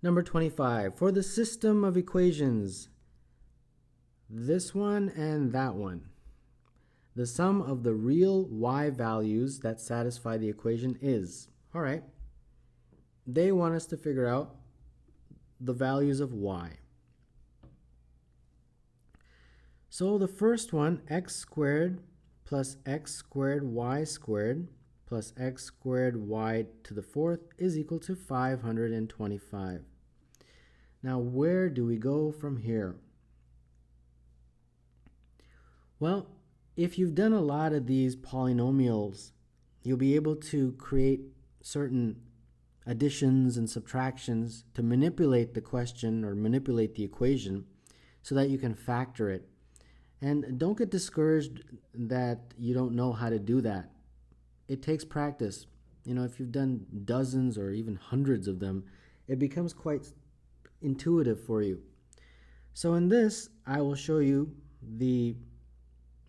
Number 25, for the system of equations, this one and that one, the sum of the real y values that satisfy the equation is, all right, they want us to figure out the values of y. So the first one, x squared plus x squared y squared plus x squared y to the fourth is equal to 525. Now where do we go from here? Well, if you've done a lot of these polynomials, you'll be able to create certain additions and subtractions to manipulate the question or manipulate the equation so that you can factor it. And don't get discouraged that you don't know how to do that. It takes practice. You know, if you've done dozens or even hundreds of them, it becomes quite intuitive for you. So in this, I will show you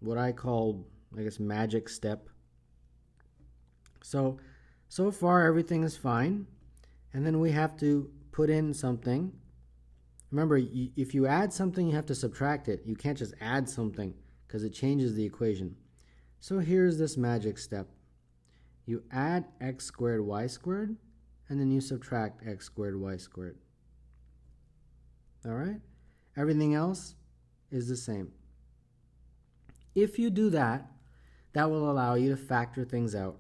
what I call, I guess, magic step. So far everything is fine. And then we have to put in something. Remember, if you add something, you have to subtract it. You can't just add something because it changes the equation. So here's this magic step. You add x squared y squared, and then you subtract x squared y squared. All right? Everything else is the same. If you do that, that will allow you to factor things out.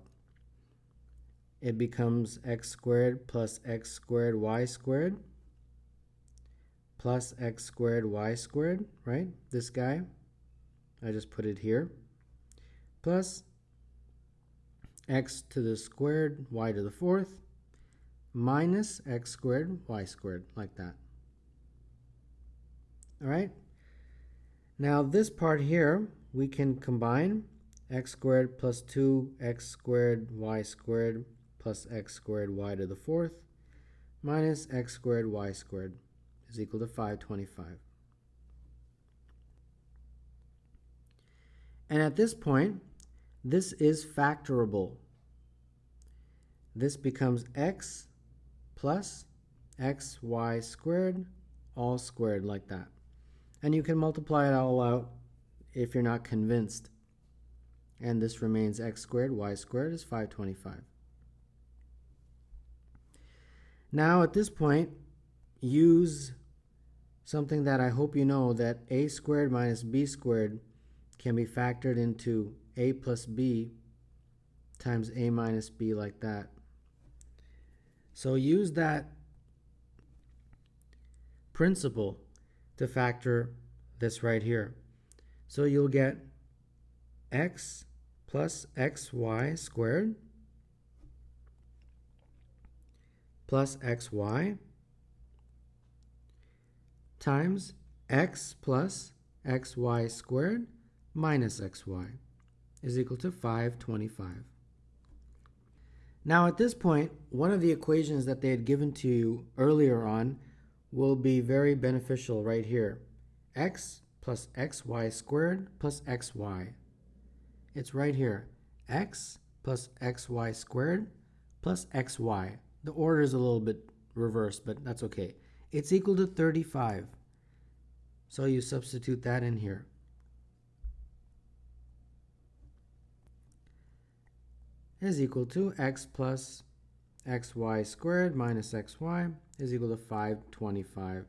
It becomes x squared plus x squared y squared plus x squared y squared, right? This guy, I just put it here, plus x to the squared, y to the fourth, minus x squared, y squared, like that. All right? Now this part here, we can combine x squared plus 2x squared y squared plus x squared y to the fourth minus x squared y squared is equal to 525. And at this point, this is factorable. This becomes x plus xy squared, all squared, like that. And you can multiply it all out if you're not convinced. And this remains x squared, y squared is 525. Now at this point, use something that I hope you know, that a squared minus b squared can be factored into a plus b times a minus b, like that. So use that principle to factor this right here. So you'll get x plus xy squared plus xy times x plus xy squared minus xy is equal to 525. Now at this point, one of the equations that they had given to you earlier on will be very beneficial right here. X plus xy squared plus xy. It's right here. X plus xy squared plus xy. The order is a little bit reversed, but that's okay. It's equal to 35. So you substitute that in here. Is equal to x plus xy squared minus xy is equal to 525.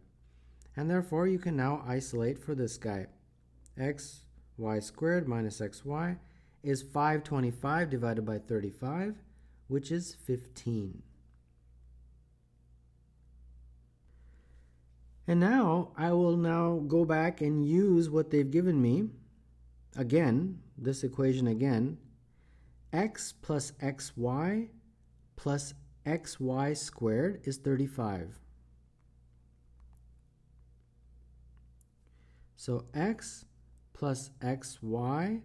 And therefore you can now isolate for this guy. Xy squared minus xy is 525 divided by 35, which is 15. And now I will go back and use what they've given me. Again, this equation again. X plus xy plus xy squared is 35. So x plus xy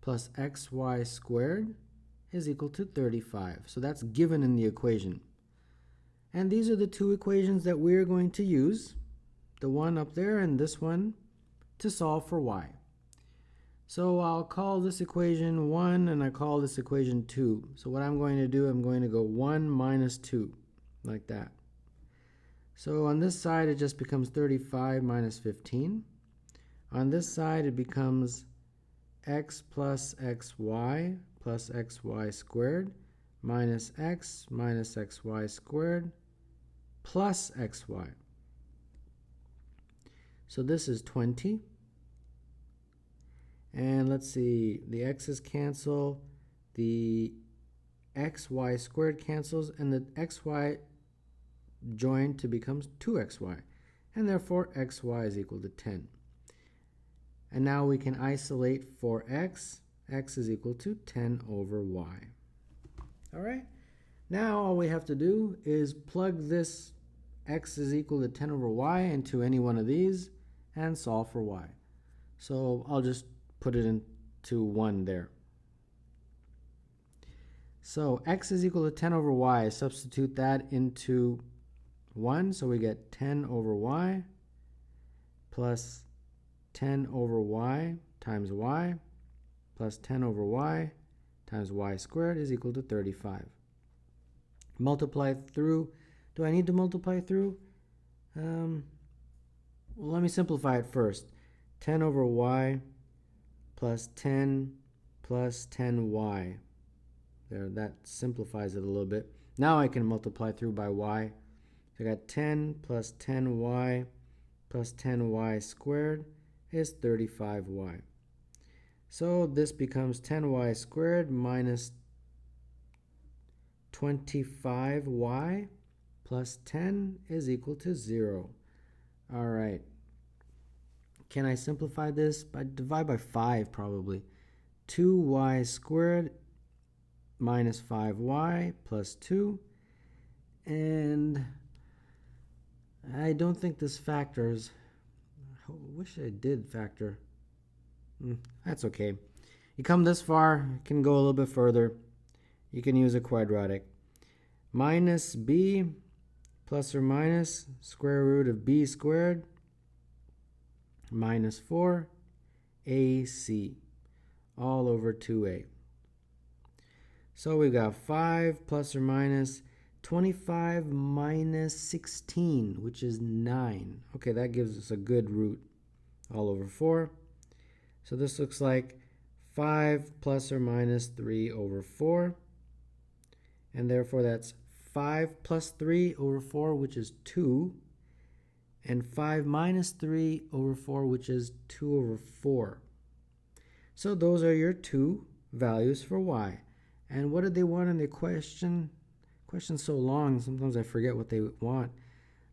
plus xy squared is equal to 35. So that's given in the equation. And these are the two equations that we're going to use, the one up there and this one, to solve for y. So I'll call this equation 1 and I call this equation 2. So what I'm going to do, I'm going to go 1 minus 2, like that. So on this side it just becomes 35 minus 15. On this side it becomes x plus xy plus xy squared minus xy squared plus xy. So this is 20. And let's see, the x's cancel, the xy squared cancels, and the xy joined to becomes 2xy. And therefore xy is equal to 10. And now we can isolate for x. X is equal to 10 over y. All right. Now all we have to do is plug this x is equal to 10 over y into any one of these and solve for y. So I'll just put it into 1 there. So x is equal to 10 over y. Substitute that into 1. So we get 10 over y plus 10 over y times y plus 10 over y times y squared is equal to 35. Multiply through. Do I need to multiply through? Well, let me simplify it first. 10 over y plus 10 plus 10y. There, that simplifies it a little bit. Now I can multiply through by y. So I got 10 plus 10y plus 10y squared is 35y. So this becomes 10y squared minus 25y plus 10 is equal to 0. All right. Can I simplify this? I divide by 5 probably. 2y squared minus 5y plus 2. And I don't think this factors. I wish I did factor. That's okay. You come this far, you can go a little bit further. You can use a quadratic. Minus b plus or minus square root of b squared minus 4 ac all over 2a. So we've got 5 plus or minus 25 minus 16, which is 9. Okay, that gives us a good root all over 4. So this looks like 5 plus or minus 3 over 4. And therefore that's 5 plus 3 over 4, which is 2. And 5 minus 3 over 4, which is 2 over 4. So those are your two values for y. And what did they want in the question? Question's so long, sometimes I forget what they want.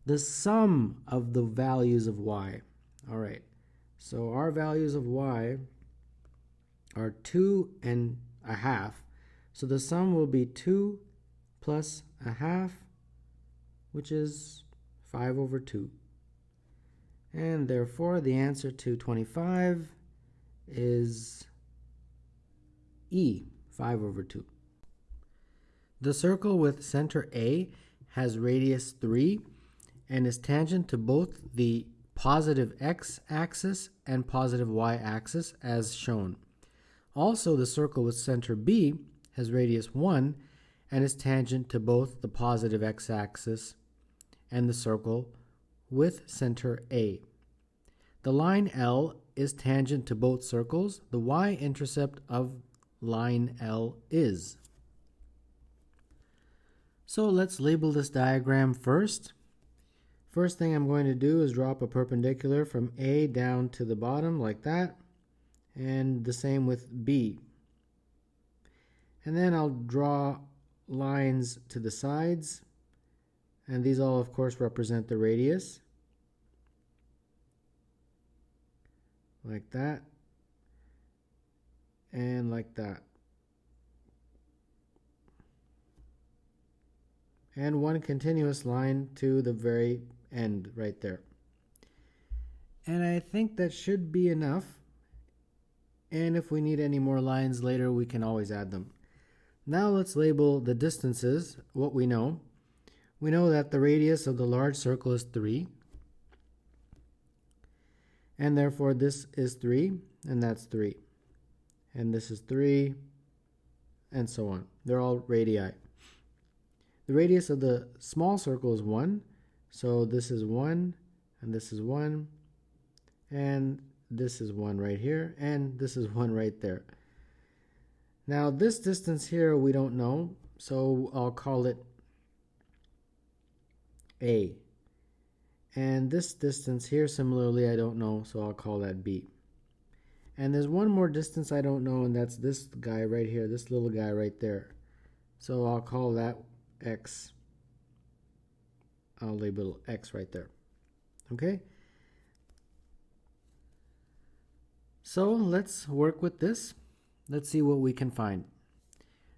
The sum of the values of y. All right. So our values of y are 2 and a half. So the sum will be 2 plus a half, which is 5 over 2. And therefore the answer to 25 is E, 5 over 2. The circle with center A has radius 3 and is tangent to both the positive x-axis and positive y-axis as shown. Also, the circle with center B has radius 1 and is tangent to both the positive x-axis and the circle with center A. The line L is tangent to both circles. The y-intercept of line L is. So let's label this diagram first. First thing I'm going to do is drop a perpendicular from A down to the bottom like that, and the same with B. And then I'll draw lines to the sides, and these all of course represent the radius, like that, and like that. And one continuous line to the very end right there. And I think that should be enough. And if we need any more lines later, we can always add them. Now let's label the distances, what we know. We know that the radius of the large circle is 3. And therefore this is 3, and that's 3. And this is 3, and so on. They're all radii. The radius of the small circle is 1, So this is 1, and this is 1, and this is 1 right here, and this is 1 right there. Now this distance here we don't know, so I'll call it A. And this distance here, similarly, I don't know, so I'll call that B. And there's one more distance I don't know, and that's this guy right here, this little guy right there. So I'll call that X. I'll label X right there. Okay? So let's work with this. Let's see what we can find.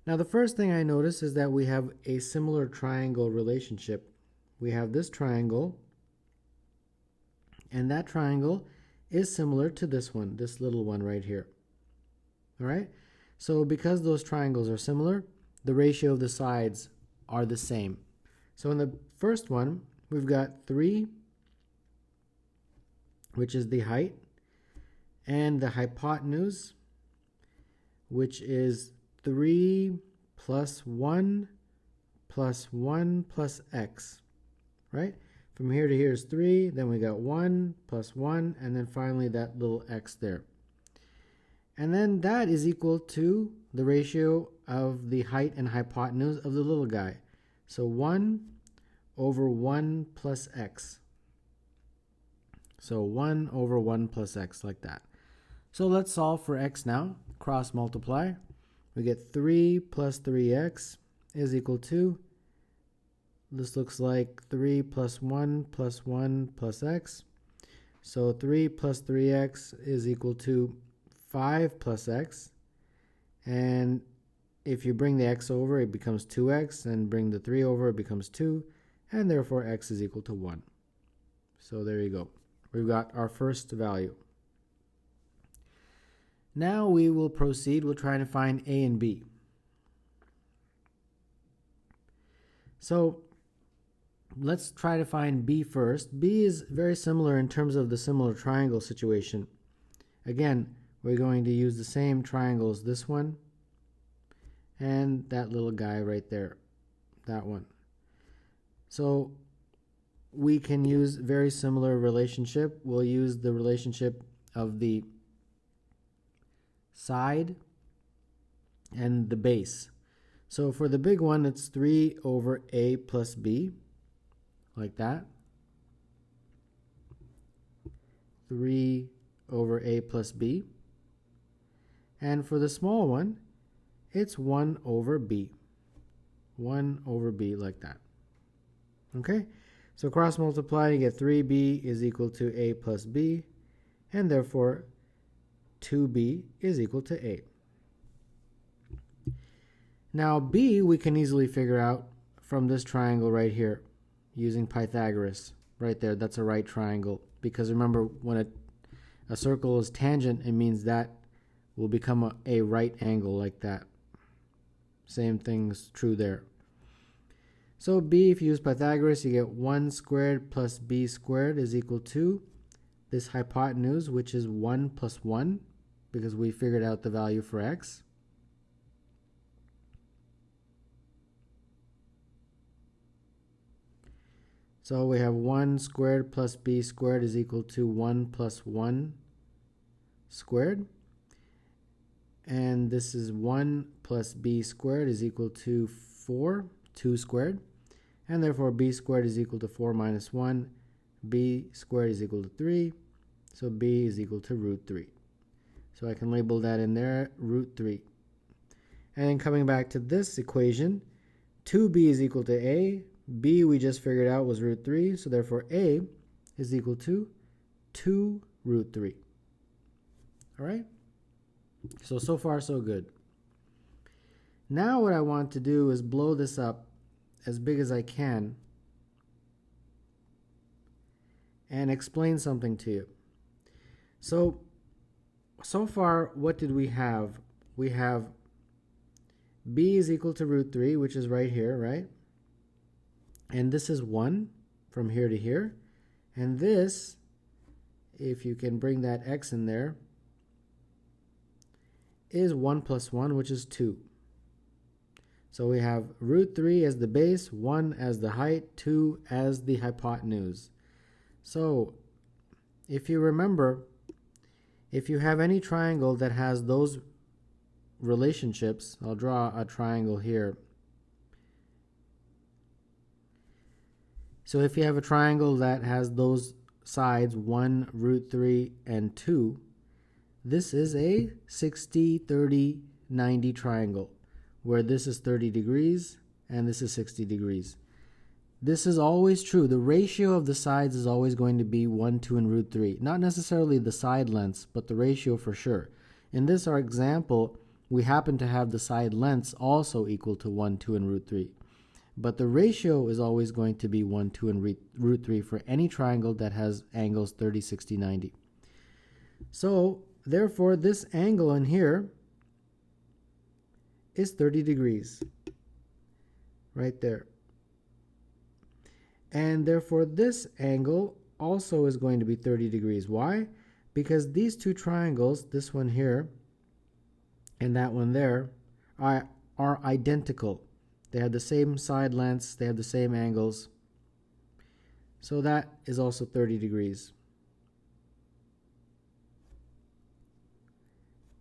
Now the first thing I notice is that we have a similar triangle relationship. We have this triangle, and that triangle is similar to this one, this little one right here. All right? So because those triangles are similar, the ratio of the sides are the same. So in the first one, we've got 3, which is the height, and the hypotenuse, which is 3 plus 1 plus 1 plus x, right? From here to here is 3, then we got 1 plus 1, and then finally that little x there. And then that is equal to the ratio of the height and hypotenuse of the little guy. So 1 over 1 plus x. So 1 over 1 plus x, like that. So let's solve for x now. Cross multiply. We get 3 plus 3x is equal to, this looks like 3 plus 1 plus 1 plus x. So 3 plus 3x is equal to 5 plus x. And if you bring the x over, it becomes 2x, and bring the 3 over, it becomes 2, and therefore x is equal to 1. So there you go. We've got our first value. Now we will proceed. We'll try to find A and B. So let's try to find B first. B is very similar in terms of the similar triangle situation. Again, we're going to use the same triangles, this one and that little guy right there, that one. So we can use very similar relationship. We'll use the relationship of the side and the base. So for the big one, it's 3 over A plus B, like that. 3 over A plus B. And for the small one, it's 1 over B. 1 over B, like that. Okay? So cross multiply, you get 3B is equal to A plus B, and therefore 2B is equal to A. Now B we can easily figure out from this triangle right here using Pythagoras. Right there, that's a right triangle. Because remember, when a circle is tangent, it means that will become a right angle like that. Same thing's true there. So B, if you use Pythagoras, you get 1 squared plus B squared is equal to this hypotenuse, which is 1 plus 1, because we figured out the value for x. So we have 1 squared plus B squared is equal to 1 plus 1 squared. And this is 1 plus B squared is equal to 4, 2 squared. And therefore B squared is equal to 4 minus 1. B squared is equal to 3. So B is equal to root 3. So I can label that in there, root 3. And then coming back to this equation, 2B is equal to A. B we just figured out was root 3. So therefore A is equal to 2 root 3. All right? So far so good. Now what I want to do is blow this up as big as I can and explain something to you. So far what did we have? We have B is equal to root 3, which is right here, right? And this is 1 from here to here. And this, if you can bring that x in there, is 1 plus 1, which is 2. So we have root 3 as the base, 1 as the height, 2 as the hypotenuse. So if you remember, if you have any triangle that has those relationships, I'll draw a triangle here. So if you have a triangle that has those sides, 1, root 3, and 2, this is a 60, 30, 90 triangle, where this is 30 degrees and this is 60 degrees. This is always true. The ratio of the sides is always going to be 1, 2, and root 3. Not necessarily the side lengths, but the ratio for sure. In this our example, we happen to have the side lengths also equal to 1, 2, and root 3. But the ratio is always going to be 1, 2, and root 3 for any triangle that has angles 30, 60, 90. So, therefore, this angle in here is 30 degrees. Right there. And therefore, this angle also is going to be 30 degrees. Why? Because these two triangles, this one here and that one there, are identical. They have the same side lengths, they have the same angles. So that is also 30 degrees.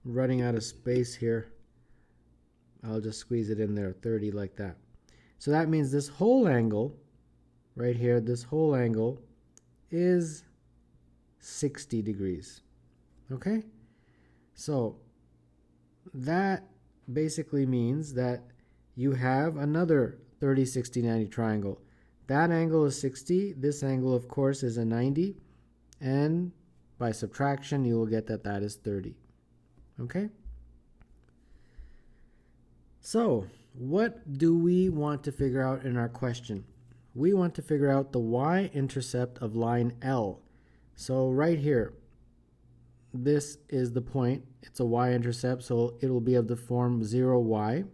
Running out of space here. I'll just squeeze it in there, 30 like that. So that means this whole angle, right here, this whole angle is 60 degrees. Okay? So that basically means that you have another 30, 60, 90 triangle. That angle is 60. This angle, of course, is a 90. And by subtraction, you will get that that is 30. Okay? So, what do we want to figure out in our question? We want to figure out the y-intercept of line L. So right here, this is the point. It's a y-intercept, so it will be of the form 0y.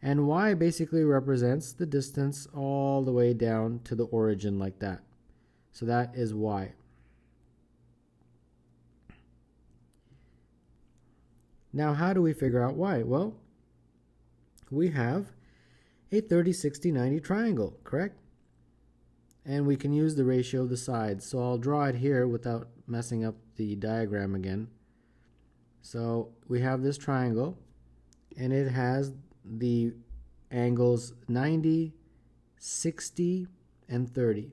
And y basically represents the distance all the way down to the origin like that. So that is y. Now how do we figure out y? Well, we have a 30, 60, 90 triangle, correct? And we can use the ratio of the sides. So I'll draw it here without messing up the diagram again. So we have this triangle, and it has the angles 90, 60, and 30.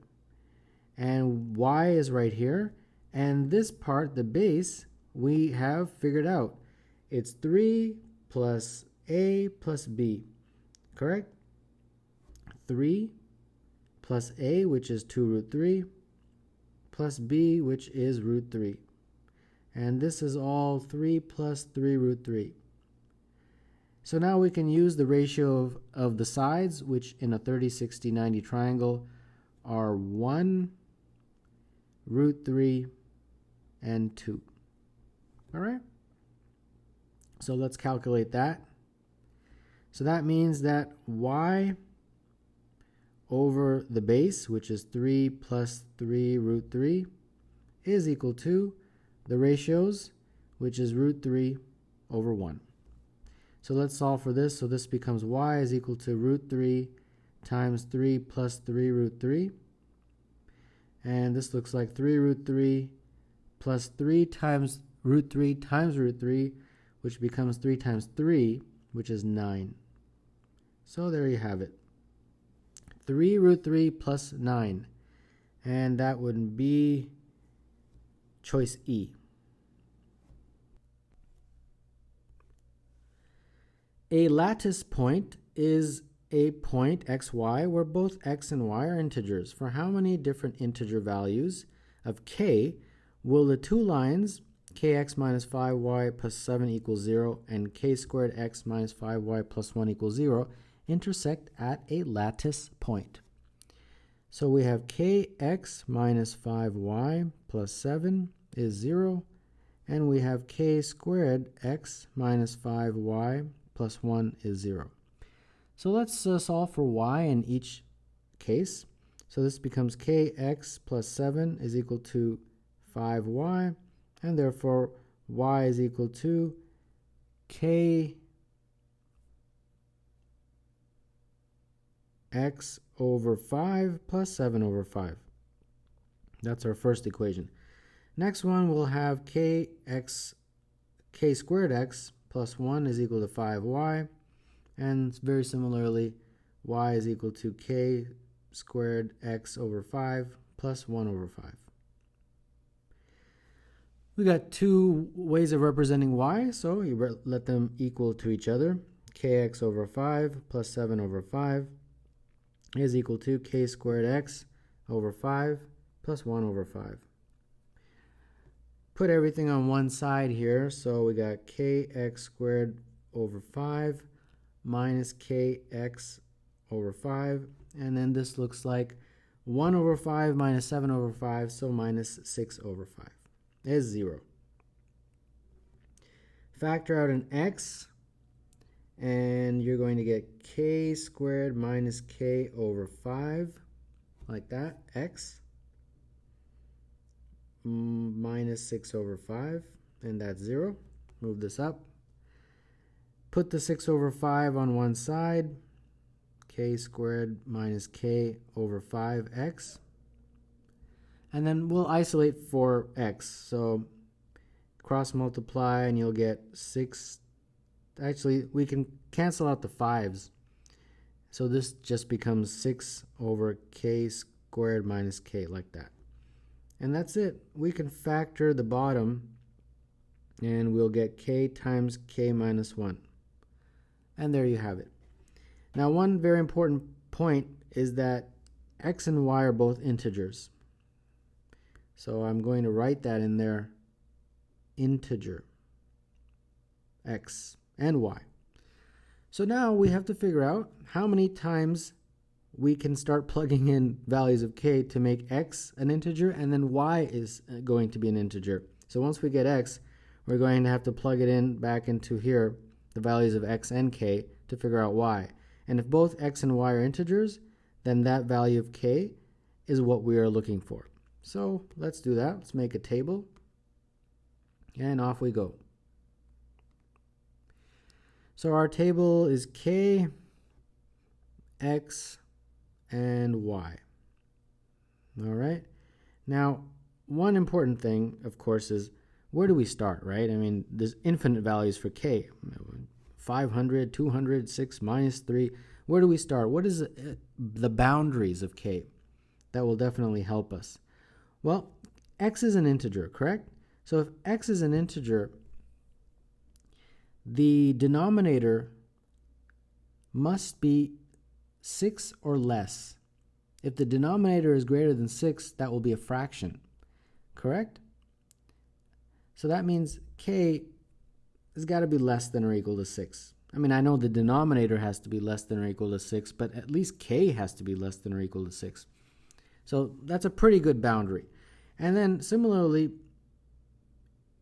And y is right here. And this part, the base, we have figured out. It's 3 plus a plus b, correct? 3 plus a, which is 2 root 3, plus b, which is root 3. And this is all 3 plus 3 root 3. So now we can use the ratio of the sides, which in a 30, 60, 90 triangle are 1, root 3, and 2. All right? So let's calculate that. So that means that y over the base, which is 3 plus 3 root 3, is equal to the ratios, which is root 3 over 1. So let's solve for this. So this becomes y is equal to root 3 times 3 plus 3 root 3. And this looks like 3 root 3 plus 3 times root 3, which becomes 3 times 3, which is 9. So there you have it. 3 root 3 plus 9. And that would be choice E. A lattice point is a point xy where both x and y are integers. For how many different integer values of k will the two lines kx minus 5y plus 7 equals 0 and k squared x minus 5y plus 1 equals 0 intersect at a lattice point? So we have kx minus 5y plus 7 is 0, and we have k squared x minus 5y plus 1 is 0. So let's solve for y in each case. So this becomes kx plus 7 is equal to 5y, and therefore y is equal to k x over 5 plus 7 over 5. That's our first equation. Next one, we'll have k squared x plus 1 is equal to 5y. And very similarly, y is equal to k squared x over 5 plus 1 over 5. We got two ways of representing y, so you let them equal to each other. Kx over 5 plus 7 over 5 is equal to k squared x over 5 plus 1 over 5. Put everything on one side here, so we got kx squared over 5 minus kx over 5, and then this looks like 1 over 5 minus 7 over 5, so minus 6 over 5 is 0. Factor out an x, and you're going to get k squared minus k over 5, like that, x, minus 6 over 5, and that's 0. Move this up. Put the 6 over 5 on one side, k squared minus k over 5x. And then we'll isolate for x. So cross multiply and you'll get 6. Actually, we can cancel out the 5's. So this just becomes 6 over k squared minus k, like that. And that's it. We can factor the bottom and we'll get k times k minus 1. And there you have it. Now, one very important point is that x and y are both integers. So I'm going to write that in there, integer, x and y. So now we have to figure out how many times we can start plugging in values of k to make x an integer, and then y is going to be an integer. So once we get x, we're going to have to plug it in back into here, the values of x and k, to figure out y. And if both x and y are integers, then that value of k is what we are looking for. So let's do that. Let's make a table, and off we go. So our table is k, x, and y. All right. Now, one important thing, of course, is where do we start, right? I mean, there's infinite values for k. 500, 200, 6, minus 3. Where do we start? What is the boundaries of k? That will definitely help us. Well, x is an integer, correct? So if x is an integer, the denominator must be 6 or less. If the denominator is greater than 6, that will be a fraction, correct? So that means k has got to be less than or equal to 6. I mean, I know the denominator has to be less than or equal to 6, but at least k has to be less than or equal to 6. So that's a pretty good boundary. And then similarly,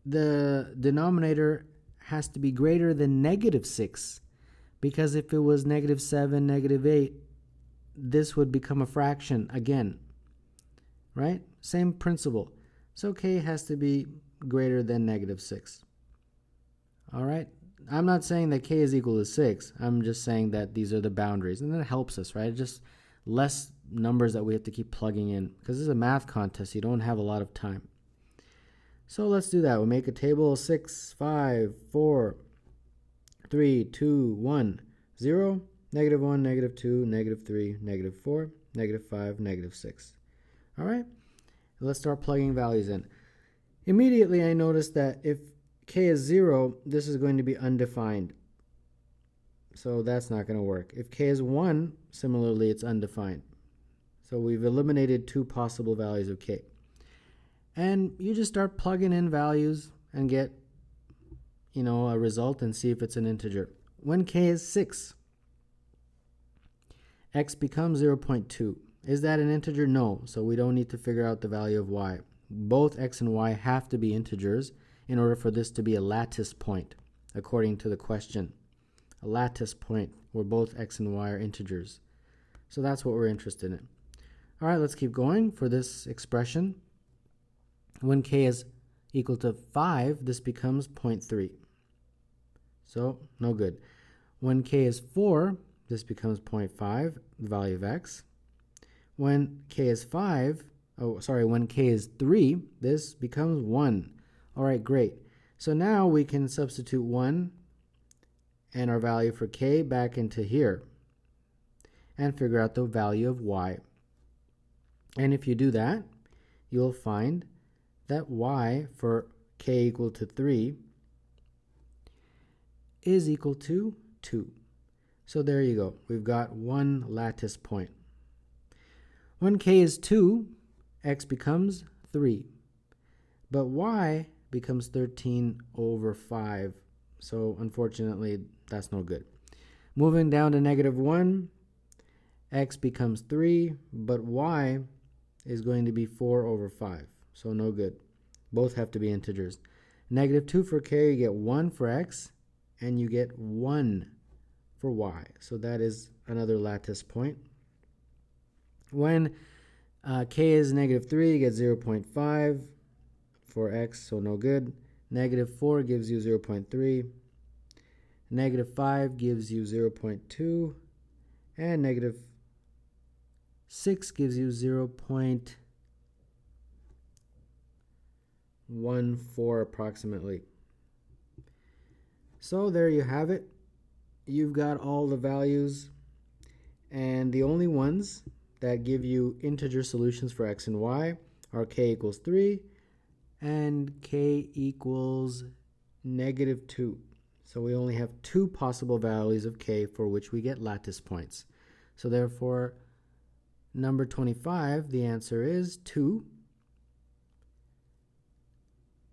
the denominator has to be greater than negative 6, because if it was negative 7, negative 8, this would become a fraction again, right? Same principle. So k has to be greater than negative 6. All right? I'm not saying that k is equal to 6. I'm just saying that these are the boundaries, and that helps us, right? Just less numbers that we have to keep plugging in, because this is a math contest. You don't have a lot of time. So let's do that. We'll make a table: 6, 5, 4, 3, 2, 1, 0, negative 1, negative 2, negative 3, negative 4, negative 5, negative 6. All right? Let's start plugging values in. Immediately I notice that if k is 0, this is going to be undefined. So that's not going to work. If k is 1, similarly, it's undefined. So we've eliminated two possible values of k. And you just start plugging in values and get, a result and see if it's an integer. When k is 6, x becomes 0.2. Is that an integer? No. So we don't need to figure out the value of y. Both x and y have to be integers in order for this to be a lattice point, according to the question. A lattice point where both x and y are integers. So that's what we're interested in. All right, let's keep going. For this expression, when k is equal to 5, this becomes 0.3. So, no good. When k is 4, this becomes 0.5, the value of x. When k is 5, when k is 3, this becomes 1. All right, great. So now we can substitute 1 and our value for k back into here and figure out the value of y. And if you do that, you'll find that y for k equal to 3 is equal to 2. So there you go. We've got one lattice point. When k is 2, x becomes 3. But y becomes 13 over 5. So unfortunately, that's no good. Moving down to -1, x becomes 3, but y is going to be 4 over 5. So no good. Both have to be integers. -2 for k, you get 1 for x, and you get 1 for y. So that is another lattice point. When k is -3, you get 0.5 for x, so no good. -4 gives you 0.3. -5 gives you 0.2. And -6 gives you 0.14 approximately. So there you have it. You've got all the values, and the only ones that give you integer solutions for x and y are k equals 3 and k equals -2. So we only have 2 possible values of k for which we get lattice points. So therefore, number 25, the answer is 2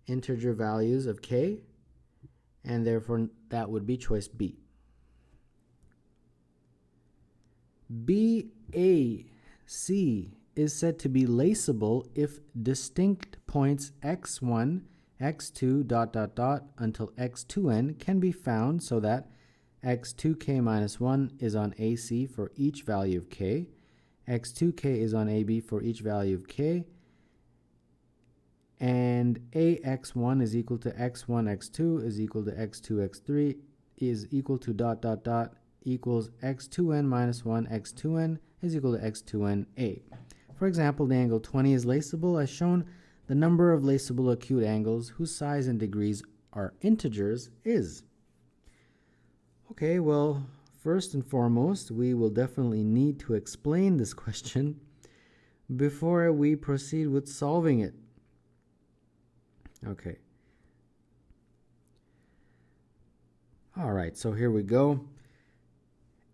integer values of k, and therefore that would be choice B. BAC is said to be laceable if distinct points x1, x2, ... until x2n can be found so that x2k minus 1 is on AC for each value of k, x2k is on AB for each value of k, and ax1 is equal to x1, x2 is equal to x2, x3 is equal to ... equals x2n minus 1, x2n is equal to x2n a. For example, the angle 20 is laceable as shown. The number of laceable acute angles whose size and degrees are integers is. Okay, well, first and foremost, we will definitely need to explain this question before we proceed with solving it. Okay. All right, so here we go.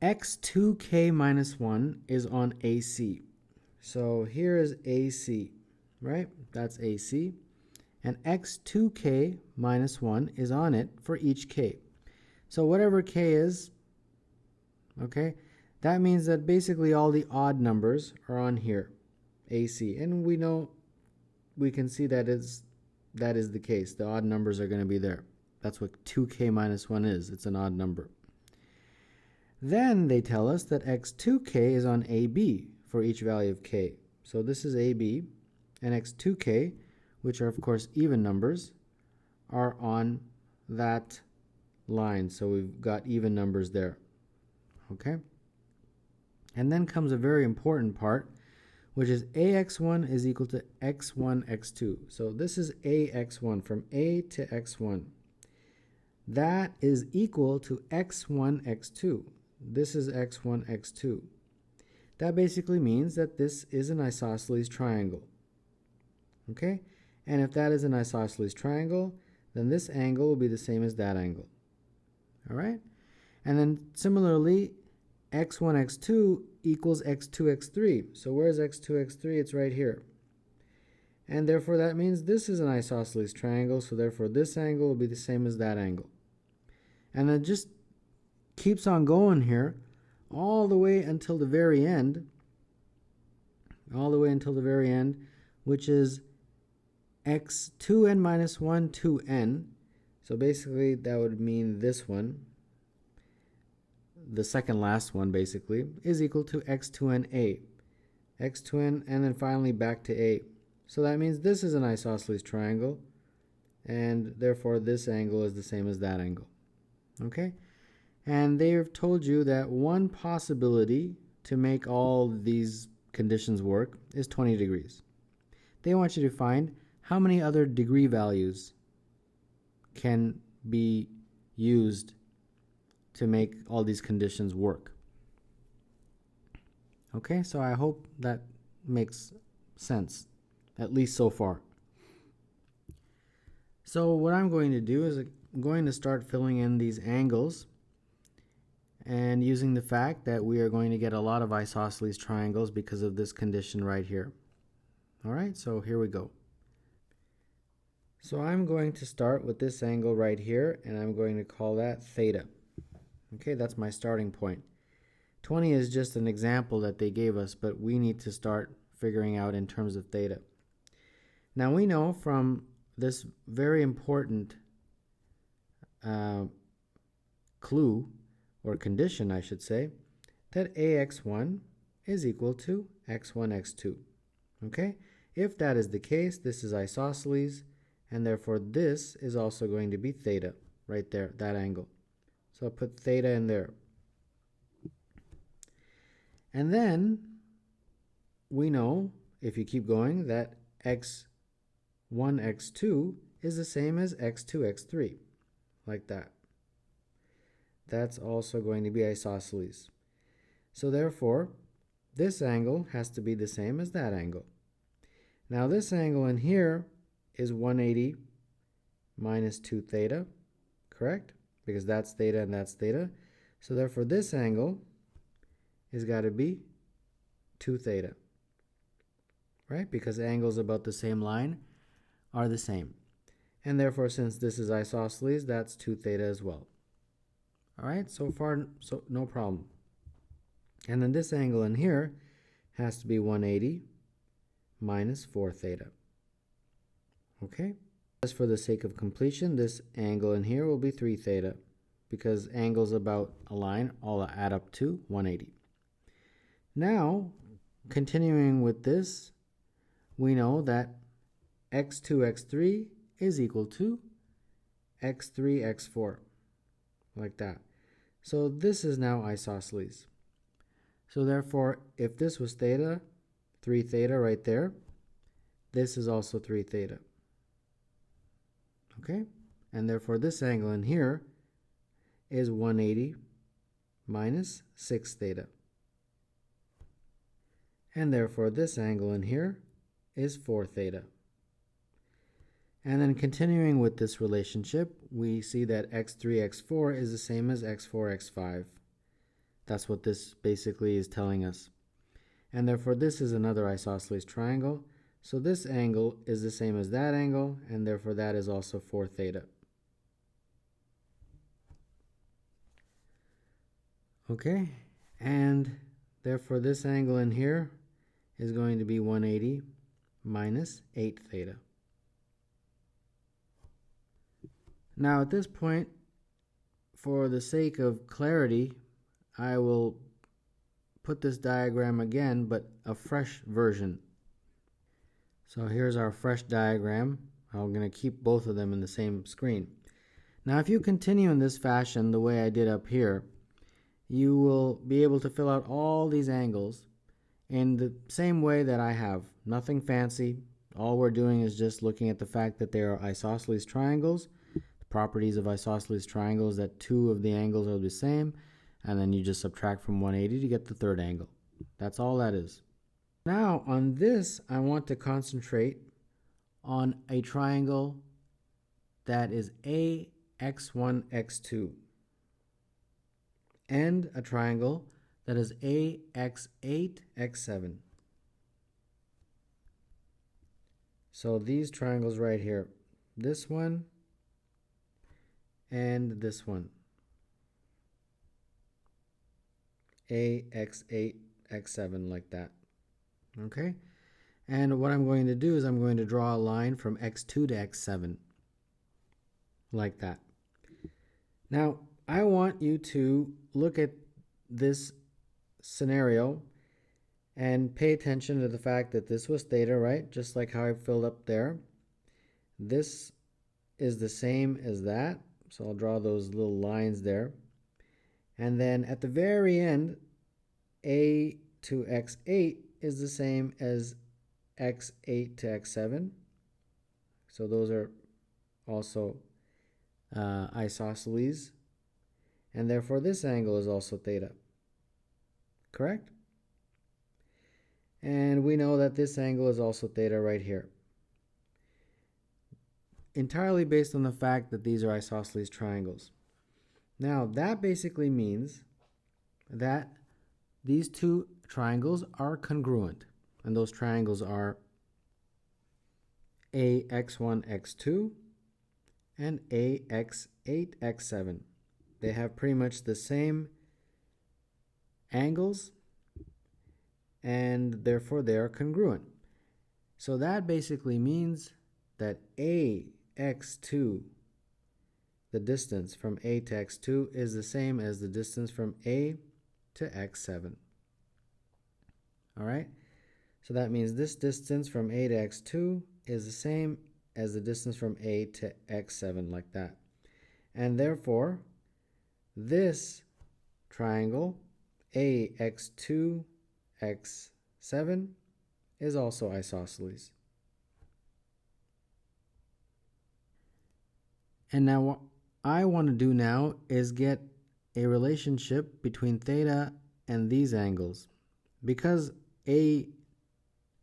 x2k minus 1 is on AC. So here is AC, right? That's AC. And x2k minus 1 is on it for each k. So whatever k is, okay, that means that basically all the odd numbers are on here, AC. And we know, we can see that is the case. The odd numbers are going to be there. That's what 2k minus 1 is. It's an odd number. Then they tell us that x2k is on AB for each value of k. So this is AB, and x2k, which are of course even numbers, are on that line. So we've got even numbers there. Okay? And then comes a very important part, which is ax1 is equal to x1, x2. So this is ax1, from A to x1. That is equal to x1, x2. This is x1, x2. That basically means that this is an isosceles triangle. Okay? And if that is an isosceles triangle, then this angle will be the same as that angle. All right? And then similarly, x1, x2 equals x2, x3. So where's x2, x3? It's right here. And therefore that means this is an isosceles triangle, so therefore this angle will be the same as that angle. And then just keeps on going here all the way until the very end, which is x2n minus 1 2n. So basically that would mean this one, the second last one basically, is equal to x2n a. x2n and then finally back to a. So that means this is an isosceles triangle, and therefore this angle is the same as that angle. Okay? And they've told you that one possibility to make all these conditions work is 20 degrees. They want you to find how many other degree values can be used to make all these conditions work. Okay, so I hope that makes sense, at least so far. So what I'm going to do is I'm going to start filling in these angles and using the fact that we are going to get a lot of isosceles triangles because of this condition right here. All right, so here we go. So I'm going to start with this angle right here, and I'm going to call that theta. Okay, that's my starting point. 20 is just an example that they gave us, but we need to start figuring out in terms of theta. Now we know from this very important clue, or condition I should say, that ax1 is equal to x1, x2. Okay? If that is the case, this is isosceles, and therefore this is also going to be theta, right there, that angle. So I'll put theta in there. And then we know, if you keep going, that x1, x2 is the same as x2, x3, like that. That's also going to be isosceles. So therefore, this angle has to be the same as that angle. Now this angle in here is 180 minus 2 theta, correct? Because that's theta and that's theta. So therefore this angle has got to be 2 theta, right? Because angles about the same line are the same. And therefore, since this is isosceles, that's 2 theta as well. All right, so far, so no problem. And then this angle in here has to be 180 minus 4 theta. Okay? Just for the sake of completion, this angle in here will be 3 theta, because angles about a line all add up to 180. Now, continuing with this, we know that x2, x3 is equal to x3, x4, like that. So this is now isosceles. So therefore, if this was theta, 3 theta right there, this is also 3 theta. Okay? And therefore this angle in here is 180 minus 6 theta. And therefore this angle in here is 4 theta. And then continuing with this relationship, we see that x3, x4 is the same as x4, x5. That's what this basically is telling us. And therefore this is another isosceles triangle. So this angle is the same as that angle, and therefore that is also 4 theta. Okay, and therefore this angle in here is going to be 180 minus 8 theta. Now at this point, for the sake of clarity, I will put this diagram again, but a fresh version. So here's our fresh diagram. I'm going to keep both of them in the same screen. Now if you continue in this fashion, the way I did up here, you will be able to fill out all these angles in the same way that I have. Nothing fancy. All we're doing is just looking at the fact that they are isosceles triangles. The properties of isosceles triangles, that 2 of the angles are the same, and then you just subtract from 180 to get the third angle. That's all that is. Now on this, I want to concentrate on a triangle that is AX1, X2, and a triangle that is AX8, X7. So these triangles right here, this one and this one, AX8, X7, like that. Okay? And what I'm going to do is I'm going to draw a line from X2 to X7, like that. Now, I want you to look at this scenario and pay attention to the fact that this was theta, right? Just like how I filled up there. This is the same as that, so I'll draw those little lines there. And then at the very end, a to x8 is the same as x8 to x7. So those are also isosceles. And therefore this angle is also theta. Correct? And we know that this angle is also theta right here. Entirely based on the fact that these are isosceles triangles. Now that basically means that these two triangles are congruent. And those triangles are AX1, X2 and AX8, X7. They have pretty much the same angles and therefore they are congruent. So that basically means that AX2, the distance from A to X2, is the same as the distance from A to X7. All right? So that means this distance from A to X2 is the same as the distance from A to X7, like that. And therefore, this triangle, AX2, X7, is also isosceles. And now what I want to do now is get a relationship between theta and these angles. Because AX2,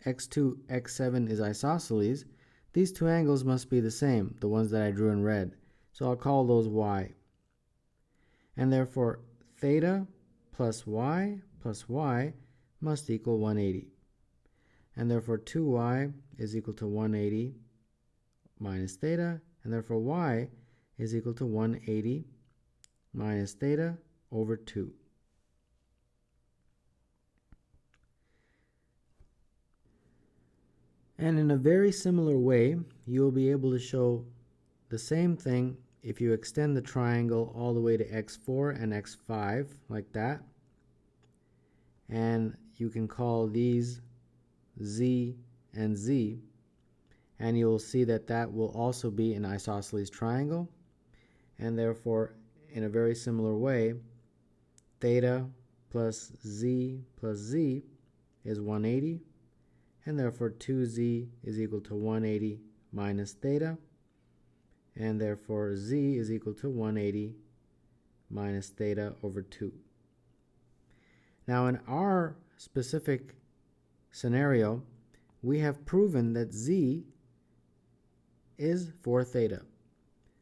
X7 is isosceles, these two angles must be the same, the ones that I drew in red. So I'll call those y. And therefore, theta plus y must equal 180. And therefore, 2y is equal to 180 minus theta. And therefore, y is equal to 180 minus theta over 2. And in a very similar way, you'll be able to show the same thing if you extend the triangle all the way to x4 and x5, like that. And you can call these z and z. And you'll see that that will also be an isosceles triangle. And therefore, in a very similar way, theta plus z is 180. And therefore 2z is equal to 180 minus theta. And therefore z is equal to 180 minus theta over 2. Now in our specific scenario, we have proven that z is 4 theta.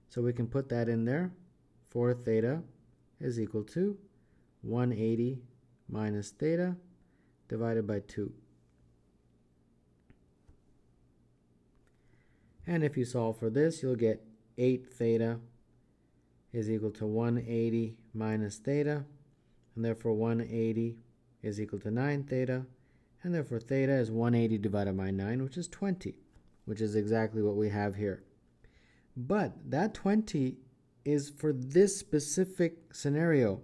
So we can put that in there. 4 theta is equal to 180 minus theta divided by 2. And if you solve for this, you'll get 8 theta is equal to 180 minus theta. And therefore 180 is equal to 9 theta. And therefore theta is 180 divided by 9, which is 20, which is exactly what we have here. But that 20 is for this specific scenario.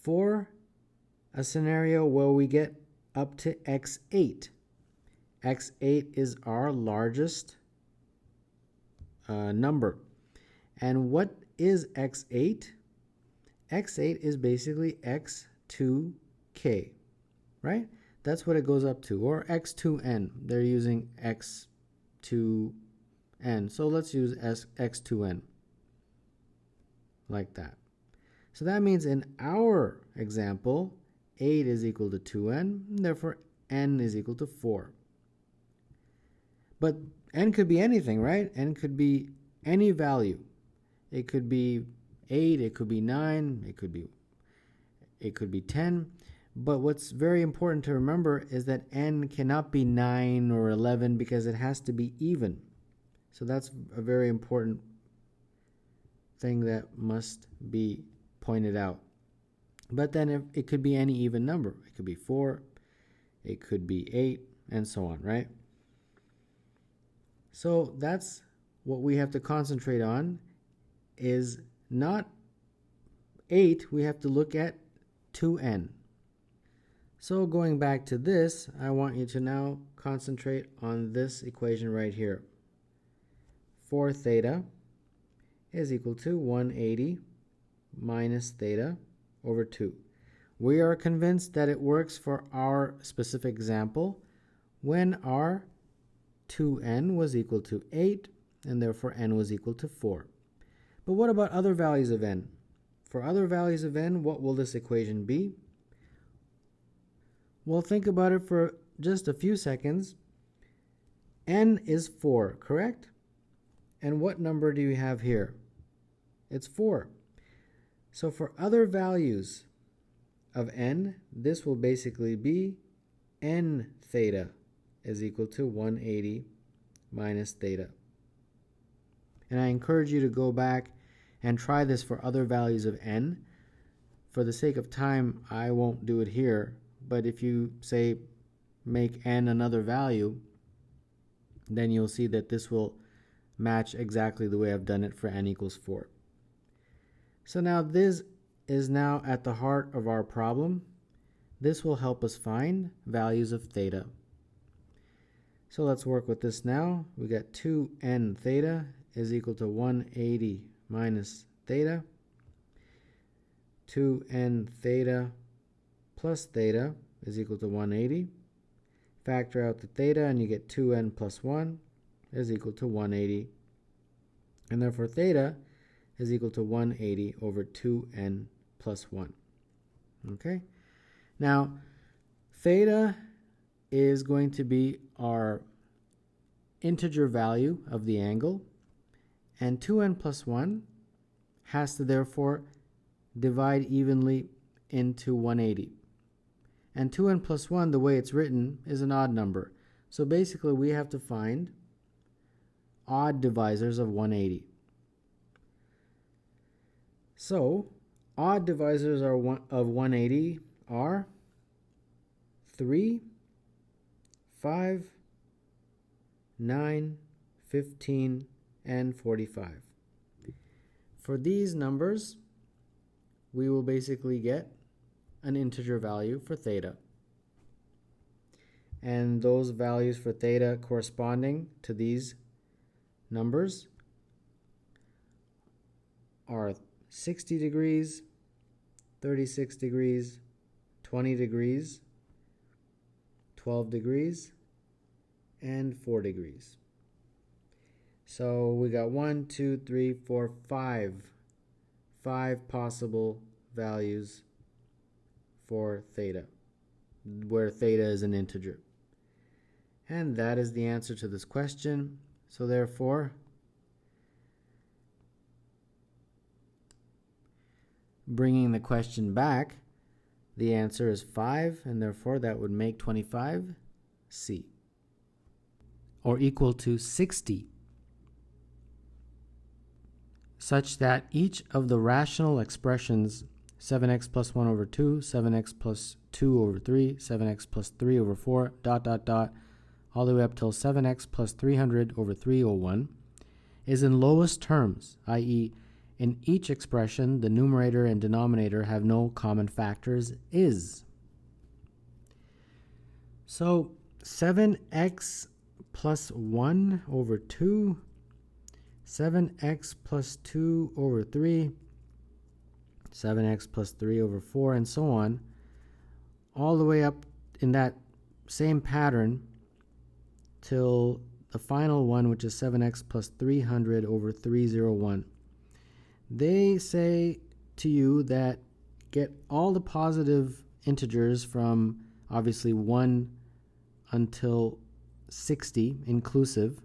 For a scenario where we get up to x8. x8 is our largest number. And what is x8? x8 is basically x2k, right? That's what it goes up to, or x2n. They're using x2n. So let's use x2n, like that. So that means in our example, 8 is equal to 2n, and therefore n is equal to 4. But n could be anything, right? N could be any value. It could be 8, it could be 9, it could be 10. But what's very important to remember is that n cannot be 9 or 11 because it has to be even. So that's a very important thing that must be pointed out. But then it could be any even number. It could be 4, it could be 8, and so on, right? So that's what we have to concentrate on, is not 8, we have to look at 2n. So going back to this, I want you to now concentrate on this equation right here. 4 theta is equal to 180 minus theta over 2. We are convinced that it works for our specific example when our 2n was equal to 8 and therefore n was equal to 4. But what about other values of n? For other values of n, what will this equation be? Well, think about it for just a few seconds. N is 4, correct? And what number do you have here? It's 4. So for other values of n, this will basically be n theta is equal to 180 minus theta. And I encourage you to go back and try this for other values of n. For the sake of time, I won't do it here, but if you say make n another value, then you'll see that this will match exactly the way I've done it for n equals 4. So now this is now at the heart of our problem. This will help us find values of theta. So let's work with this now. We got 2n theta is equal to 180 minus theta. 2n theta plus theta is equal to 180. Factor out the theta and you get 2n plus 1 is equal to 180. And therefore theta is equal to 180 over 2n plus 1. Okay? Now, theta is going to be our integer value of the angle, and 2n plus 1 has to therefore divide evenly into 180. And 2n plus 1, the way it's written, is an odd number. So basically we have to find odd divisors of 180. So odd divisors of 180 are 3, 5, 9, 15, and 45. For these numbers, we will basically get an integer value for theta. And those values for theta corresponding to these numbers are 60 degrees, 36 degrees, 20 degrees, 12 degrees, and 4 degrees. So we got 1, 2, 3, 4, 5 possible values for theta, where theta is an integer. And that is the answer to this question. So therefore, bringing the question back, the answer is 5, and therefore that would make 25C, or equal to 60, such that each of the rational expressions 7x plus 1 over 2, 7x plus 2 over 3, 7x plus 3 over 4, all the way up till 7x plus 300 over 301, is in lowest terms, i.e., in each expression, the numerator and denominator have no common factors, is. So 7x plus 1 over 2, 7x plus 2 over 3, 7x plus 3 over 4, and so on, all the way up in that same pattern till the final one, which is 7x plus 300 over 301. They say to you that get all the positive integers from obviously 1 until 60 inclusive.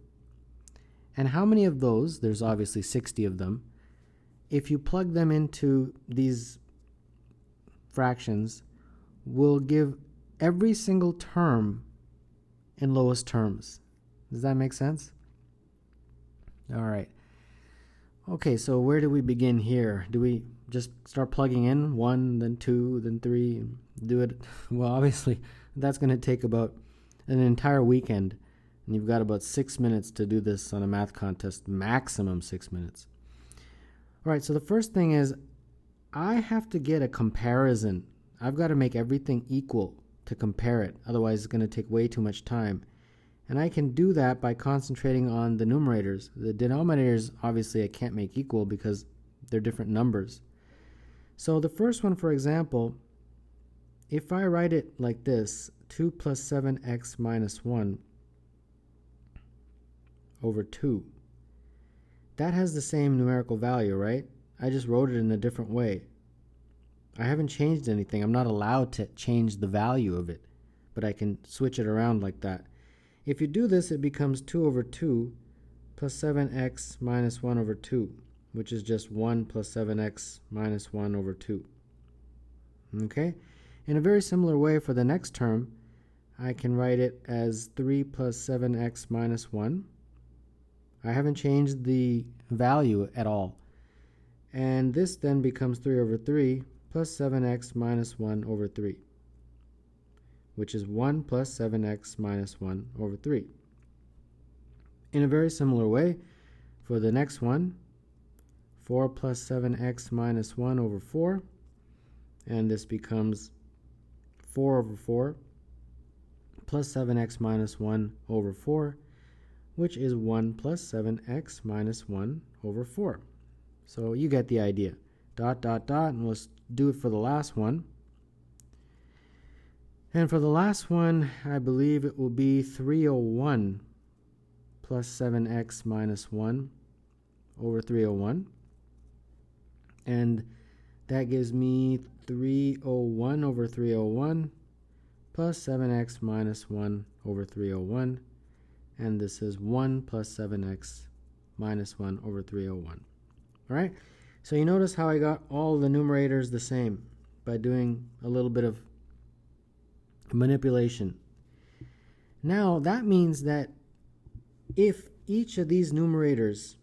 And how many of those, there's obviously 60 of them, if you plug them into these fractions, will give every single term in lowest terms. Does that make sense? All right. Okay, so where do we begin here? Do we just start plugging in 1, then 2, then 3, and do it? Well, obviously, that's going to take about an entire weekend, and you've got about 6 minutes to do this on a math contest, maximum 6 minutes. All right, so the first thing is I have to get a comparison. I've got to make everything equal to compare it. Otherwise, it's going to take way too much time. And I can do that by concentrating on the numerators. The denominators, obviously, I can't make equal because they're different numbers. So the first one, for example, if I write it like this, 2 plus 7x minus 1 over 2, that has the same numerical value, right? I just wrote it in a different way. I haven't changed anything. I'm not allowed to change the value of it, but I can switch it around like that. If you do this, it becomes 2 over 2 plus 7x minus 1 over 2, which is just 1 plus 7x minus 1 over 2. Okay? In a very similar way for the next term, I can write it as 3 plus 7x minus 1. I haven't changed the value at all. And this then becomes 3 over 3 plus 7x minus 1 over 3, which is 1 plus 7x minus 1 over 3. In a very similar way, for the next one, 4 plus 7x minus 1 over 4, and this becomes 4 over 4 plus 7x minus 1 over 4, which is 1 plus 7x minus 1 over 4. So you get the idea. Dot, dot, dot, and let's do it for the last one. And for the last one, I believe it will be 301 plus 7x minus 1 over 301. And that gives me 301 over 301 plus 7x minus 1 over 301. And this is 1 plus 7x minus 1 over 301. All right? So you notice how I got all the numerators the same by doing a little bit of manipulation. Now, that means that if each of these numerators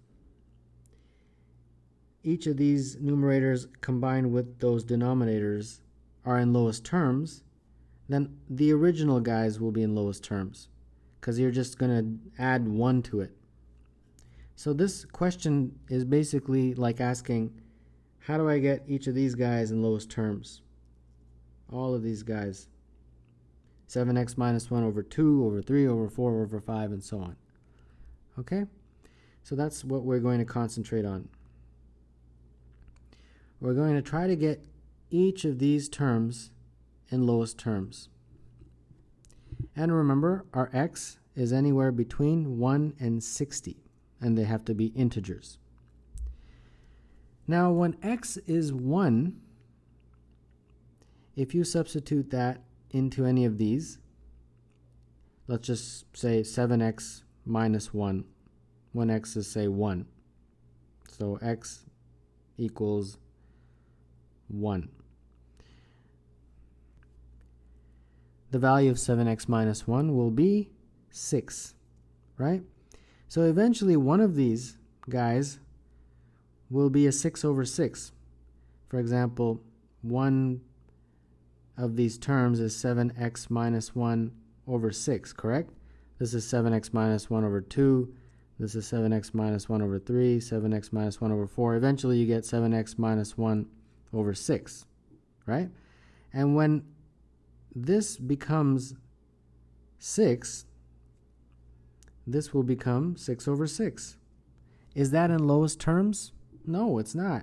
combined with those denominators are in lowest terms, then the original guys will be in lowest terms, because you're just going to add 1 to it. So this question is basically like asking, how do I get each of these guys in lowest terms? All of these guys. 7x minus 1 over 2, over 3, over 4, over 5, and so on. Okay? So that's what we're going to concentrate on. We're going to try to get each of these terms in lowest terms. And remember, our x is anywhere between 1 and 60, and they have to be integers. Now, when x is 1, if you substitute that into any of these, let's just say 7x minus 1, when x is, say, 1. So x equals 1. The value of 7x minus 1 will be 6, right? So eventually one of these guys will be a 6 over 6. For example, one of these terms is 7x minus 1 over 6, correct? This is 7x minus 1 over 2. This is 7x minus 1 over 3, 7x minus 1 over 4. Eventually you get 7x minus 1 over 6, right? And when this becomes 6, this will become 6 over 6. Is that in lowest terms? No, it's not.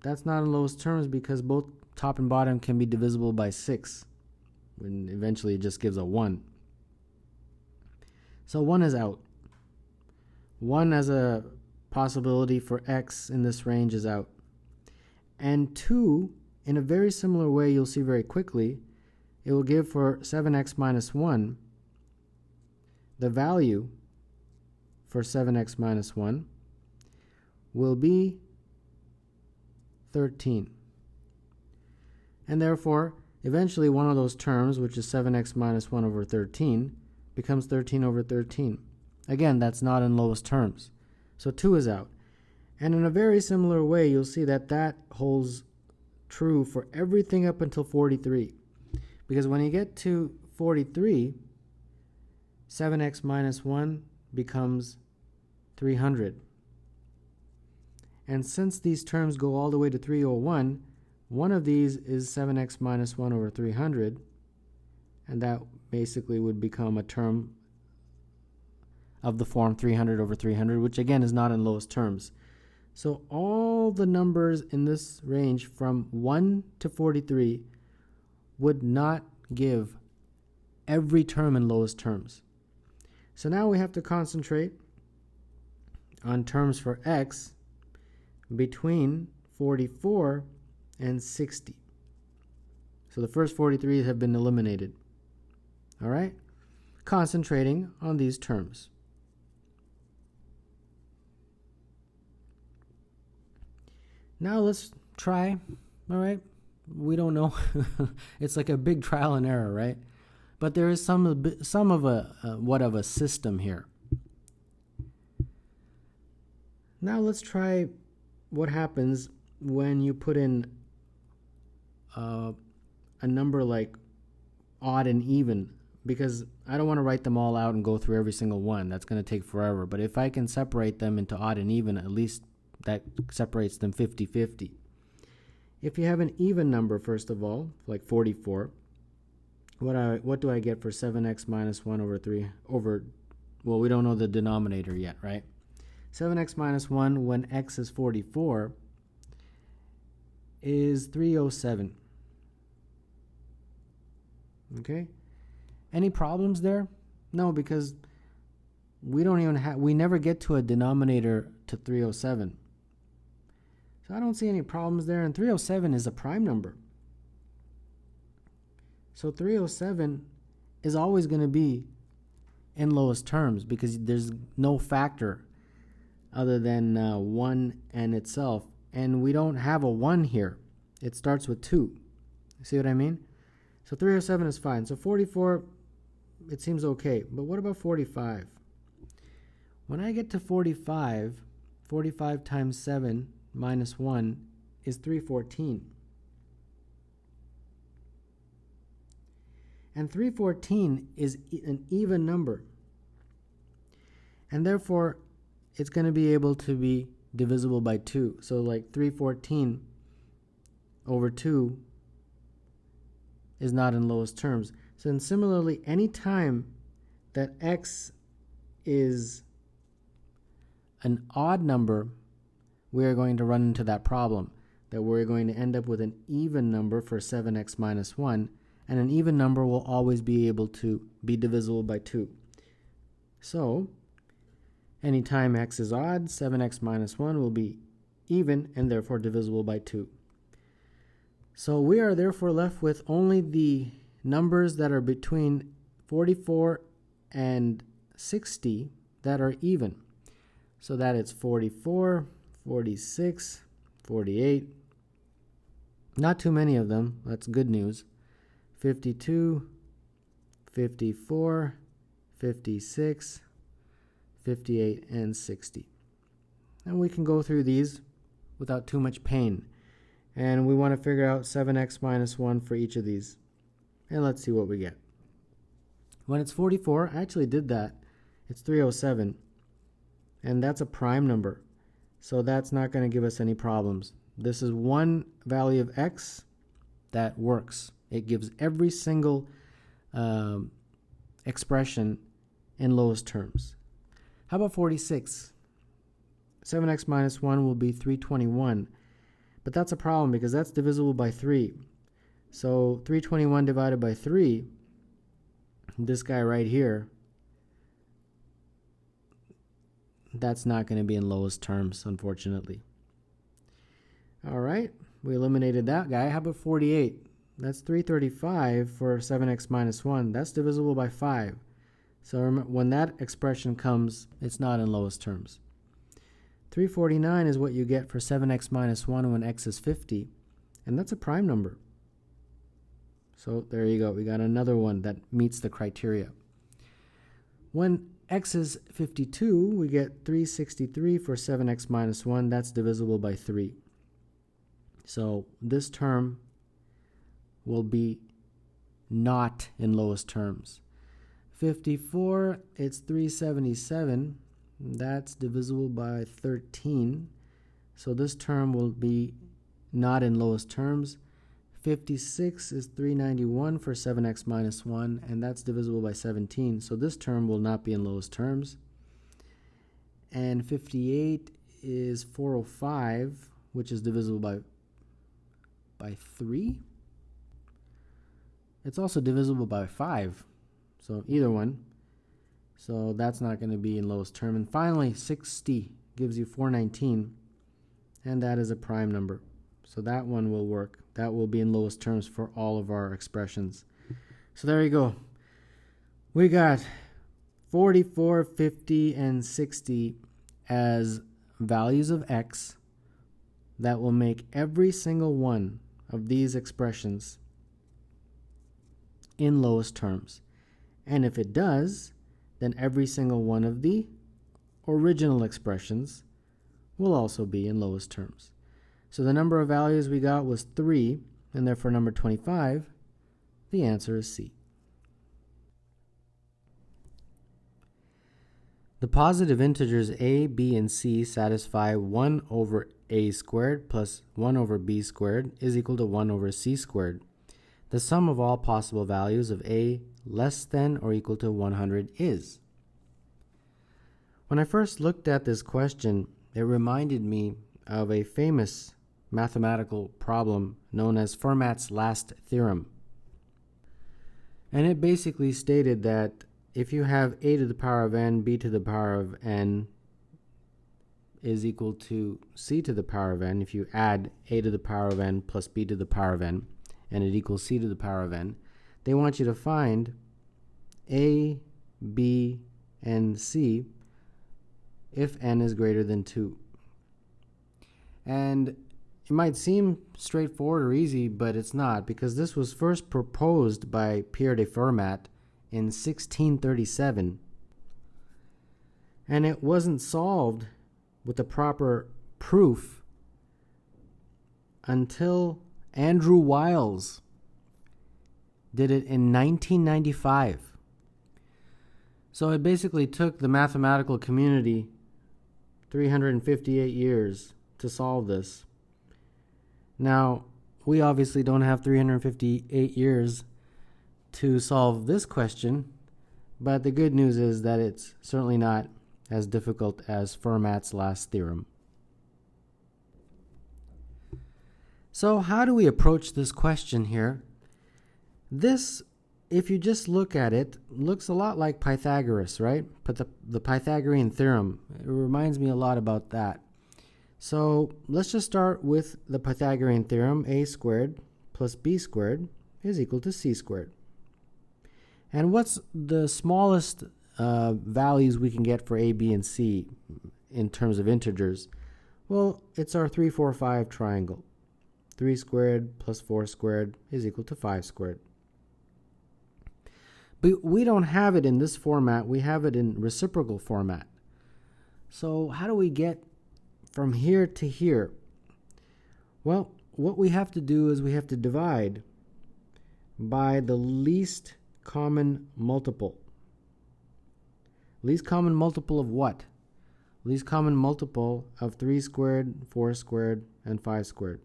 That's not in lowest terms because both top and bottom can be divisible by 6. When eventually it just gives a 1. So 1 is out. 1 as a possibility for x in this range is out. And 2, in a very similar way, you'll see very quickly, it will give for 7x minus 1, the value for 7x minus 1 will be 13. And therefore, eventually one of those terms, which is 7x minus 1 over 13, becomes 13 over 13. Again, that's not in lowest terms. So 2 is out. And in a very similar way, you'll see that that holds true for everything up until 43. Because when you get to 43, 7x minus 1 becomes 300. And since these terms go all the way to 301, one of these is 7x minus 1 over 300, and that basically would become a term of the form 300 over 300, which again is not in lowest terms. So all the numbers in this range from 1 to 43 would not give every term in lowest terms. So now we have to concentrate on terms for x between 44 and 60. So the first 43 have been eliminated. All right? Concentrating on these terms. Now let's try, all right? We don't know. It's like a big trial and error, right? But there is some of a system here. Now let's try what happens when you put in a number like odd and even, because I don't want to write them all out and go through every single one. That's going to take forever. But if I can separate them into odd and even, at least that separates them 50-50. If you have an even number, first of all, like 44, what do I get for 7x minus 1 over 3 over, well, we don't know the denominator yet, right? 7x minus 1 when x is 44 is 307. Okay? Any problems there? No, because we never get to a denominator to 307. So I don't see any problems there, and 307 is a prime number. So 307 is always going to be in lowest terms because there's no factor other than 1 and itself. And we don't have a 1 here. It starts with 2. You see what I mean? So 307 is fine. So 44, it seems okay. But what about 45? When I get to 45, 45 times 7 minus 1 is 314. And 314 is an even number. And therefore, it's going to be able to be divisible by 2. So like 314 over 2 is not in lowest terms. So then similarly, any time that x is an odd number, we are going to run into that problem, that we're going to end up with an even number for 7x minus 1, and an even number will always be able to be divisible by 2. So, anytime x is odd, 7x minus 1 will be even and therefore divisible by 2. So we are therefore left with only the numbers that are between 44 and 60 that are even. So that it's 44, 46, 48. Not too many of them. That's good news. 52, 54, 56, 58, and 60. And we can go through these without too much pain. And we want to figure out 7x minus 1 for each of these. And let's see what we get. When it's 44, I actually did that. It's 307. And that's a prime number. So that's not going to give us any problems. This is one value of x that works. It gives every single expression in lowest terms. How about 46? 7x minus 1 will be 321. But that's a problem because that's divisible by 3. So 321 divided by 3, this guy right here, that's not going to be in lowest terms, unfortunately. All right, we eliminated that guy. How about 48? That's 335 for 7x minus 1. That's divisible by 5. So remember, when that expression comes, it's not in lowest terms. 349 is what you get for 7x minus 1 when x is 50. And that's a prime number. So there you go. We got another one that meets the criteria. When x is 52, we get 363 for 7x minus 1. That's divisible by 3. So this term will be not in lowest terms. 54, it's 377. That's divisible by 13. So this term will be not in lowest terms. 56 is 391 for 7x minus 1, and that's divisible by 17. So this term will not be in lowest terms. And 58 is 405, which is divisible by 3. It's also divisible by 5, so either one. So that's not going to be in lowest term. And finally, 60 gives you 419, and that is a prime number. So that one will work. That will be in lowest terms for all of our expressions. So there you go. We got 44, 50, and 60 as values of x that will make every single one of these expressions in lowest terms. And if it does, then every single one of the original expressions will also be in lowest terms. So the number of values we got was 3, and therefore number 25, the answer is C. The positive integers a, b, and c satisfy 1 over a squared plus 1 over b squared is equal to 1 over c squared. The sum of all possible values of a less than or equal to 100 is. When I first looked at this question, it reminded me of a famous mathematical problem known as Fermat's last theorem. And it basically stated that if you have a to the power of n, b to the power of n is equal to c to the power of n, if you add a to the power of n plus b to the power of n, and it equals c to the power of n, they want you to find a, b, and c if n is greater than 2. And it might seem straightforward or easy, but it's not, because this was first proposed by Pierre de Fermat in 1637, and it wasn't solved with the proper proof until Andrew Wiles did it in 1995. So it basically took the mathematical community 358 years to solve this. Now, we obviously don't have 358 years to solve this question, but the good news is that it's certainly not as difficult as Fermat's last theorem. So how do we approach this question here? This, if you just look at it, looks a lot like Pythagoras, right? But the Pythagorean Theorem, it reminds me a lot about that. So let's just start with the Pythagorean Theorem. A squared plus b squared is equal to c squared. And what's the smallest values we can get for a, b, and c in terms of integers? Well, it's our 3, 4, 5 triangle. 3 squared plus 4 squared is equal to 5 squared. But we don't have it in this format. We have it in reciprocal format. So how do we get from here to here? Well, what we have to do is we have to divide by the least common multiple. Least common multiple of what? Least common multiple of 3 squared, 4 squared, and 5 squared.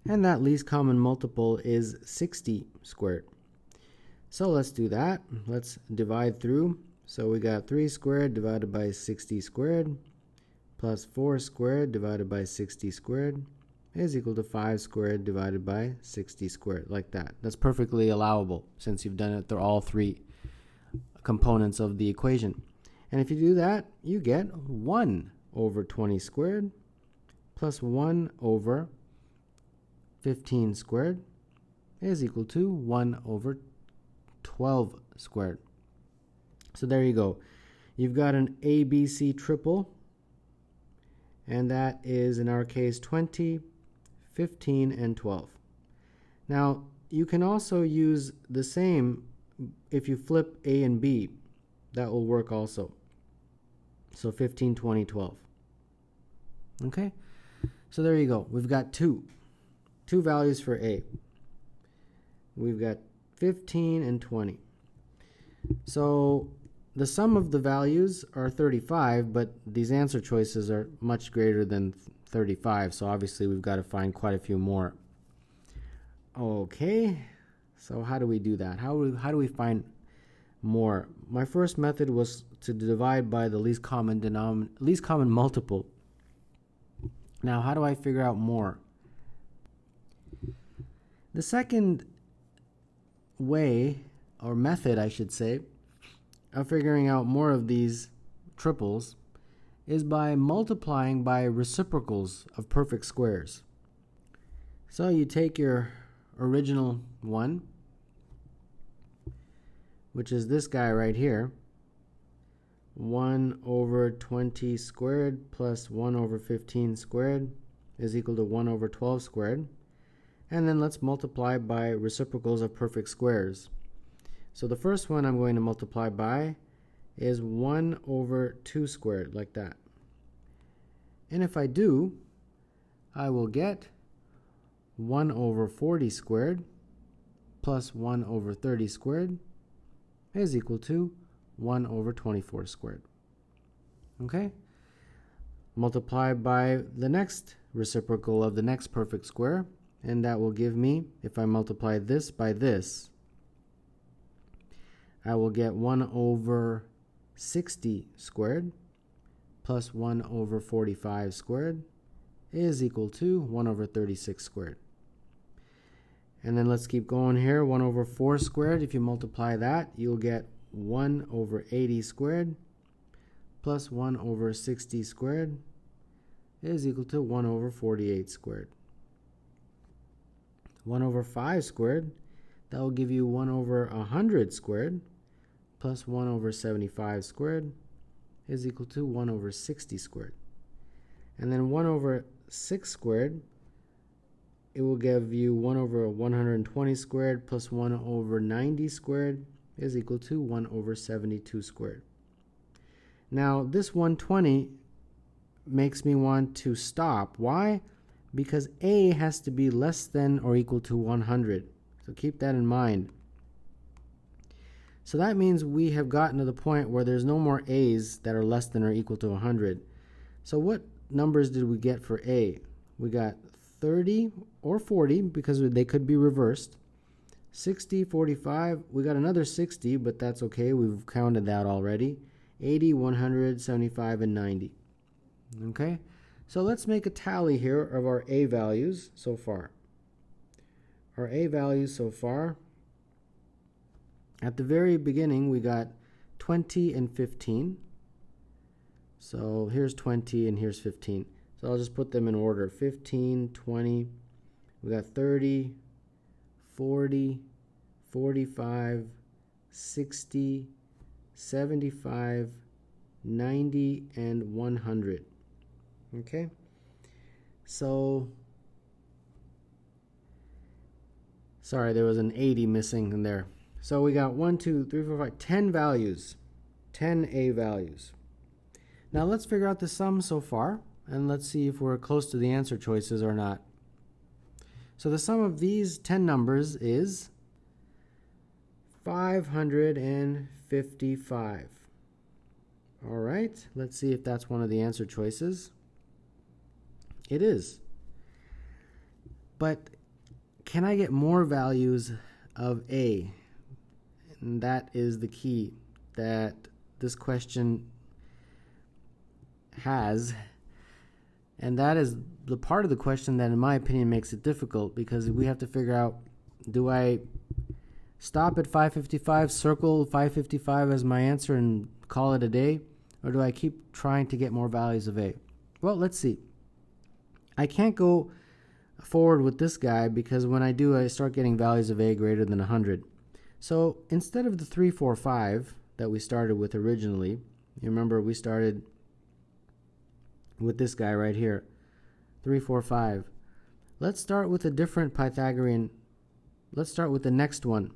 And that least common multiple is 60 squared. So let's do that. Let's divide through. So we got 3 squared divided by 60 squared plus 4 squared divided by 60 squared is equal to 5 squared divided by 60 squared, like that. That's perfectly allowable since you've done it through all 3 components of the equation. And if you do that, you get 1 over 20 squared plus 1 over 15 squared is equal to 1 over 12 squared. So there you go. You've got an ABC triple, and that is, in our case, 20, 15, and 12. Now, you can also use the same if you flip A and B. That will work also. So 15, 20, 12. Okay? So there you go. We've got two values for A. We've got 15 and 20. So the sum of the values are 35, but these answer choices are much greater than 35, so obviously we've got to find quite a few more. Okay, so how do we do that? How do we find more. My first method was to divide by the least common multiple. Now, how do I figure out more? The second way, or method I should say, of figuring out more of these triples is by multiplying by reciprocals of perfect squares. So you take your original one, which is this guy right here, 1 over 20 squared plus 1 over 15 squared is equal to 1 over 12 squared. And then let's multiply by reciprocals of perfect squares. So the first one I'm going to multiply by is 1 over 2 squared, like that. And if I do, I will get 1 over 40 squared plus 1 over 30 squared is equal to 1 over 24 squared. Okay? Multiply by the next reciprocal of the next perfect square, and that will give me, if I multiply this by this, I will get 1 over 60 squared plus 1 over 45 squared is equal to 1 over 36 squared. And then let's keep going here. 1 over 4 squared, if you multiply that, you'll get 1 over 80 squared plus 1 over 60 squared is equal to 1 over 48 squared. 1 over 5 squared, that will give you 1 over 100 squared plus 1 over 75 squared is equal to 1 over 60 squared. And then 1 over 6 squared, it will give you 1 over 120 squared plus 1 over 90 squared is equal to 1 over 72 squared. Now this 120 makes me want to stop. Why? Because a has to be less than or equal to 100. So keep that in mind. So that means we have gotten to the point where there's no more a's that are less than or equal to 100. So what numbers did we get for a? We got 30 or 40 because they could be reversed. 60, 45, we got another 60, but that's okay, we've counted that already. 80, 100, 75, and 90. Okay, so let's make a tally here of our a values so far. Our a values so far, at the very beginning we got 20 and 15. So here's 20 and here's 15. So I'll just put them in order. 15, 20, we got 30, 40, 45, 60, 75, 90, and 100. Okay? So, sorry, there was an 80 missing in there. So we got 1, 2, 3, 4, 5, 10 values. 10 a values. Now let's figure out the sum so far, and let's see if we're close to the answer choices or not. So the sum of these 10 numbers is 555. All right, let's see if that's one of the answer choices. It is. But can I get more values of a? And that is the key that this question has. And that is the part of the question that, in my opinion, makes it difficult, because we have to figure out, do I stop at 555, circle 555 as my answer and call it a day? Or do I keep trying to get more values of a? Well, let's see. I can't go forward with this guy because when I do, I start getting values of a greater than 100. So instead of the 3, 4, 5 that we started with originally, you remember we started with this guy right here, 3, 4, 5. Let's start with a different Pythagorean. Let's start with the next one.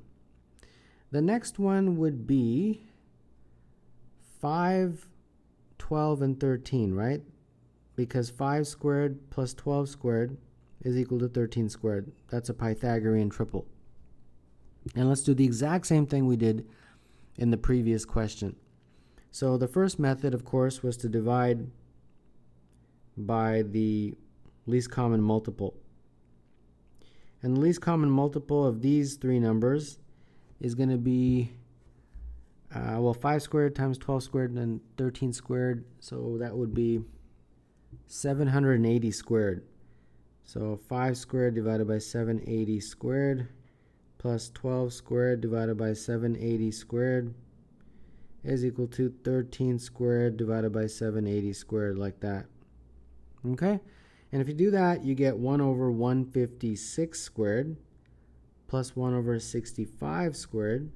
The next one would be 5, 12, and 13, right? Because 5 squared plus 12 squared is equal to 13 squared. That's a Pythagorean triple. And let's do the exact same thing we did in the previous question. So the first method, of course, was to divide by the least common multiple. And the least common multiple of these three numbers is going to be Well, 5 squared times 12 squared and 13 squared, so that would be 780 squared. So 5 squared divided by 780 squared plus 12 squared divided by 780 squared is equal to 13 squared divided by 780 squared, like that. Okay? And if you do that, you get 1 over 156 squared plus 1 over 65 squared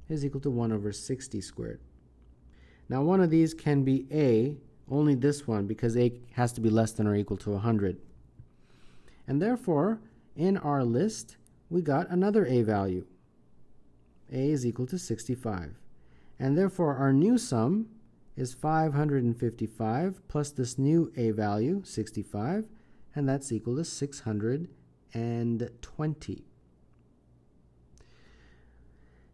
is equal to 1 over 60 squared. Now one of these can be a, only this one, because a has to be less than or equal to 100. And therefore, in our list, we got another a value. A is equal to 65. And therefore, our new sum is 555 plus this new a value, 65, and that's equal to 620.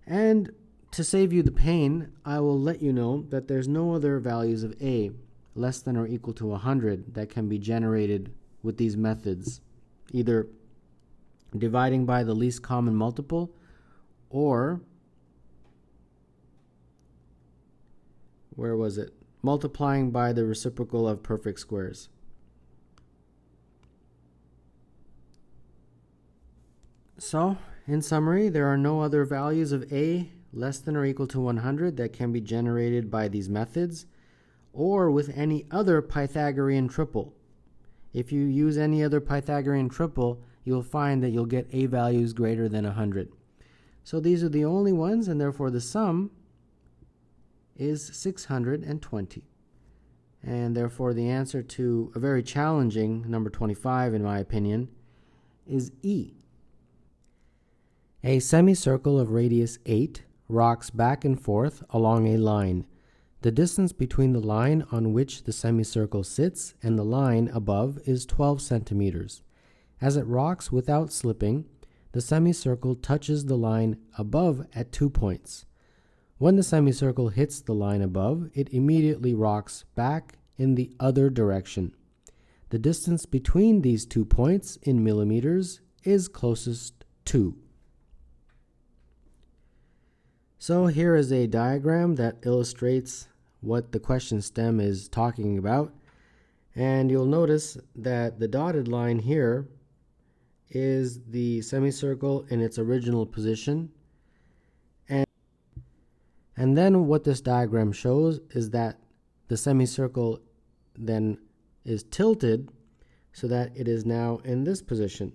And to save you the pain, I will let you know that there's no other values of a less than or equal to 100 that can be generated with these methods, either dividing by the least common multiple or, where was it? Multiplying by the reciprocal of perfect squares. So, in summary, there are no other values of a less than or equal to 100 that can be generated by these methods or with any other Pythagorean triple. If you use any other Pythagorean triple, you'll find that you'll get a values greater than 100. So these are the only ones, and therefore the sum is 620. And therefore the answer to a very challenging number 25, in my opinion, is E. A semicircle of radius 8 rocks back and forth along a line. The distance between the line on which the semicircle sits and the line above is 12 centimeters. As it rocks without slipping, the semicircle touches the line above at 2 points. When the semicircle hits the line above, it immediately rocks back in the other direction. The distance between these 2 points in millimeters is closest to. So here is a diagram that illustrates what the question stem is talking about. And you'll notice that the dotted line here is the semicircle in its original position. And then what this diagram shows is that the semicircle then is tilted so that it is now in this position.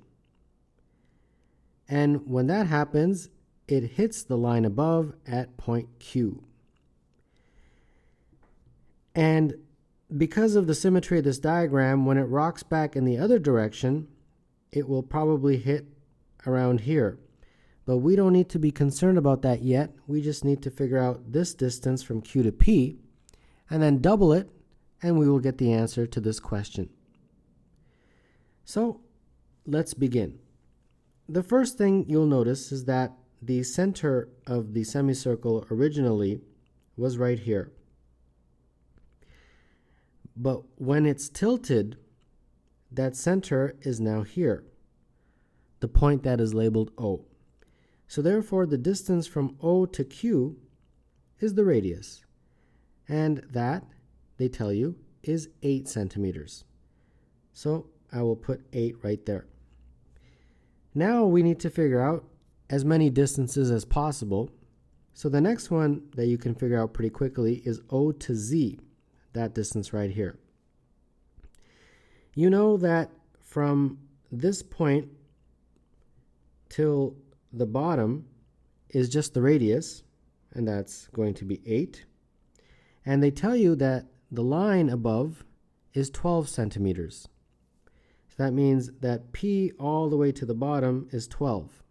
And when that happens, it hits the line above at point Q. And because of the symmetry of this diagram, when it rocks back in the other direction, it will probably hit around here. But we don't need to be concerned about that yet. We just need to figure out this distance from Q to P, and then double it, and we will get the answer to this question. So let's begin. The first thing you'll notice is that the center of the semicircle originally was right here. But when it's tilted, that center is now here, the point that is labeled O. So therefore, the distance from O to Q is the radius. And that, they tell you, is 8 centimeters. So I will put 8 right there. Now we need to figure out as many distances as possible. So the next one that you can figure out pretty quickly is O to Z, that distance right here. You know that from this point till the bottom is just the radius, and that's going to be 8. And they tell you that the line above is 12 centimeters. So that means that P all the way to the bottom is 12.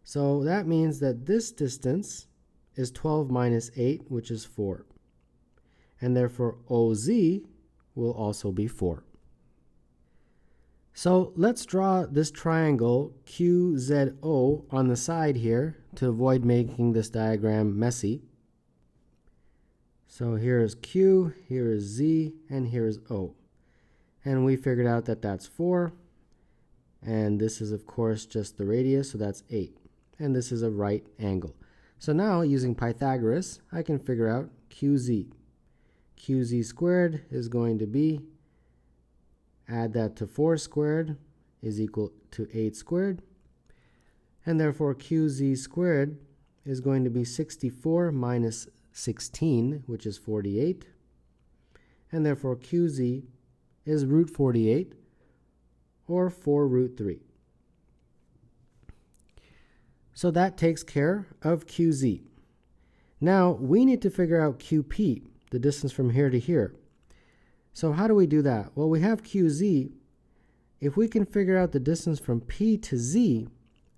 So that means that this distance is 12 minus 8, which is 4. And therefore OZ will also be 4. So let's draw this triangle QZO on the side here to avoid making this diagram messy. So here is Q, here is Z, and here is O. And we figured out that that's 4. And this is, of course, just the radius, so that's 8. And this is a right angle. So now, using Pythagoras, I can figure out QZ. QZ squared is going to be, add that to 4 squared is equal to 8 squared. And therefore, QZ squared is going to be 64 minus 16, which is 48. And therefore, QZ is root 48, or 4 root 3. So that takes care of QZ. Now, we need to figure out QP, the distance from here to here. So how do we do that? Well, we have QZ. If we can figure out the distance from P to Z,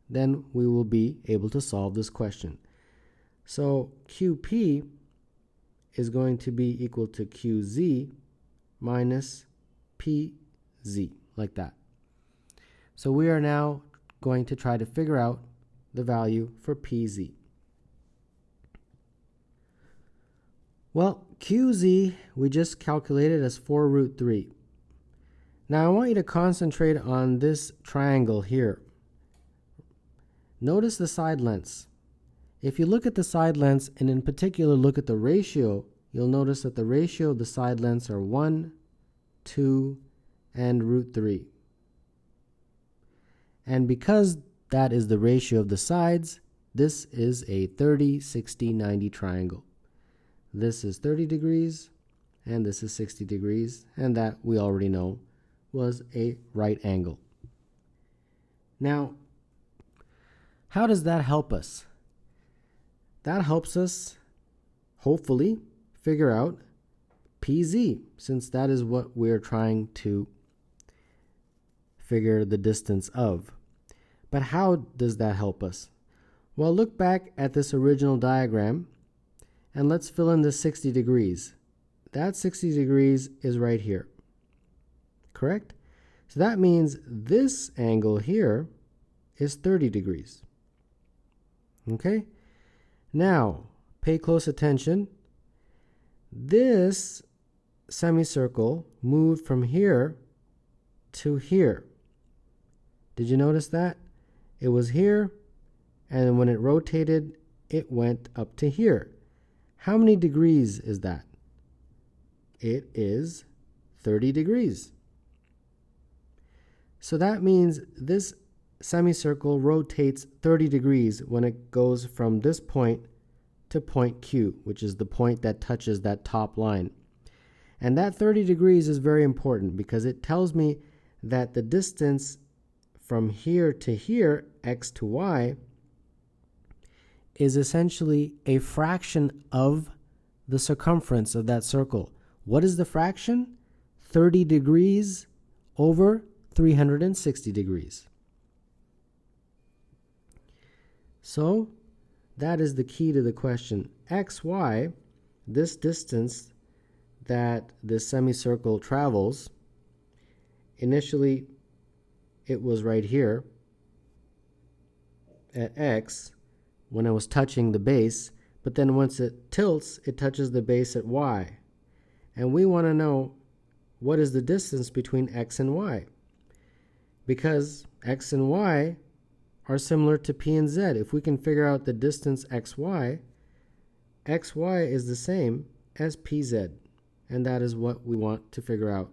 then we will be able to solve this question. So QP is going to be equal to QZ minus PZ, like that. So we are now going to try to figure out the value for PZ. Well, QZ we just calculated as 4 root 3. Now I want you to concentrate on this triangle here. Notice the side lengths. If you look at the side lengths, and in particular look at the ratio, you'll notice that the ratio of the side lengths are 1, 2, and root 3. And because that is the ratio of the sides, this is a 30, 60, 90 triangle. This is 30 degrees, and this is 60 degrees, and that we already know was a right angle. Now, how does that help us? That helps us, hopefully, figure out PZ, since that is what we're trying to figure the distance of. But how does that help us? Well, look back at this original diagram, and let's fill in this 60 degrees. That 60 degrees is right here, correct? So that means this angle here is 30 degrees. Okay? Now, pay close attention. This semicircle moved from here to here. Did you notice that? It was here, and when it rotated, it went up to here. How many degrees is that? It is 30 degrees. So that means this semicircle rotates 30 degrees when it goes from this point to point Q, which is the point that touches that top line. And that 30 degrees is very important because it tells me that the distance from here to here, x to y, is essentially a fraction of the circumference of that circle. What is the fraction? 30 degrees over 360 degrees. So that is the key to the question. xy, this distance that this semicircle travels, initially it was right here at x when I was touching the base, but then once it tilts, it touches the base at y. And we want to know what is the distance between x and y. Because x and y are similar to p and z. If we can figure out the distance xy, xy is the same as pz. And that is what we want to figure out.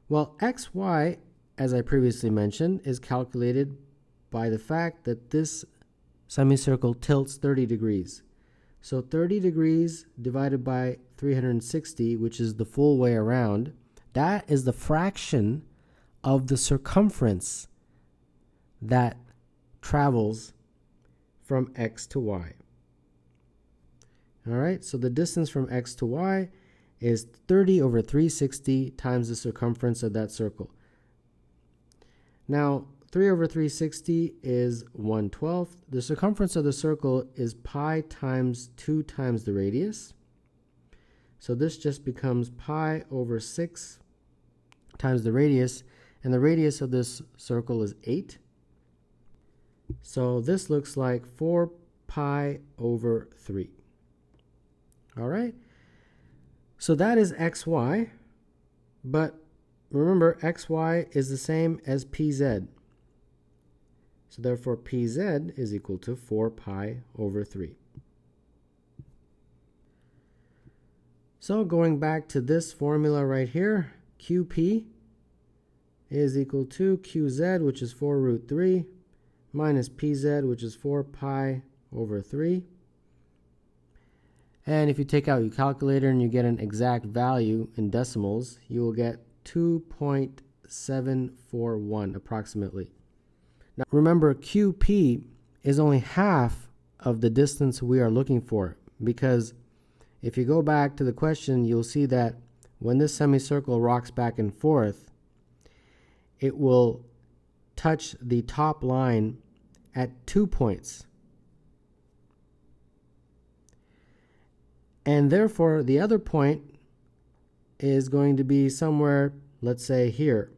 Well, xy, as I previously mentioned, is calculated by the fact that this semicircle tilts 30 degrees. So 30 degrees divided by 360, which is the full way around, that is the fraction of the circumference that travels from x to y. All right, so the distance from x to y is 30 over 360 times the circumference of that circle. Now, 3 over 360 is 1/12. The circumference of the circle is pi times 2 times the radius. So this just becomes pi over 6 times the radius, and the radius of this circle is 8. So this looks like 4 pi over 3. All right? So that is xy, but remember xy is the same as pz. So therefore Pz is equal to 4 pi over 3. So going back to this formula right here, Qp is equal to Qz, which is 4 root 3, minus Pz, which is 4 pi over 3. And if you take out your calculator and you get an exact value in decimals, you will get 2.741 approximately. Now remember, Qp is only half of the distance we are looking for, because if you go back to the question, you'll see that when this semicircle rocks back and forth, it will touch the top line at 2 points. And therefore, the other point is going to be somewhere, let's say, here.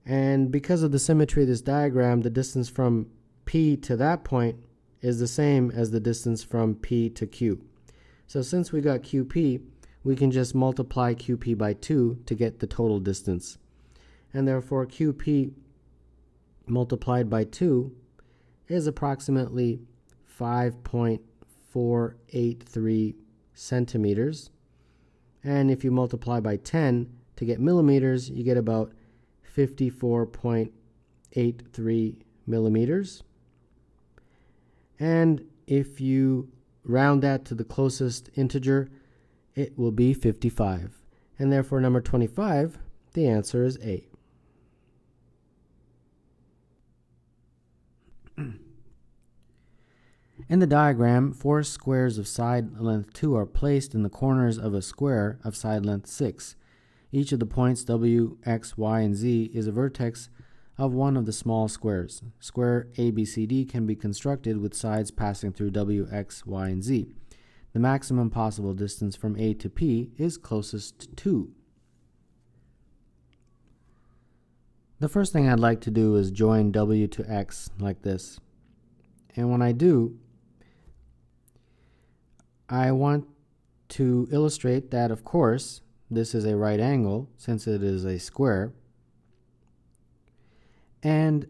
And because of the symmetry of this diagram, the distance from P to that point is the same as the distance from P to Q. So since we got Qp, we can just multiply Qp by 2 to get the total distance. And therefore, Qp multiplied by 2 is approximately 5.483 centimeters. And if you multiply by 10 to get millimeters, you get about 54.83 millimeters. And if you round that to the closest integer, it will be 55. And therefore, number 25, the answer is A. In the diagram, 4 squares of side length 2 are placed in the corners of a square of side length 6. Each of the points W, X, Y, and Z is a vertex of one of the small squares. Square ABCD can be constructed with sides passing through W, X, Y, and Z. The maximum possible distance from A to P is closest to. The first thing I'd like to do is join W to X like this. And when I do, I want to illustrate that, of course, this is a right angle since it is a square. And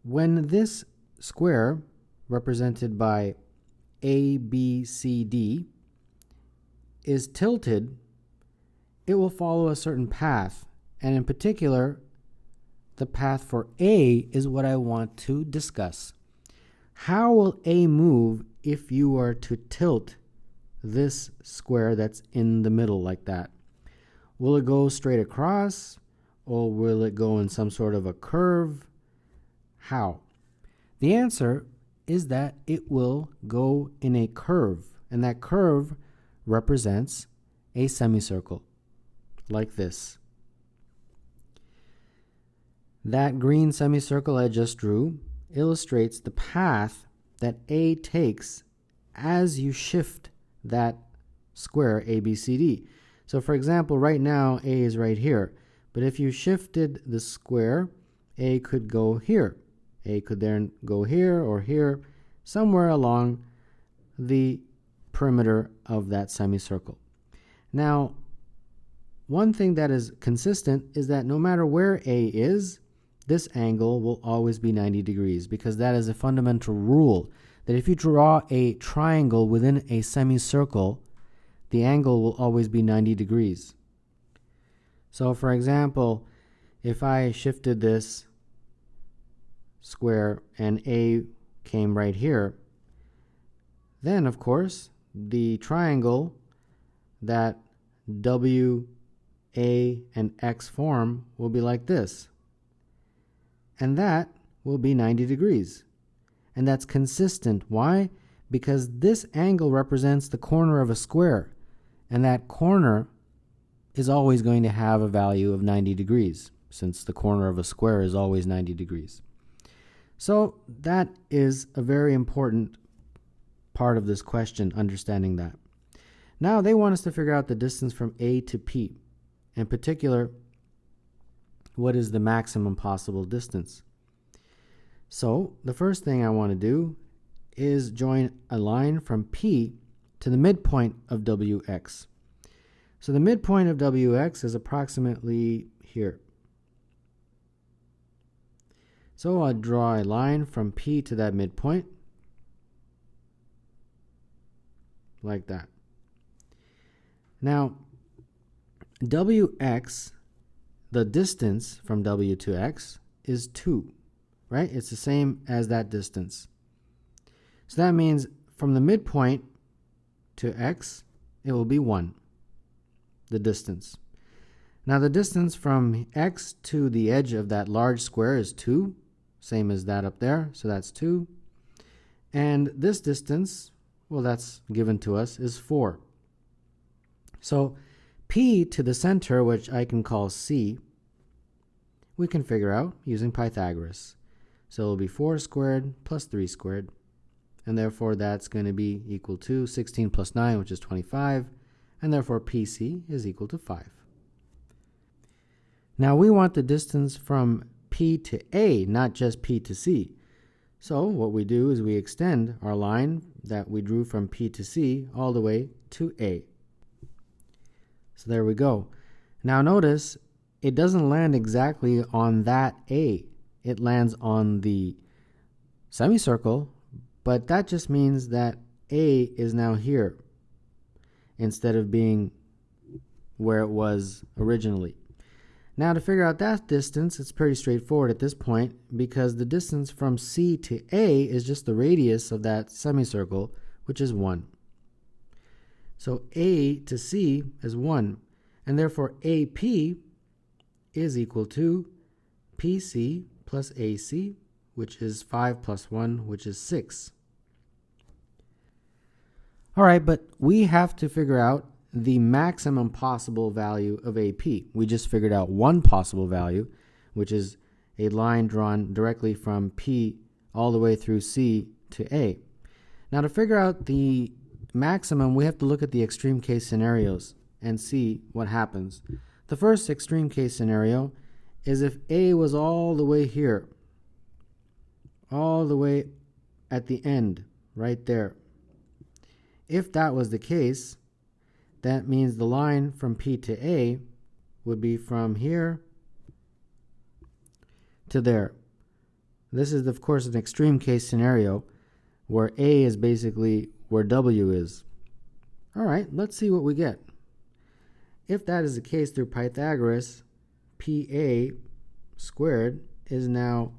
when this square, represented by ABCD, is tilted, it will follow a certain path. And in particular, the path for A is what I want to discuss. How will A move if you were to tilt this square that's in the middle like that? Will it go straight across, or will it go in some sort of a curve? How? The answer is that it will go in a curve, and that curve represents a semicircle, like this. That green semicircle I just drew illustrates the path that A takes as you shift that square ABCD. So for example, right now A is right here, but if you shifted the square, A could go here. A could then go here or here, somewhere along the perimeter of that semicircle. Now, one thing that is consistent is that no matter where A is, this angle will always be 90 degrees, because that is a fundamental rule, that if you draw a triangle within a semicircle, the angle will always be 90 degrees. So for example, if I shifted this square and A came right here, then of course the triangle that W, A, and X form will be like this. And that will be 90 degrees. And that's consistent. Why? Because this angle represents the corner of a square, and that corner is always going to have a value of 90 degrees, since the corner of a square is always 90 degrees. So that is a very important part of this question, understanding that. Now they want us to figure out the distance from A to P. In particular, what is the maximum possible distance? So the first thing I want to do is join a line from P to the midpoint of WX. So the midpoint of WX is approximately here. So I'll draw a line from P to that midpoint, like that. Now, Wx, the distance from W to x, is 2, right? It's the same as that distance. So that means from the midpoint to x, it will be 1, the distance. Now the distance from x to the edge of that large square is 2, same as that up there, so that's 2. And this distance, well, that's given to us, is 4. So P to the center, which I can call C, we can figure out using Pythagoras. So it'll be 4 squared plus 3 squared, and therefore that's going to be equal to 16 plus 9, which is 25, and therefore PC is equal to 5. Now we want the distance from P to A, not just P to C. So what we do is we extend our line that we drew from P to C all the way to A. So there we go. Now notice it doesn't land exactly on that A. It lands on the semicircle, but that just means that A is now here instead of being where it was originally. Now to figure out that distance, it's pretty straightforward at this point because the distance from C to A is just the radius of that semicircle, which is 1. So A to C is 1, and therefore AP is equal to PC plus AC, which is 5 plus 1, which is 6. All right, but we have to figure out the maximum possible value of AP. We just figured out one possible value, which is a line drawn directly from P all the way through C to A. Now to figure out the maximum, we have to look at the extreme case scenarios and see what happens. The first extreme case scenario is if A was all the way here, all the way at the end, right there. If that was the case, that means the line from P to A would be from here to there. This is, of course, an extreme case scenario where A is basically where W is. All right, let's see what we get. If that is the case through Pythagoras, PA squared is now,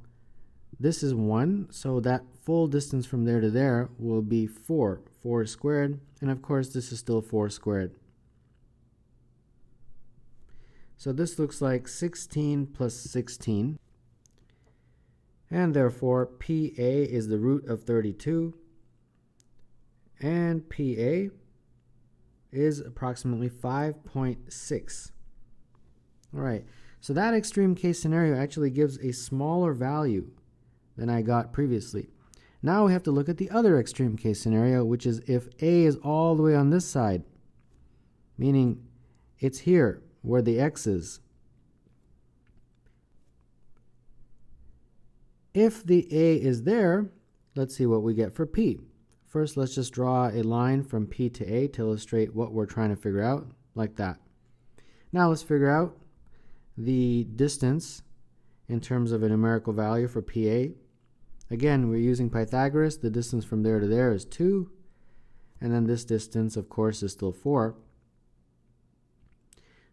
this is 1, so that full distance from there to there will be 4. 4 squared, and of course this is still 4 squared. So this looks like 16 plus 16, and therefore PA is the root of 32, and PA is approximately 5.6. All right, so that extreme case scenario actually gives a smaller value than I got previously. Now we have to look at the other extreme case scenario, which is if A is all the way on this side, meaning it's here where the X is. If the A is there, let's see what we get for P. First, let's just draw a line from P to A to illustrate what we're trying to figure out, like that. Now let's figure out the distance in terms of a numerical value for PA. Again, we're using Pythagoras. The distance from there to there is 2. And then this distance, of course, is still 4.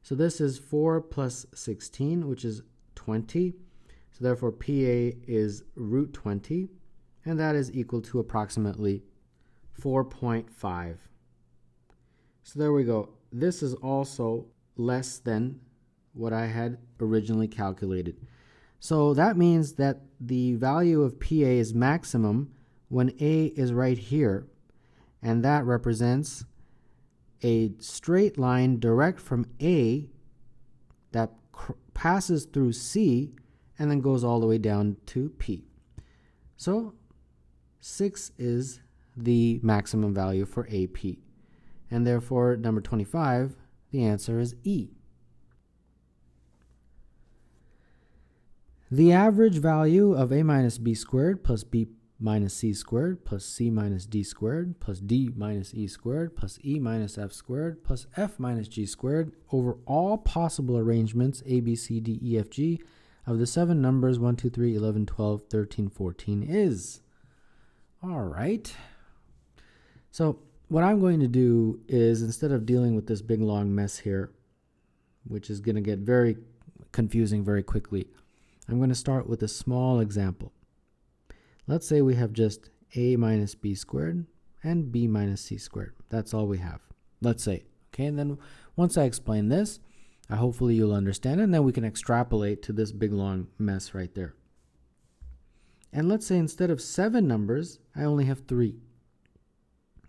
So this is 4 plus 16, which is 20. So therefore, PA is root 20. And that is equal to approximately 4.5. So there we go. This is also less than what I had originally calculated. So that means that the value of PA is maximum when A is right here, and that represents a straight line direct from A that passes through C and then goes all the way down to P. So 6 is the maximum value for AP, and therefore number 25, the answer is E. The average value of A minus B squared plus B minus C squared plus C minus D squared plus D minus E squared plus E minus F squared plus F minus G squared over all possible arrangements A, B, C, D, E, F, G of the 7 numbers 1, 2, 3, 11, 12, 13, 14 is. All right. So what I'm going to do is, instead of dealing with this big long mess here, which is going to get very confusing very quickly, I'm going to start with a small example. Let's say we have just a minus b squared and b minus c squared. That's all we have. Let's say. Okay, and then once I explain this, hopefully you'll understand it, and then we can extrapolate to this big long mess right there. And let's say instead of 7 numbers, I only have 3.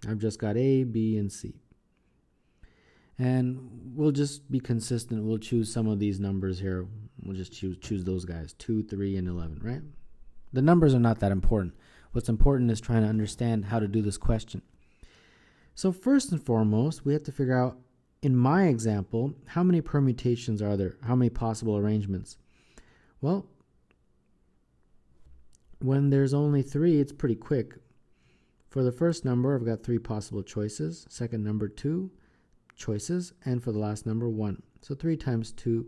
I've just got A, B, and C. And we'll just be consistent. We'll choose some of these numbers here. We'll just choose those guys, 2, 3, and 11, right? The numbers are not that important. What's important is trying to understand how to do this question. So first and foremost, we have to figure out, in my example, how many permutations are there? How many possible arrangements? Well, when there's only 3, it's pretty quick. For the first number, I've got 3 possible choices. Second number, 2 choices. And for the last number, 1. So 3 times 2,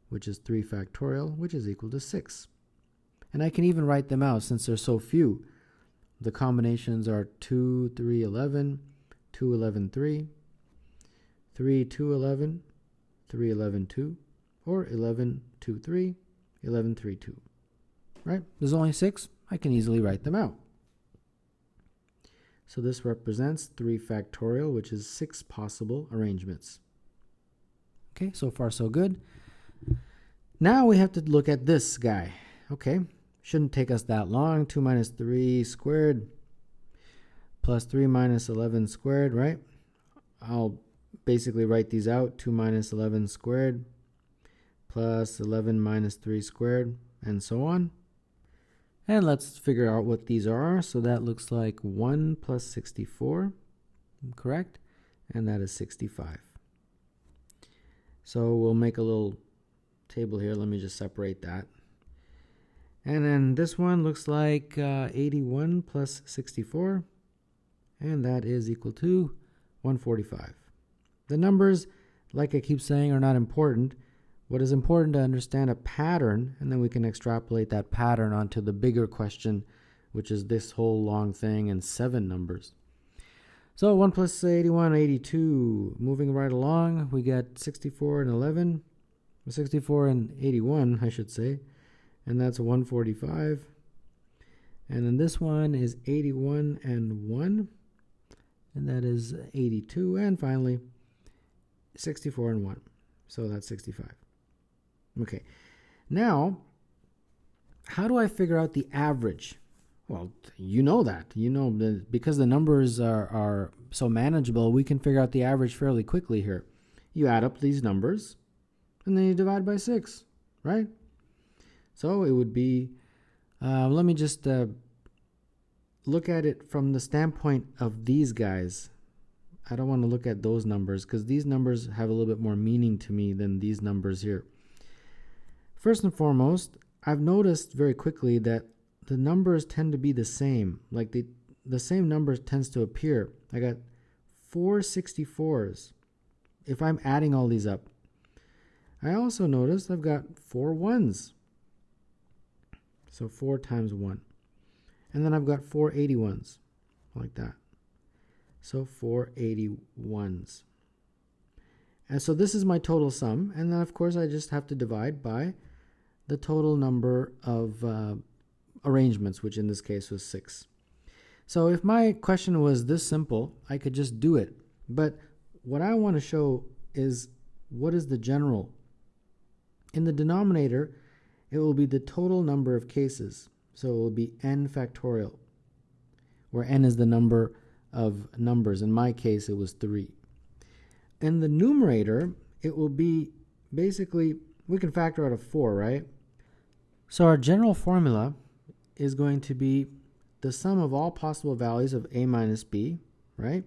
which is 3 factorial, which is equal to 6. And I can even write them out since there's so few. The combinations are 2, 3, 11, 2, 11, 3, 3, 2, 11, 3, 11, 2, or 11, 2, 3, 11, 3, 2. Right? There's only 6. I can easily write them out. So this represents 3 factorial, which is 6 possible arrangements. Okay, so far so good. Now we have to look at this guy. Okay, shouldn't take us that long. 2 minus 3 squared plus 3 minus 11 squared, right? I'll basically write these out. 2 minus 11 squared plus 11 minus 3 squared, and so on. And let's figure out what these are. So that looks like 1 plus 64, correct? And that is 65. So we'll make a little table here. Let me just separate that. And then this one looks like 81 plus 64, and that is equal to 145. The numbers, like I keep saying, are not important. What is important to understand a pattern, and then we can extrapolate that pattern onto the bigger question, which is this whole long thing and 7 numbers. So 1 plus 81, 82. Moving right along, we get 64 and 11. 64 and 81, I should say. And that's 145. And then this one is 81 and 1. And that is 82. And finally, 64 and 1. So that's 65. Okay, now, how do I figure out the average? Well, you know that. You know that because the numbers are so manageable, we can figure out the average fairly quickly here. You add up these numbers, and then you divide by 6, right? So it would be, let me just look at it from the standpoint of these guys. I don't want to look at those numbers because these numbers have a little bit more meaning to me than these numbers here. First and foremost, I've noticed very quickly that the numbers tend to be the same. Like the same number tends to appear. I got 4 64s if I'm adding all these up. I also noticed I've got 4 1s. So 4 times 1. And then I've got 4 81s, like that. So 4 81s. And so this is my total sum. And then, of course, I just have to divide by the total number of arrangements, which in this case was 6. So if my question was this simple, I could just do it. But what I want to show is what is the general. In the denominator, it will be the total number of cases. So it will be n factorial, where n is the number of numbers. In my case, it was 3. In the numerator, it will be basically, we can factor out a 4, right? So our general formula is going to be the sum of all possible values of a minus b, right?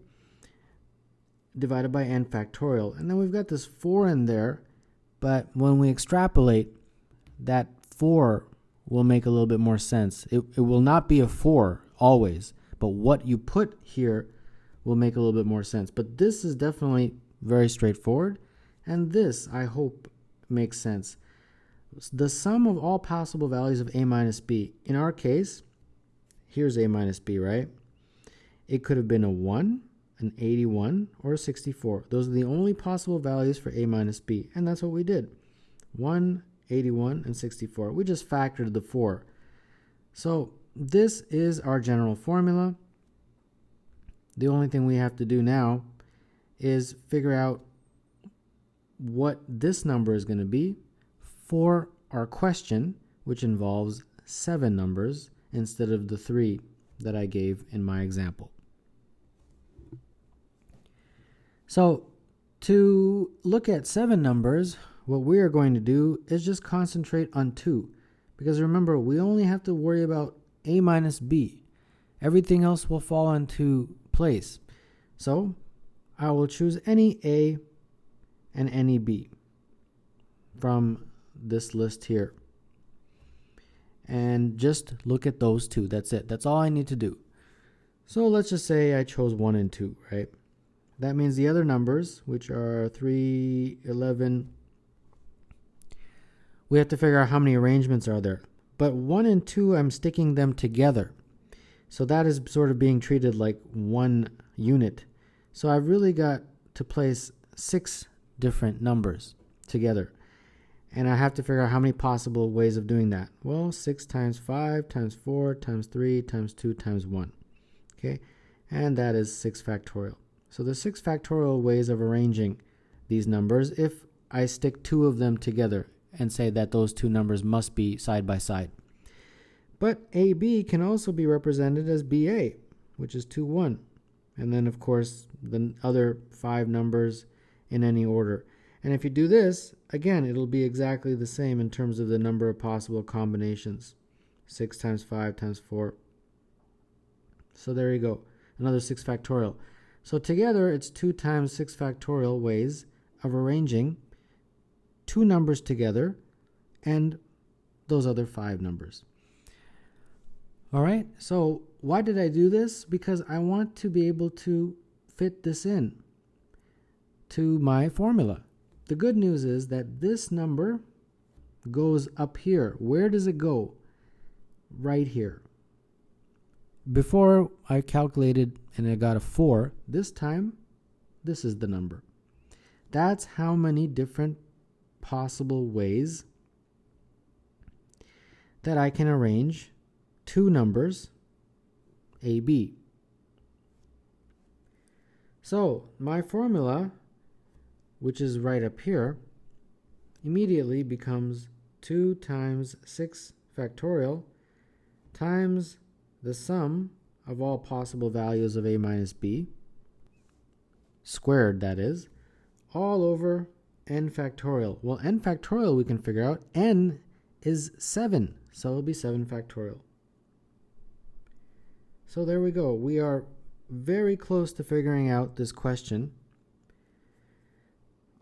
Divided by n factorial. And then we've got this 4 in there, but when we extrapolate, that 4 will make a little bit more sense. It will not be a 4 always, but what you put here will make a little bit more sense. But this is definitely very straightforward, and this, I hope, makes sense. the sum of all possible values of a minus b. In our case, here's a minus b, right? It could have been a 1, an 81, or a 64. Those are the only possible values for a minus b, and that's what we did. 1, 81, and 64. We just factored the 4. So this is our general formula. The only thing we have to do now is figure out what this number is going to be for our question, which involves 7 numbers instead of the 3 that I gave in my example. So to look at 7 numbers, what we are going to do is just concentrate on 2. Because remember, we only have to worry about a minus b. Everything else will fall into place. So I will choose any a and any b from this list here. And just look at those 2. That's it. That's all I need to do. So let's just say I chose 1 and 2, right? That means the other numbers, which are 3, 11, we have to figure out how many arrangements are there. But 1 and 2, I'm sticking them together. So that is sort of being treated like one unit. So I've really got to place 6 different numbers together. And I have to figure out how many possible ways of doing that. Well, 6 times 5 times 4 times 3 times 2 times 1. Okay, and that is 6 factorial. So there's 6 factorial ways of arranging these numbers if I stick 2 of them together and say that those 2 numbers must be side by side. But AB can also be represented as BA, which is 2, 1. And then, of course, the other 5 numbers in any order. And if you do this, again, it'll be exactly the same in terms of the number of possible combinations. 6 times 5 times 4. So there you go. Another 6 factorial. So together, it's 2 times 6 factorial ways of arranging 2 numbers together and those other 5 numbers. All right, so why did I do this? Because I want to be able to fit this in to my formula. The good news is that this number goes up here. Where does it go? Right here. Before I calculated and I got a 4, this time this is the number. That's how many different possible ways that I can arrange 2 numbers AB. So my formula, which is right up here, immediately becomes 2 times 6 factorial times the sum of all possible values of a minus b, squared that is, all over n factorial. Well, n factorial we can figure out. N is 7, so it'll be 7 factorial. So there we go. We are very close to figuring out this question.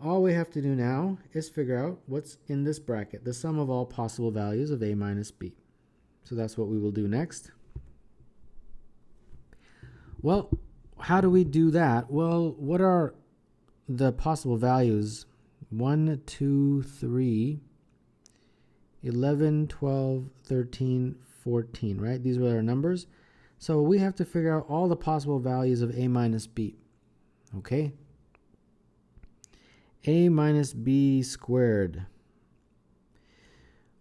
All we have to do now is figure out what's in this bracket, the sum of all possible values of a minus b. So that's what we will do next. Well, how do we do that? Well, what are the possible values? 1, 2, 3, 11, 12, 13, 14, right? These were our numbers. So we have to figure out all the possible values of a minus b. Okay? A minus b squared.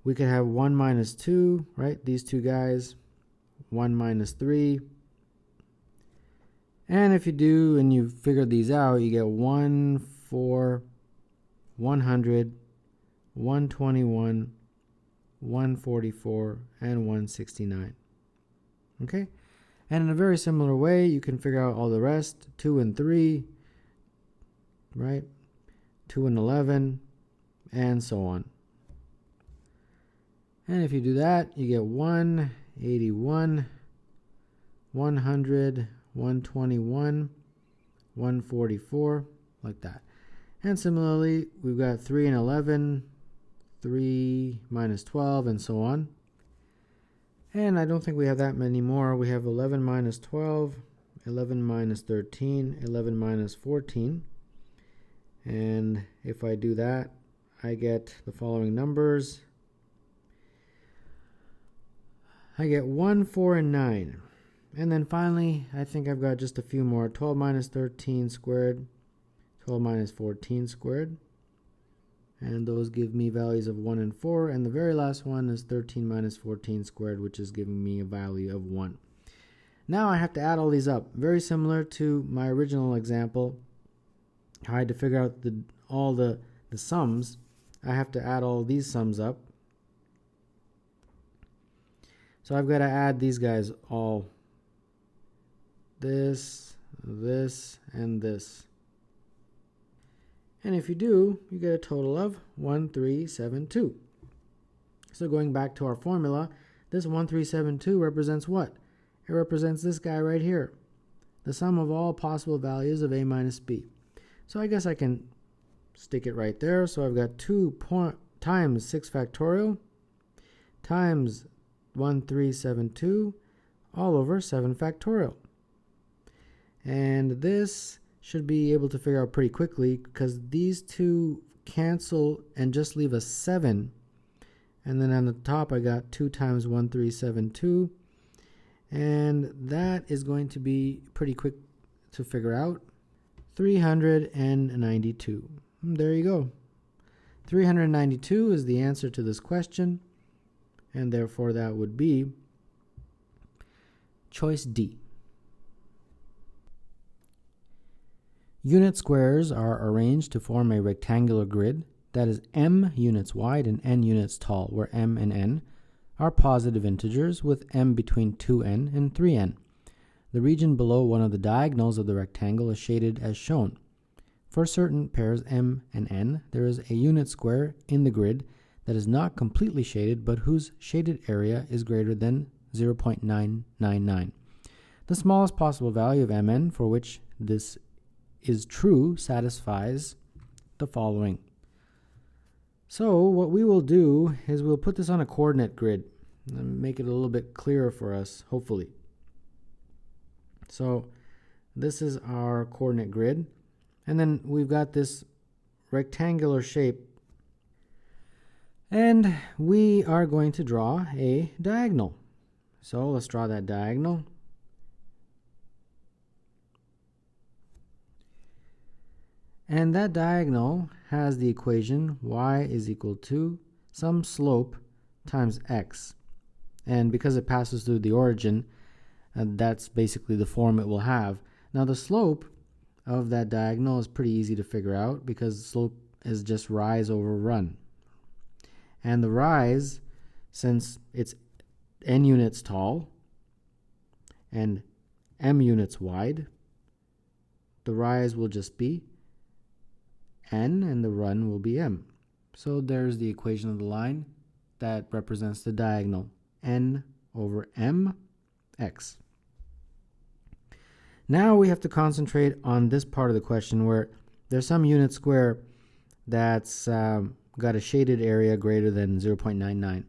We could have 1 minus 2, right? These 2 guys. 1 minus 3. And if you do and you figure these out, you get 1, 4, 100, 121, 144, and 169. Okay? And in a very similar way, you can figure out all the rest. 2 and 3, right? 2 and 11, and so on. And if you do that, you get 181, 100, 121, 144, like that. And similarly, we've got 3 and 11, 3 minus 12, and so on. And I don't think we have that many more. We have 11 minus 12, 11 minus 13, 11 minus 14. And if I do that, I get the following numbers: I get 1, 4, and 9. And then finally, I think I've got just a few more. 12 minus 13 squared, 12 minus 14 squared. And those give me values of 1 and 4. And the very last one is 13 minus 14 squared, which is giving me a value of 1. Now I have to add all these up. Very similar to my original example. I had to figure out all the sums. I have to add all these sums up. So I've got to add these guys all. This, and this. And if you do, you get a total of 1372. So going back to our formula, this 1372 represents what? It represents this guy right here. The sum of all possible values of a minus b. So I guess I can stick it right there. So I've got 2 times 6 factorial times 1372 all over 7 factorial. And this should be able to figure out pretty quickly because these two cancel and just leave us 7. And then on the top I got 2 times 1372. And that is going to be pretty quick to figure out. 392. There you go. 392 is the answer to this question. And therefore that would be choice D. Unit squares are arranged to form a rectangular grid that is m units wide and n units tall, where m and n are positive integers with m between 2n and 3n. The region below one of the diagonals of the rectangle is shaded as shown. For certain pairs m and n, there is a unit square in the grid that is not completely shaded but whose shaded area is greater than 0.999. The smallest possible value of mn for which this is true satisfies the following. So what we will do is we'll put this on a coordinate grid and make it a little bit clearer for us, hopefully. So this is our coordinate grid, and then we've got this rectangular shape, and we are going to draw a diagonal. So let's draw that diagonal. And that diagonal has the equation y is equal to some slope times x. And because it passes through the origin, that's basically the form it will have. Now the slope of that diagonal is pretty easy to figure out because slope is just rise over run. And the rise, since it's n units tall and m units wide, the rise will just be n and the run will be m. So there's the equation of the line that represents the diagonal, n over m x. Now we have to concentrate on this part of the question where there's some unit square that's got a shaded area greater than 0.99.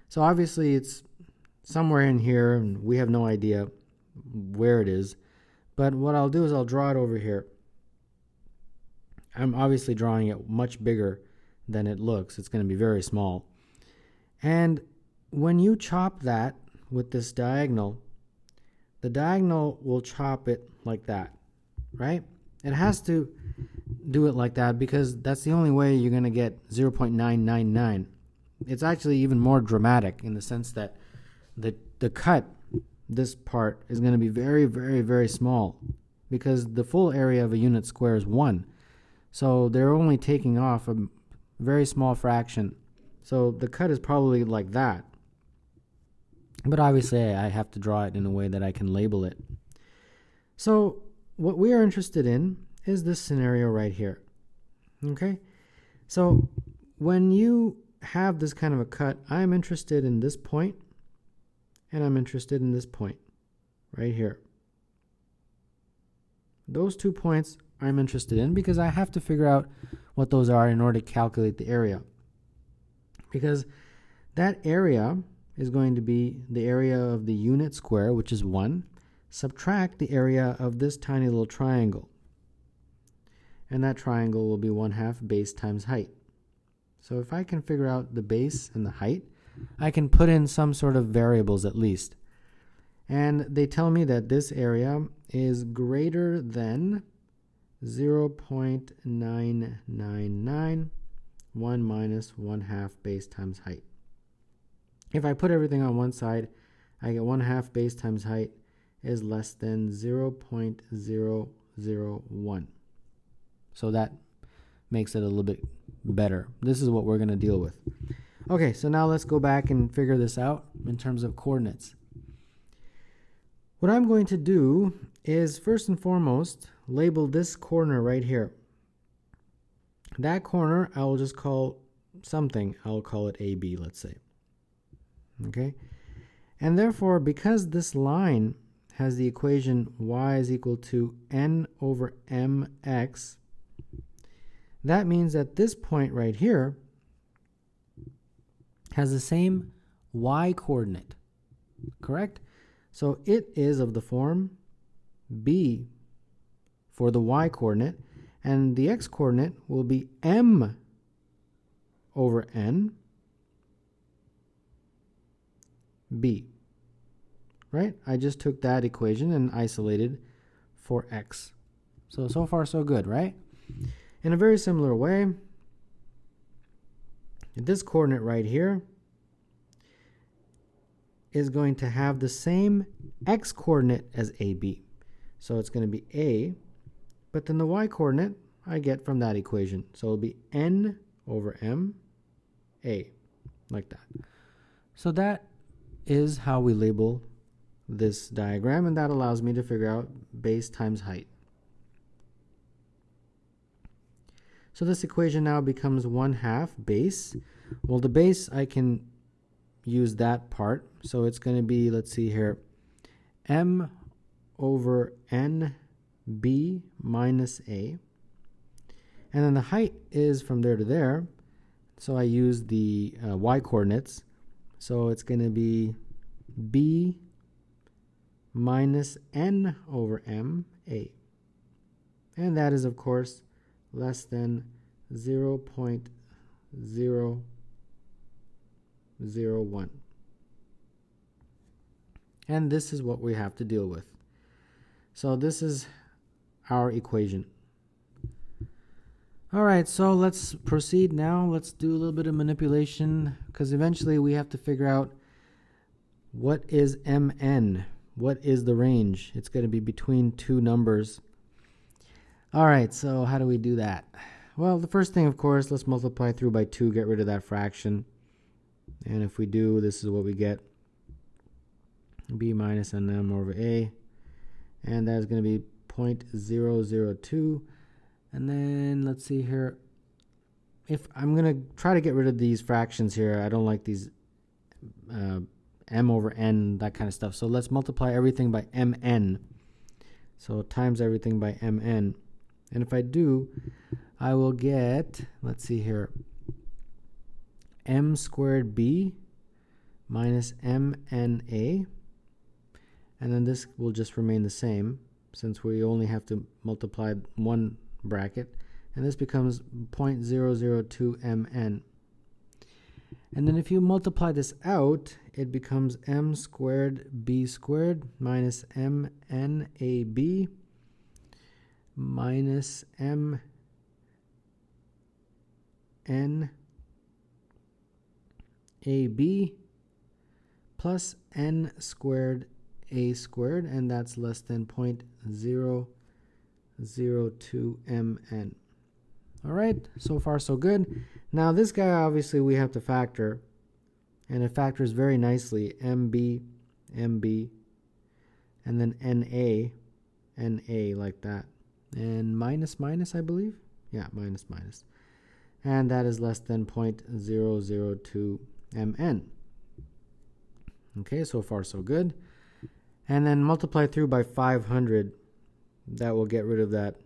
So obviously it's somewhere in here and we have no idea where it is, but what I'll do is I'll draw it over here. I'm obviously drawing it much bigger than it looks. It's going to be very small. And when you chop that with this diagonal, the diagonal will chop it like that, right? It has to do it like that because that's the only way you're going to get 0.999. It's actually even more dramatic in the sense that the cut, this part, is going to be very, very, very small because the full area of a unit square is 1. So they're only taking off a very small fraction. So the cut is probably like that. But obviously I have to draw it in a way that I can label it. So what we are interested in is this scenario right here. Okay? So when you have this kind of a cut, I'm interested in this point and I'm interested in this point right here. Those 2 points I'm interested in because I have to figure out what those are in order to calculate the area. Because that area is going to be the area of the unit square, which is 1, subtract the area of this tiny little triangle. And that triangle will be 1/2 base times height. So if I can figure out the base and the height, I can put in some sort of variables at least. And they tell me that this area is greater than 0.999, 1 minus 1/2 base times height. If I put everything on one side, I get 1/2 base times height is less than 0.001. So that makes it a little bit better. This is what we're going to deal with. Okay, so now let's go back and figure this out in terms of coordinates. What I'm going to do is, first and foremost, label this corner right here. That corner I will just call something. I'll call it AB, let's say. Okay? And therefore, because this line has the equation y is equal to n over mx, that means that this point right here has the same y coordinate, correct? So it is of the form b for the y coordinate, and the x coordinate will be m over n b, right? I just took that equation and isolated for x. So far so good, right? In a very similar way, this coordinate right here is going to have the same x coordinate as AB. So it's going to be A, but then the y coordinate I get from that equation. So it'll be n over m A, like that. So that is how we label this diagram, and that allows me to figure out base times height. So this equation now becomes 1/2 base. Well, the base, I can use that part. So it's going to be, let's see here, m over nb minus a. And then the height is from there to there. So I use the y coordinates. So it's going to be b minus n over m a. And that is, of course, less than 0.001. And this is what we have to deal with. So this is our equation. All right, so let's proceed now. Let's do a little bit of manipulation, because eventually we have to figure out what is mn. What is the range? It's going to be between two numbers. All right, so how do we do that? Well, the first thing, of course, let's multiply through by 2, get rid of that fraction. And if we do, this is what we get. B minus nm over a. And that is going to be 0.002. And then let's see here. If I'm going to try to get rid of these fractions here, I don't like these m over n, that kind of stuff. So let's multiply everything by mn. So times everything by mn. And if I do, I will get, let's see here, m squared b minus mna. And then this will just remain the same, since we only have to multiply one bracket. And this becomes 0.002 mn. And then if you multiply this out, it becomes m squared b squared minus mnab minus mn ab plus n squared a squared, and that's less than 0.002 mn. All right, so far so good. Now this guy, obviously we have to factor, and it factors very nicely. mb, mb, and then na, na, like that. And minus, minus, I believe. Yeah, minus, minus. And that is less than 0.002 mn. Okay, so far so good. And then multiply through by 500. That will get rid of that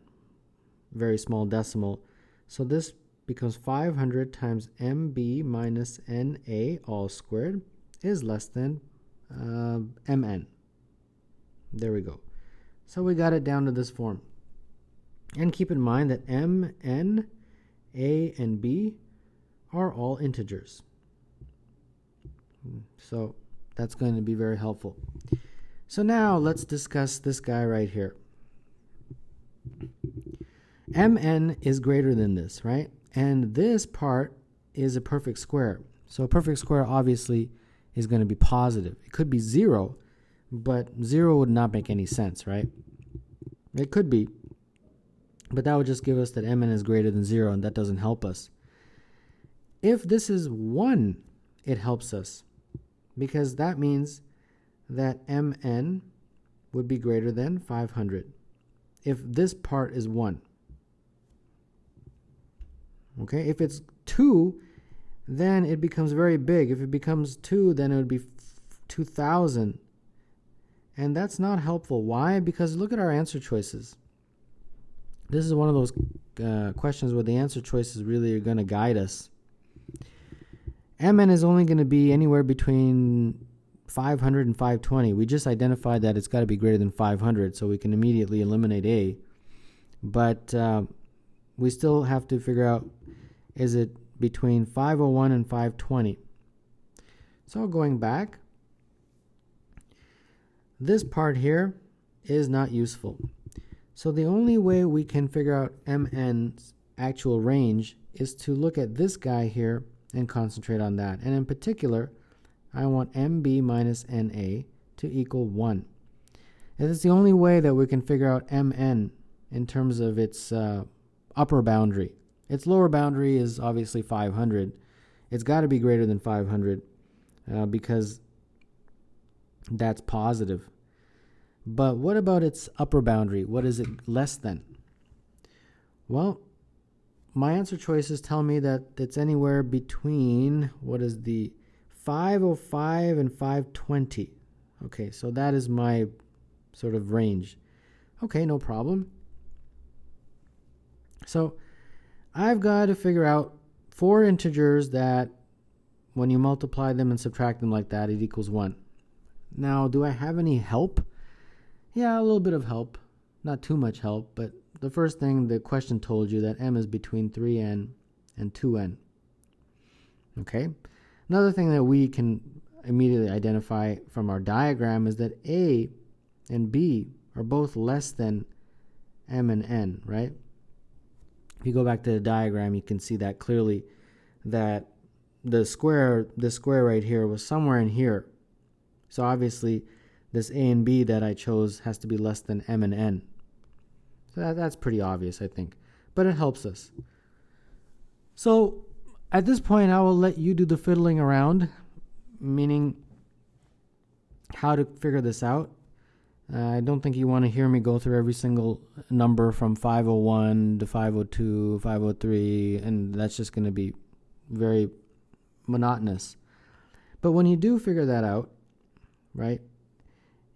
very small decimal. So this becomes 500 times mb minus na all squared is less than mn. There we go. So we got it down to this form. And keep in mind that m, n, a, and b are all integers. So that's going to be very helpful. So now let's discuss this guy right here. Mn is greater than this, right? And this part is a perfect square. So a perfect square obviously is going to be positive. It could be 0, but 0 would not make any sense, right? It could be, but that would just give us that Mn is greater than 0, and that doesn't help us. If this is 1, it helps us, because that means that Mn would be greater than 500 if this part is 1. Okay, if it's 2, then it becomes very big. If it becomes 2, then it would be 2,000. And that's not helpful. Why? Because look at our answer choices. This is one of those questions where the answer choices really are going to guide us. Mn is only going to be anywhere between 500 and 520. We just identified that it's got to be greater than 500, so we can immediately eliminate A. But we still have to figure out, is it between 501 and 520? So going back, this part here is not useful. So the only way we can figure out Mn's actual range is to look at this guy here and concentrate on that. And in particular, I want MB minus NA to equal 1. And that's the only way that we can figure out Mn in terms of its upper boundary. Its lower boundary is obviously 500. It's got to be greater than 500 because that's positive. But what about its upper boundary? What is it less than? Well, my answer choices tell me that it's anywhere between, what is the 505 and 520. Okay, so that is my sort of range. Okay, no problem. So I've got to figure out 4 integers that when you multiply them and subtract them like that, it equals 1. Now, do I have any help? Yeah, a little bit of help. Not too much help, but the first thing, the question told you that m is between 3n and 2n. Okay? Another thing that we can immediately identify from our diagram is that a and b are both less than m and n, right? If you go back to the diagram, you can see that clearly, that this square right here was somewhere in here. So obviously, this a and b that I chose has to be less than m and n. So that's pretty obvious, I think. But it helps us. So at this point, I will let you do the fiddling around, meaning how to figure this out. I don't think you want to hear me go through every single number from 501 to 502, 503, and that's just going to be very monotonous. But when you do figure that out, right,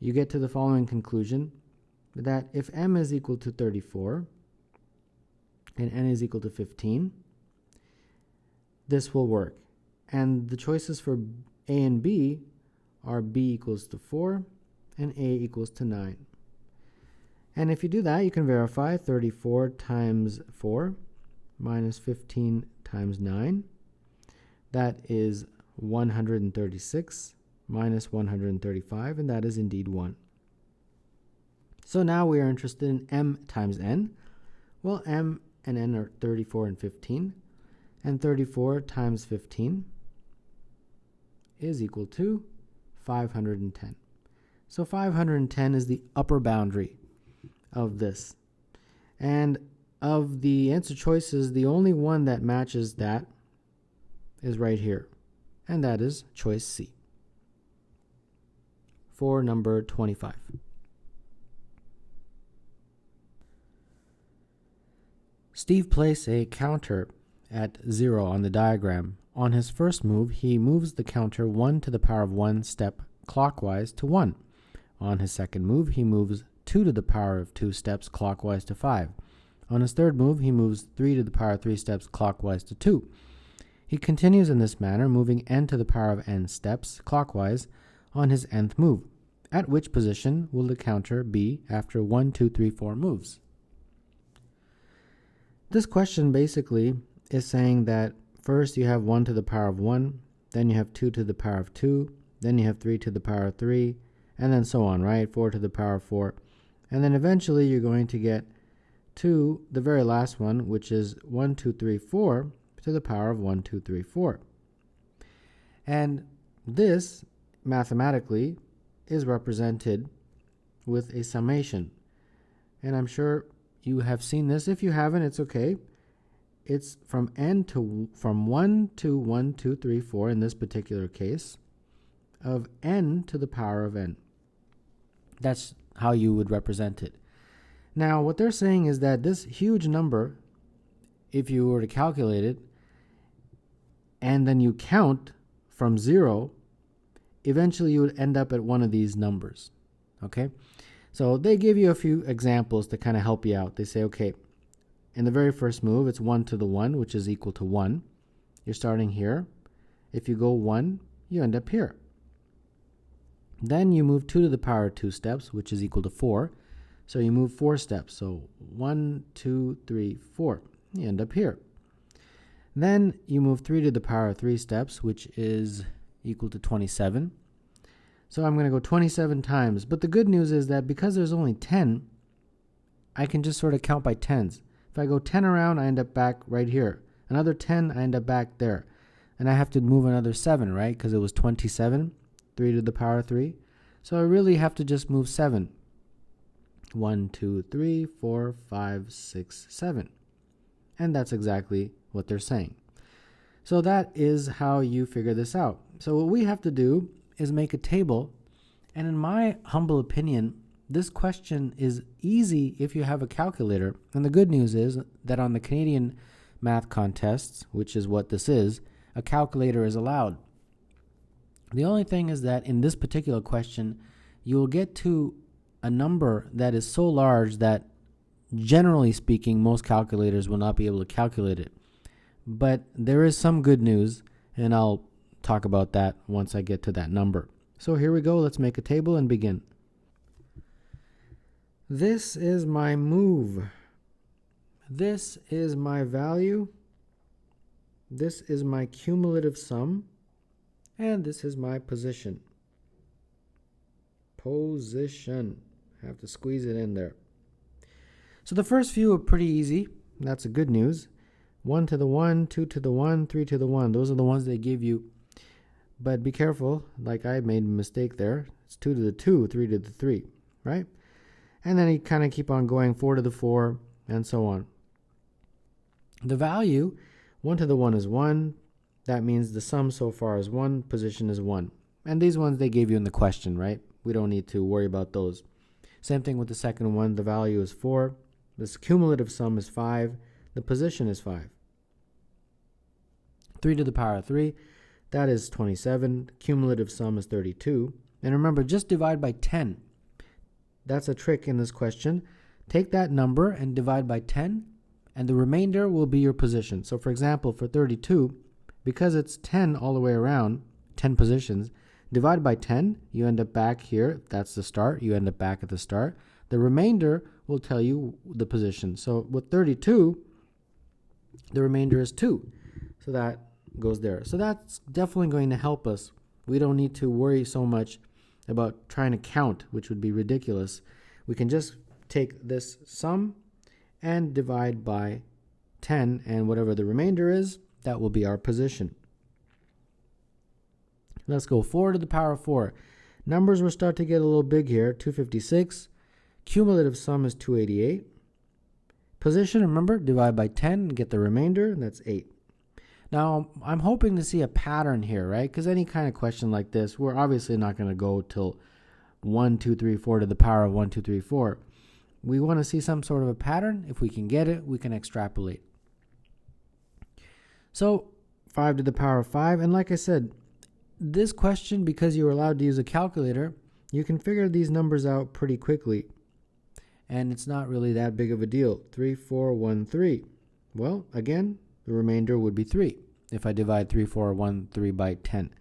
you get to the following conclusion, that if m is equal to 34 and n is equal to 15, this will work. And the choices for a and b are b equals to 4 and a equals to 9. And if you do that, you can verify 34 times 4 minus 15 times 9. That is 136 minus 135, and that is indeed 1. So now we are interested in m times n. Well, m and n are 34 and 15, and 34 times 15 is equal to 510. So 510 is the upper boundary of this. And of the answer choices, the only one that matches that is right here, and that is choice C for number 25. Steve placed a counter at 0 on the diagram. On his first move, he moves the counter 1 to the power of 1 step clockwise to 1. On his second move, he moves 2 to the power of 2 steps clockwise to 5. On his third move, he moves 3 to the power of 3 steps clockwise to 2. He continues in this manner, moving n to the power of n steps clockwise on his nth move. At which position will the counter be after 1, 2, 3, 4 moves? This question basically is saying that first you have 1 to the power of 1, then you have 2 to the power of 2, then you have 3 to the power of 3, and then so on, right? 4 to the power of 4. And then eventually you're going to get to the very last one, which is 1, 2, 3, 4 to the power of 1, 2, 3, 4. And this, mathematically, is represented with a summation. And I'm sure you have seen this. If you haven't, it's okay. It's from 1 to 1, 2, 3, 4 in this particular case, of n to the power of n. That's how you would represent it. Now, what they're saying is that this huge number, if you were to calculate it, and then you count from 0, eventually you would end up at one of these numbers. Okay? So they give you a few examples to kind of help you out. They say, okay, in the very first move, it's 1 to the 1, which is equal to 1. You're starting here. If you go 1, you end up here. Then you move 2 to the power of 2 steps, which is equal to 4. So you move 4 steps. So 1, 2, 3, 4. You end up here. Then you move 3 to the power of 3 steps, which is equal to 27. So I'm going to go 27 times. But the good news is that because there's only 10, I can just sort of count by tens. If I go 10 around, I end up back right here. Another 10, I end up back there. And I have to move another 7, right? Because it was 27, 3 to the power of 3. So I really have to just move 7. 1, 2, 3, 4, 5, 6, 7. And that's exactly what they're saying. So that is how you figure this out. So what we have to do is make a table. And in my humble opinion, this question is easy if you have a calculator. And the good news is that on the Canadian math contests, which is what this is, a calculator is allowed. The only thing is that in this particular question, you'll get to a number that is so large that, generally speaking, most calculators will not be able to calculate it. But there is some good news, and I'll talk about that once I get to that number. So here we go. Let's make a table and begin. This is my move. This is my value. This is my cumulative sum. And this is my position. Position. I have to squeeze it in there. So the first few are pretty easy. That's the good news. 1 to the 1, 2 to the 1, 3 to the 1. Those are the ones they give you. But be careful, like I made a mistake there. It's 2 to the 2, 3 to the 3, right? And then you kind of keep on going, 4 to the 4, and so on. The value, 1 to the 1 is 1. That means the sum so far is 1, position is 1. And these ones they gave you in the question, right? We don't need to worry about those. Same thing with the second one. The value is 4. This cumulative sum is 5. The position is 5. 3 to the power of 3, that is 27. Cumulative sum is 32. And remember, just divide by 10. That's a trick in this question. Take that number and divide by 10, and the remainder will be your position. So for example, for 32, because it's 10 all the way around, 10 positions, divide by 10, you end up back here. That's the start. You end up back at the start. The remainder will tell you the position. So with 32, the remainder is 2. So that goes there. So that's definitely going to help us. We don't need to worry so much about trying to count, which would be ridiculous. We can just take this sum and divide by 10, and whatever the remainder is, that will be our position. Let's go 4 to the power of 4. Numbers will start to get a little big here. 256. Cumulative sum is 288. Position, remember, divide by 10 and get the remainder, and that's 8. Now, I'm hoping to see a pattern here, right? Because any kind of question like this, we're obviously not going to go till 1, 2, 3, 4 to the power of 1, 2, 3, 4. We want to see some sort of a pattern. If we can get it, we can extrapolate. So 5 to the power of 5. And like I said, this question, because you're allowed to use a calculator, you can figure these numbers out pretty quickly. And it's not really that big of a deal. 3, 4, 1, 3. Well, again, the remainder would be 3 if I divide 3, 4, 1, 3 by 10.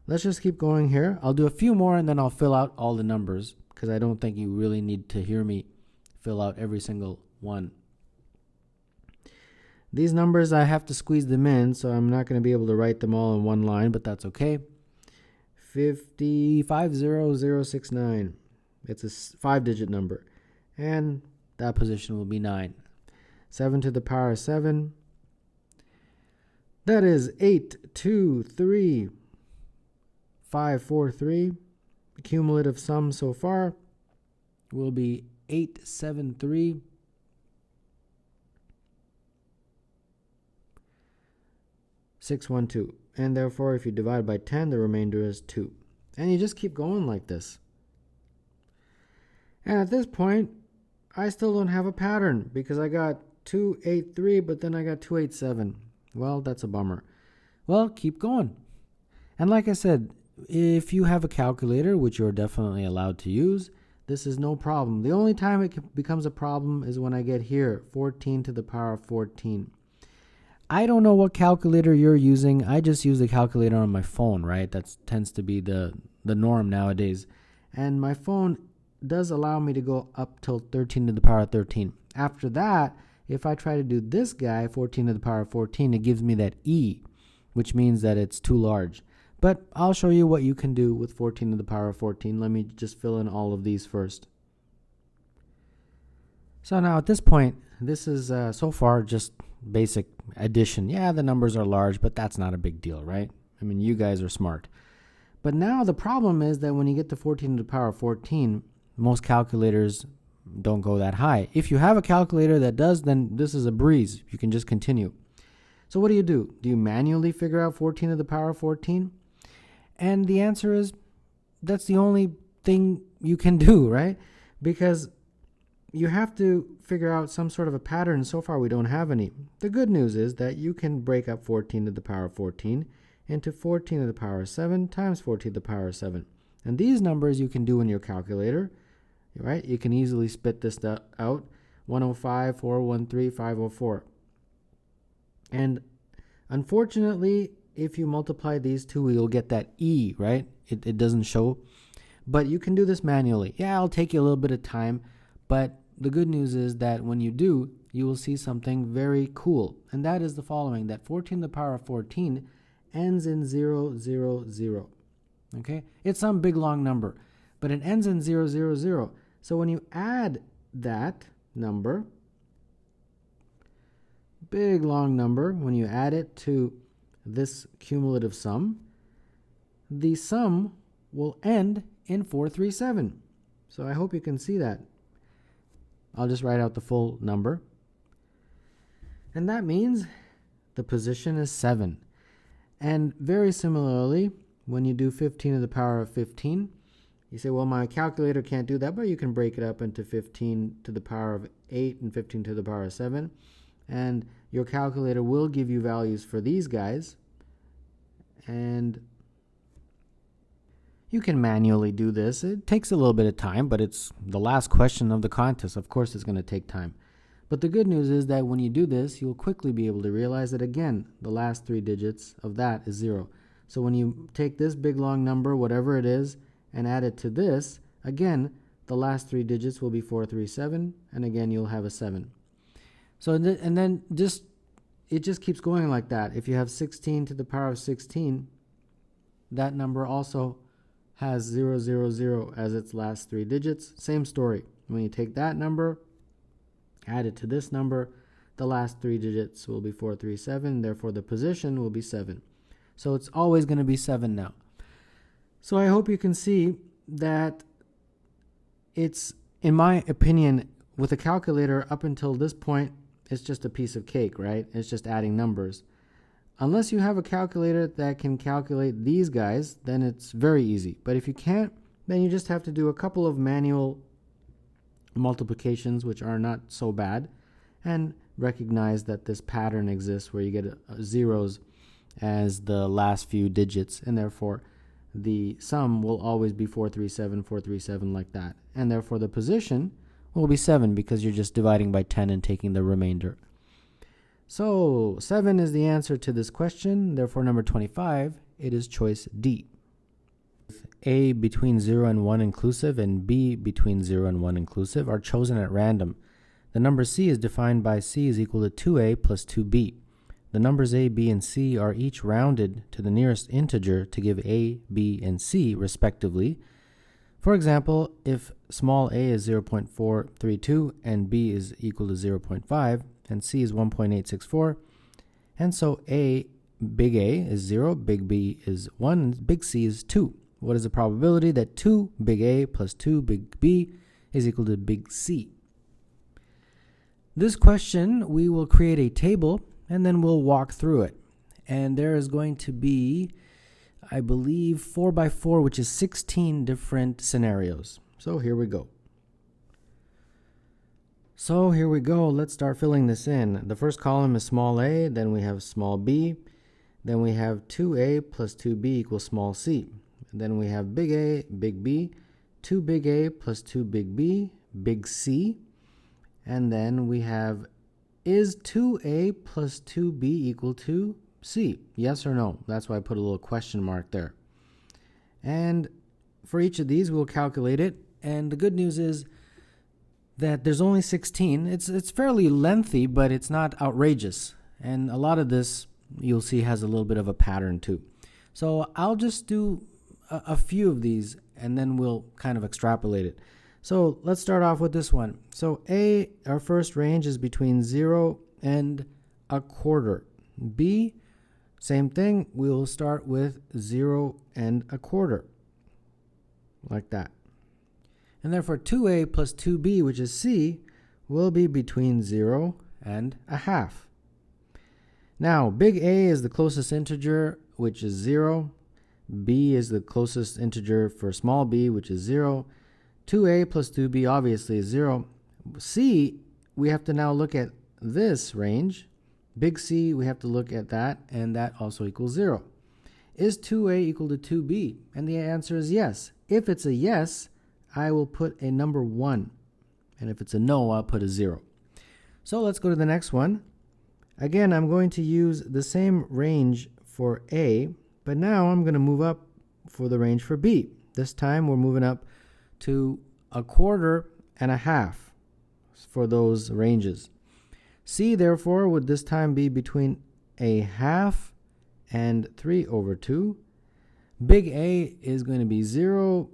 Let's just keep going here. I'll do a few more and then I'll fill out all the numbers because I don't think you really need to hear me fill out every single one. These numbers, I have to squeeze them in, so I'm not going to be able to write them all in one line, but that's okay. 50069. It's a 5-digit number. And that position will be 9. 7 to the power of 7. That is 823,543. The cumulative sum so far will be 873,612. And therefore, if you divide by 10, the remainder is 2. And you just keep going like this. And at this point, I still don't have a pattern because I got 283, but then I got 287. Well, that's a bummer. Well, keep going. And like I said, if you have a calculator, which you're definitely allowed to use, this is no problem. The only time it becomes a problem is when I get here, 14 to the power of 14. I don't know what calculator you're using. I just use the calculator on my phone, right? That tends to be the norm nowadays. And my phone does allow me to go up till 13 to the power of 13. After that, if I try to do this guy, 14 to the power of 14, it gives me that E, which means that it's too large. But I'll show you what you can do with 14 to the power of 14. Let me just fill in all of these first. So now at this point, this is so far just basic addition. Yeah, the numbers are large, but that's not a big deal, right? I mean, you guys are smart. But now the problem is that when you get to 14 to the power of 14, most calculators don't go that high. If you have a calculator that does, then this is a breeze. You can just continue. So what do? Do you manually figure out 14 to the power of 14? And the answer is, that's the only thing you can do, right? Because you have to figure out some sort of a pattern. So far, we don't have any. The good news is that you can break up 14 to the power of 14 into 14 to the power of 7 times 14 to the power of 7. And these numbers you can do in your calculator, right? You can easily spit this out. 105, 413, 504. And unfortunately, if you multiply these two, you'll get that E, right? It doesn't show. But you can do this manually. Yeah, it'll take you a little bit of time. But the good news is that when you do, you will see something very cool. And that is the following, that 14 to the power of 14 ends in 0, 0, 0. Okay? It's some big long number, but it ends in 0, 0, 0. So when you add that number, big long number, when you add it to this cumulative sum, the sum will end in 437. So I hope you can see that. I'll just write out the full number. And that means the position is 7. And very similarly, when you do 15 to the power of 15, you say, well, my calculator can't do that, but you can break it up into 15 to the power of 8 and 15 to the power of 7. And your calculator will give you values for these guys. And you can manually do this. It takes a little bit of time, but it's the last question of the contest. Of course, it's going to take time. But the good news is that when you do this, you'll quickly be able to realize that, again, the last 3 digits of that is 0. So when you take this big long number, whatever it is, and add it to this, again, the last 3 digits will be 437, and again, you'll have a 7. So, and then it just keeps going like that. If you have 16 to the power of 16, that number also has 0, 0, 0 as its last 3 digits. Same story. When you take that number, add it to this number, the last 3 digits will be 437, therefore the position will be 7. So it's always going to be 7 now. So I hope you can see that it's, in my opinion, with a calculator up until this point, it's just a piece of cake, right? It's just adding numbers. Unless you have a calculator that can calculate these guys, then it's very easy. But if you can't, then you just have to do a couple of manual multiplications, which are not so bad, and recognize that this pattern exists where you get zeros as the last few digits, and therefore the sum will always be 437, 437 like that. And therefore the position will be 7 because you're just dividing by 10 and taking the remainder. So 7 is the answer to this question. Therefore, number 25, it is choice D. A between 0 and 1 inclusive and B between 0 and 1 inclusive are chosen at random. The number c is defined by c is equal to 2a plus 2b. The numbers a, b, and c are each rounded to the nearest integer to give a, b, and c respectively. For example, if small a is 0.432 and b is equal to 0.5 and c is 1.864, and so big A is 0, big B is 1, and big C is 2. What is the probability that 2 big A plus 2 big B is equal to big C? This question, we will create a table and then we'll walk through it. And there is going to be, I believe, 4 by 4, which is 16 different scenarios. So here we go. Let's start filling this in. The first column is small a, then we have small b, then we have 2a plus 2b equals small c. Then we have big A, big B, 2 big A plus 2 big B, big C. And then we have, is 2a plus 2b equal to c? Yes or no? That's why I put a little question mark there. And for each of these, we'll calculate it. And the good news is that there's only 16. It's fairly lengthy, but it's not outrageous. And a lot of this, you'll see, has a little bit of a pattern too. So I'll just do a few of these and then we'll kind of extrapolate it. So let's start off with this one. So A, our first range is between 0 and a quarter. B, same thing, we'll start with 0 and a quarter, like that. And therefore 2a plus 2b, which is C, will be between 0 and a half. Now, big A is the closest integer, which is 0. B is the closest integer for small b, which is 0. 2a plus 2b obviously is 0. C, we have to now look at this range. Big C, we have to look at that, and that also equals 0. Is 2a equal to 2b? And the answer is yes. If it's a yes, I will put a number 1. And if it's a no, I'll put a 0. So let's go to the next one. Again, I'm going to use the same range for A, but now I'm going to move up for the range for B. This time we're moving up to a quarter and a half for those ranges. C, therefore, would this time be between a half and 3 over 2. Big A is going to be 0.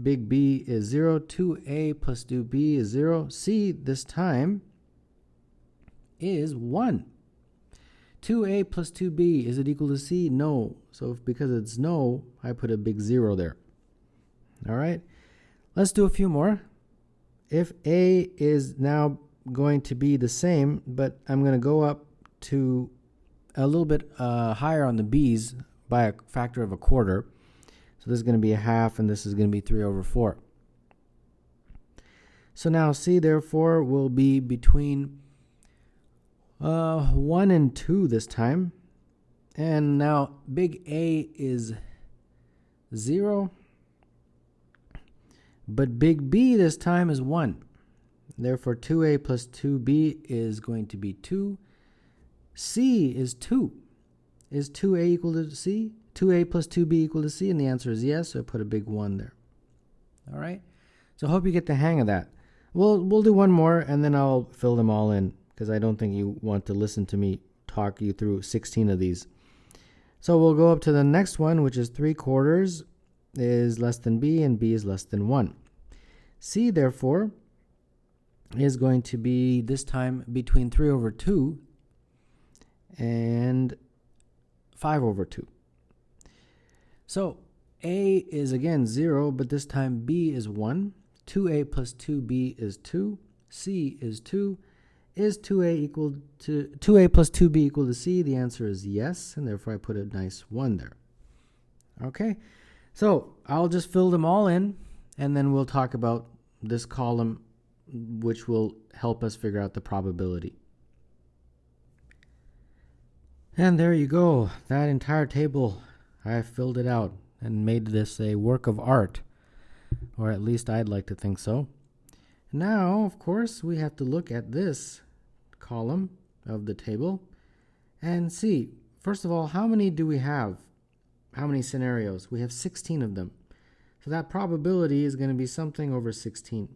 Big B is 0. 2a plus 2b is 0. C, this time, is 1. 2a plus 2b, is it equal to C? No. So because it's no, I put a big 0 there. All right. Let's do a few more. If A is now going to be the same, but I'm going to go up to a little bit higher on the B's by a factor of a quarter. So this is going to be a half, and this is going to be 3 over 4. So now C, therefore, will be between 1 and 2 this time. And now big A is 0. But big B this time is 1. Therefore, 2a plus 2b is going to be 2. C is 2. Is 2a equal to C? 2a plus 2b equal to C? And the answer is yes, so I put a big 1 there. All right? So I hope you get the hang of that. We'll do one more, and then I'll fill them all in, because I don't think you want to listen to me talk you through 16 of these. So we'll go up to the next one, which is 3/4 is less than B, and B is less than 1. C, therefore, is going to be this time between 3 over 2 and 5 over 2. So A is again 0, but this time B is 1. 2a plus 2b is 2. C is 2. Is 2a plus 2b equal to C? The answer is yes, and therefore I put a nice 1 there. Okay, so I'll just fill them all in, and then we'll talk about this column, which will help us figure out the probability. And there you go. That entire table, I filled it out and made this a work of art, or at least I'd like to think so. Now, of course, we have to look at this column of the table and see, first of all, how many do we have? How many scenarios? We have 16 of them. So that probability is going to be something over 16.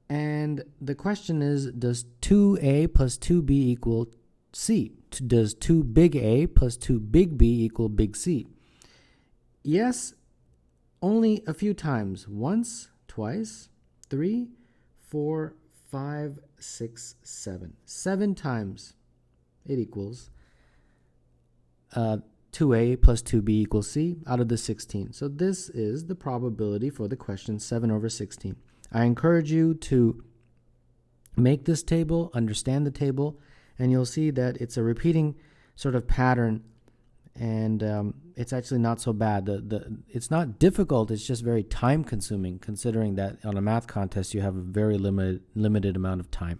And the question is, does 2a plus 2b equal c? Does 2 big A plus 2 big B equal big C? Yes, only a few times. Once, twice, 3, 4, 5, 6, 7. 7 times it equals 2a plus 2b equals c out of the 16. So this is the probability for the question 7 over 16. I encourage you to make this table, understand the table, and you'll see that it's a repeating sort of pattern, and it's actually not so bad. It's not difficult, it's just very time consuming, considering that on a math contest you have a very limited amount of time.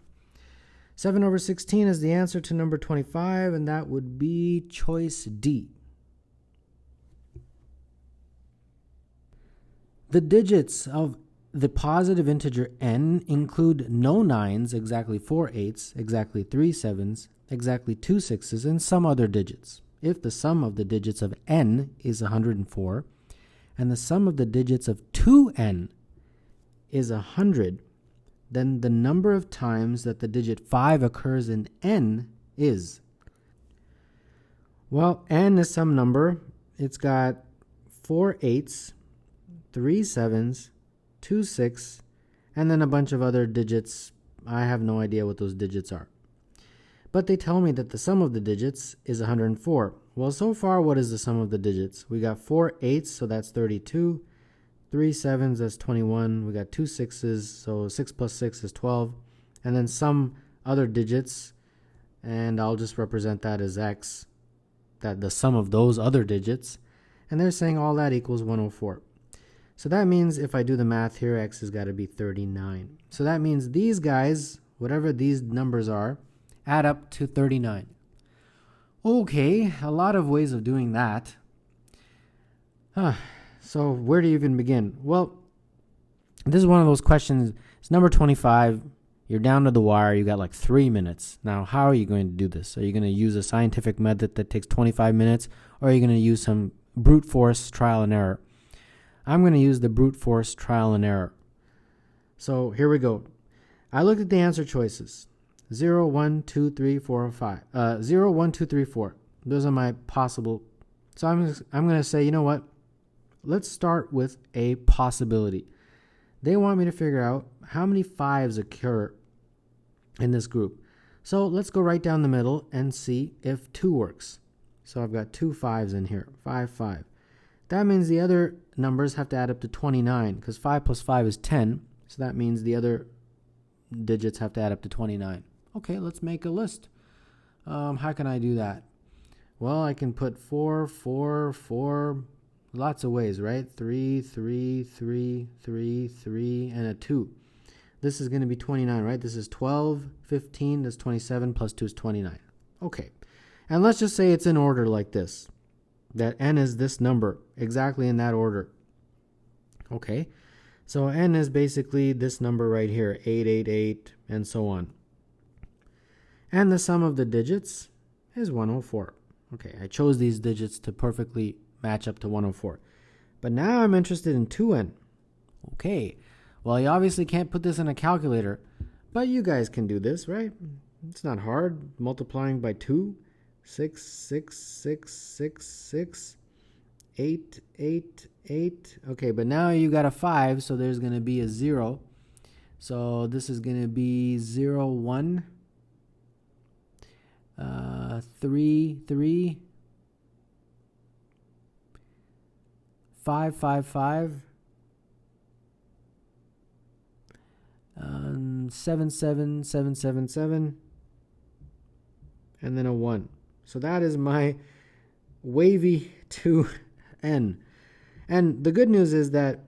7 over 16 is the answer to number 25, and that would be choice D. The digits of the positive integer n include no 9s, exactly 4 8s, exactly 3 7s, exactly 2 6s, and some other digits. If the sum of the digits of n is 104, and the sum of the digits of 2n is 100, then the number of times that the digit 5 occurs in n is. Well, n is some number. It's got 4 8s, 3 7s, 2 6, and then a bunch of other digits. I have no idea what those digits are. But they tell me that the sum of the digits is 104. Well, so far, what is the sum of the digits? We got 4 8s, so that's 32. 3 7s, that's 21. We got 2 6s, so 6 plus 6 is 12. And then some other digits, and I'll just represent that as x, that the sum of those other digits. And they're saying all that equals 104. So that means if I do the math here, x has got to be 39. So that means these guys, whatever these numbers are, add up to 39. Okay, a lot of ways of doing that. So where do you even begin? Well, this is one of those questions. It's number 25. You're down to the wire. You got like 3 minutes. Now, how are you going to do this? Are you going to use a scientific method that takes 25 minutes, or are you going to use some brute force trial and error? I'm going to use the brute force trial and error. So here we go. I looked at the answer choices. 0, 1, 2, 3, 4, 5. 0, 1, 2, 3, 4. Those are my possible. So I'm going to say, you know what? Let's start with a possibility. They want me to figure out how many 5s occur in this group. So let's go right down the middle and see if 2 works. So I've got 2 5s in here. 5, 5. That means the other numbers have to add up to 29, because 5 plus 5 is 10. So that means the other digits have to add up to 29. Okay, let's make a list. How can I do that? Well, I can put 4, 4, 4, lots of ways, right? 3, 3, 3, 3, 3, and a 2. This is going to be 29, right? This is 12, 15, that's 27, plus 2 is 29. Okay, and let's just say it's in order like this, that n is this number, exactly in that order. Okay, so n is basically this number right here, 888, and so on. And the sum of the digits is 104. Okay, I chose these digits to perfectly match up to 104. But now I'm interested in 2n. Okay, well, you obviously can't put this in a calculator, but you guys can do this, right? It's not hard. Multiplying by 2, 6, 6, 6, 6, 6, 8, 8, 8. Okay, but now you got a 5, so there's going to be a 0. So this is going to be 0, 1, 3, 3, 5, 5, 5, 7, 7, 7, 7, 7, and then a 1. So that is my wavy 2n. And the good news is that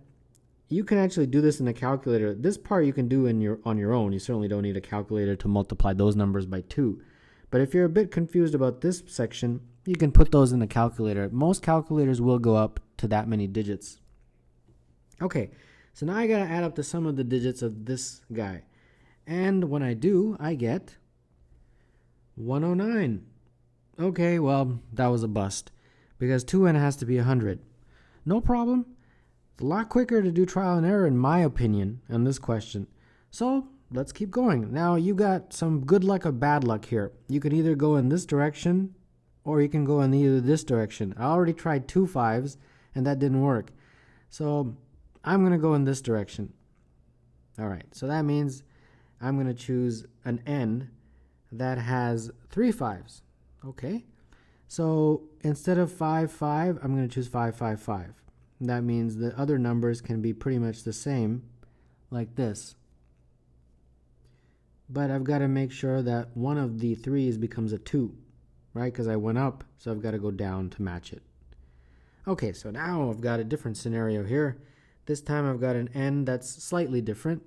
you can actually do this in a calculator. This part you can do on your own. You certainly don't need a calculator to multiply those numbers by 2. But if you're a bit confused about this section, you can put those in the calculator. Most calculators will go up to that many digits. Okay, so now I got to add up the sum of the digits of this guy. And when I do, I get 109. Okay, well, that was a bust, because 2n has to be 100. No problem. It's a lot quicker to do trial and error, in my opinion, on this question. So let's keep going. Now you got some good luck or bad luck here. You could either go in this direction or you can go in either this direction. I already tried 2 5s and that didn't work. So I'm going to go in this direction. All right, so that means I'm going to choose an n that has 3 5s. Okay, so instead of 5 5, I'm going to choose 5 5 5. That means the other numbers can be pretty much the same, like this. But I've got to make sure that one of the 3's becomes a 2, right? Because I went up, so I've got to go down to match it. Okay, so now I've got a different scenario here. This time I've got an n that's slightly different.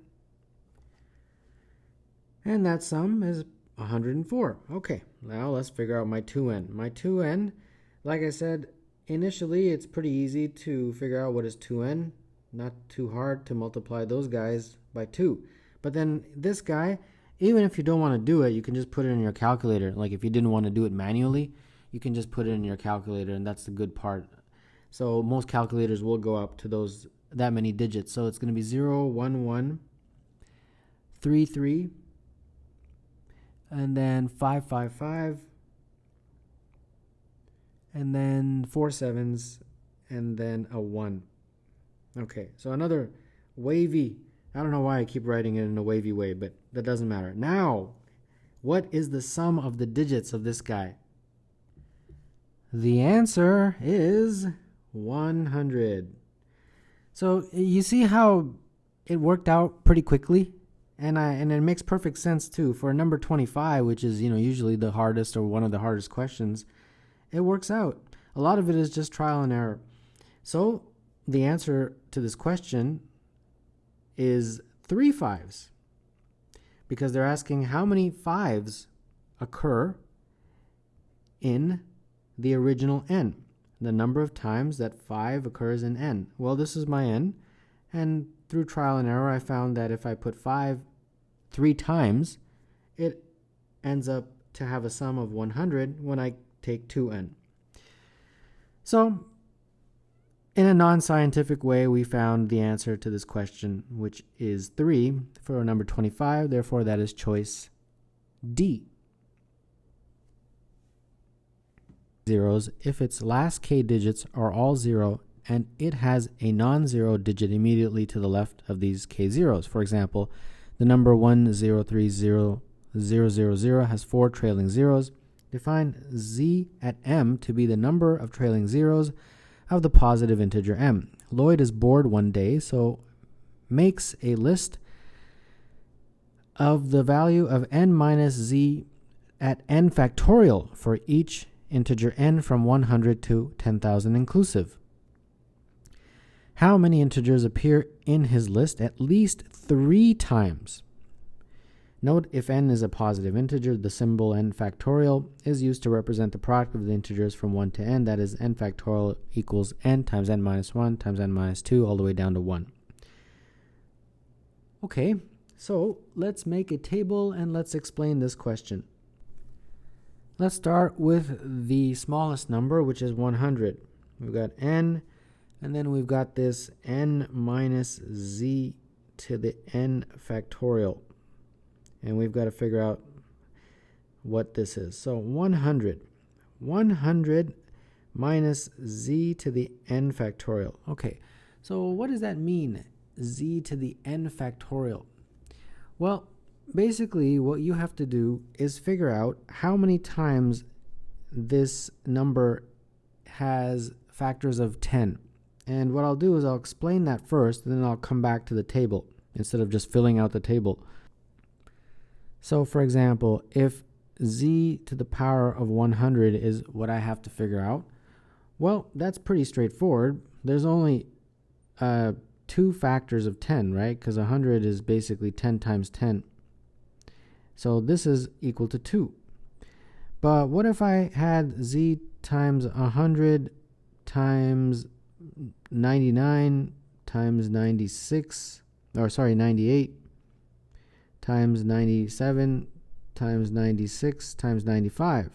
And that sum is 104. Okay, now let's figure out my 2n. My 2n, like I said, initially it's pretty easy to figure out what is 2n. Not too hard to multiply those guys by 2. But then this guy, even if you don't want to do it, you can just put it in your calculator. Like if you didn't want to do it manually, you can just put it in your calculator, and that's the good part. So most calculators will go up to that many digits. So it's going to be 0, 1, 1, 3, 3, and then 5, 5, 5, and then 4 7s, and then a 1. Okay, so another wavy, I don't know why I keep writing it in a wavy way, but that doesn't matter. Now, what is the sum of the digits of this guy? The answer is 100. So you see how it worked out pretty quickly? And it makes perfect sense too. For number 25, which is, usually the hardest or one of the hardest questions, it works out. A lot of it is just trial and error. So the answer to this question is 3 5s, because they're asking how many 5s occur in the original n, the number of times that 5 occurs in n. Well, this is my n, and through trial and error I found that if I put 5 3 times, it ends up to have a sum of 100 when I take 2n. So in a non-scientific way, we found the answer to this question, which is 3 for number 25. Therefore, that is choice D. Zeros if its last k digits are all 0 and it has a non-zero digit immediately to the left of these k zeros. For example, the number 1030000 has 4 trailing zeros. Define z at m to be the number of trailing zeros of the positive integer m. Lloyd is bored one day, so makes a list of the value of n minus z at n factorial for each integer n from 100 to 10,000 inclusive. How many integers appear in his list at least 3 times? Note, if n is a positive integer, the symbol n factorial is used to represent the product of the integers from 1 to n. That is, n factorial equals n times n minus 1 times n minus 2 all the way down to 1. Okay, so let's make a table and let's explain this question. Let's start with the smallest number, which is 100. We've got n, and then we've got this n minus z to the n factorial. And we've got to figure out what this is. So 100 minus z to the n factorial. Okay, so what does that mean, z to the n factorial? Well, basically what you have to do is figure out how many times this number has factors of 10. And what I'll do is I'll explain that first, and then I'll come back to the table instead of just filling out the table. So for example, if z to the power of 100 is what I have to figure out, well, that's pretty straightforward. There's only 2 factors of 10, right? Because 100 is basically 10 times 10. So this is equal to 2. But what if I had z times 100 times 99 times 98 times 97 times 96 times 95?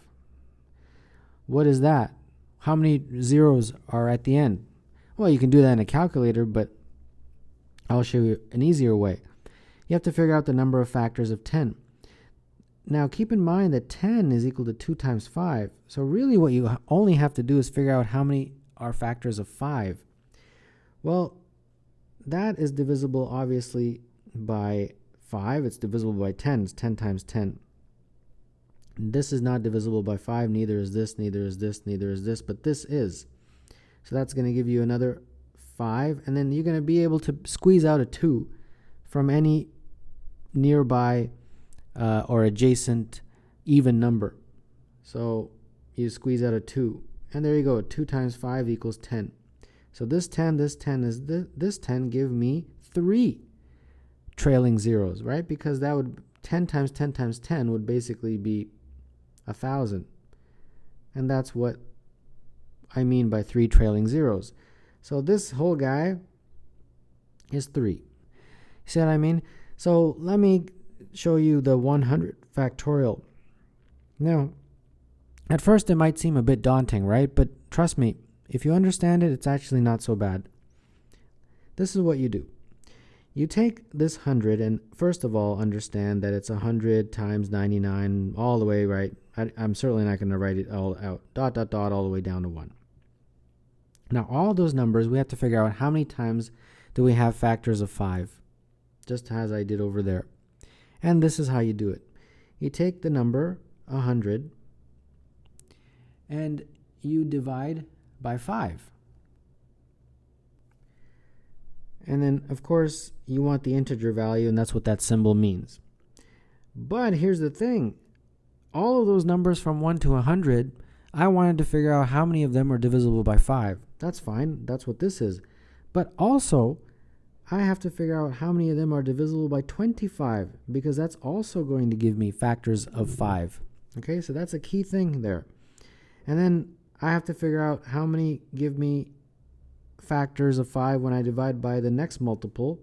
What is that? How many zeros are at the end? Well, you can do that in a calculator, but I'll show you an easier way. you have to figure out the number of factors of 10. Now keep in mind that 10 is equal to 2 times 5. So really what you only have to do is figure out how many are factors of 5. Well, that is divisible obviously by 5. It's divisible by 10. It's 10 times 10. This is not divisible by 5. Neither is this, neither is this, neither is this, but this is. So that's going to give you another 5. And then you're going to be able to squeeze out a 2 from any nearby or adjacent even number. So you squeeze out a 2. And there you go. 2 times 5 equals 10. So this 10 is this 10 give me 3 trailing zeros, right? Because that would 10 times 10 times 10 would basically be 1,000. And that's what I mean by 3 trailing zeros. So this whole guy is 3. You see what I mean? So let me show you the 100 factorial. Now, at first it might seem a bit daunting, right? But trust me, if you understand it, it's actually not so bad. This is what you do. You take this 100 and first of all understand that it's 100 times 99 all the way, right? I'm certainly not going to write it all out. Dot, dot, dot, all the way down to 1. Now all those numbers, we have to figure out how many times do we have factors of 5. Just as I did over there. And this is how you do it. You take the number 100 and you divide by 5. And then, of course, you want the integer value, and that's what that symbol means. But here's the thing. All of those numbers from 1 to 100, I wanted to figure out how many of them are divisible by 5. That's fine. That's what this is. But also, I have to figure out how many of them are divisible by 25, because that's also going to give me factors of 5. Okay, so that's a key thing there. And then I have to figure out how many give me factors of 5 when I divide by the next multiple,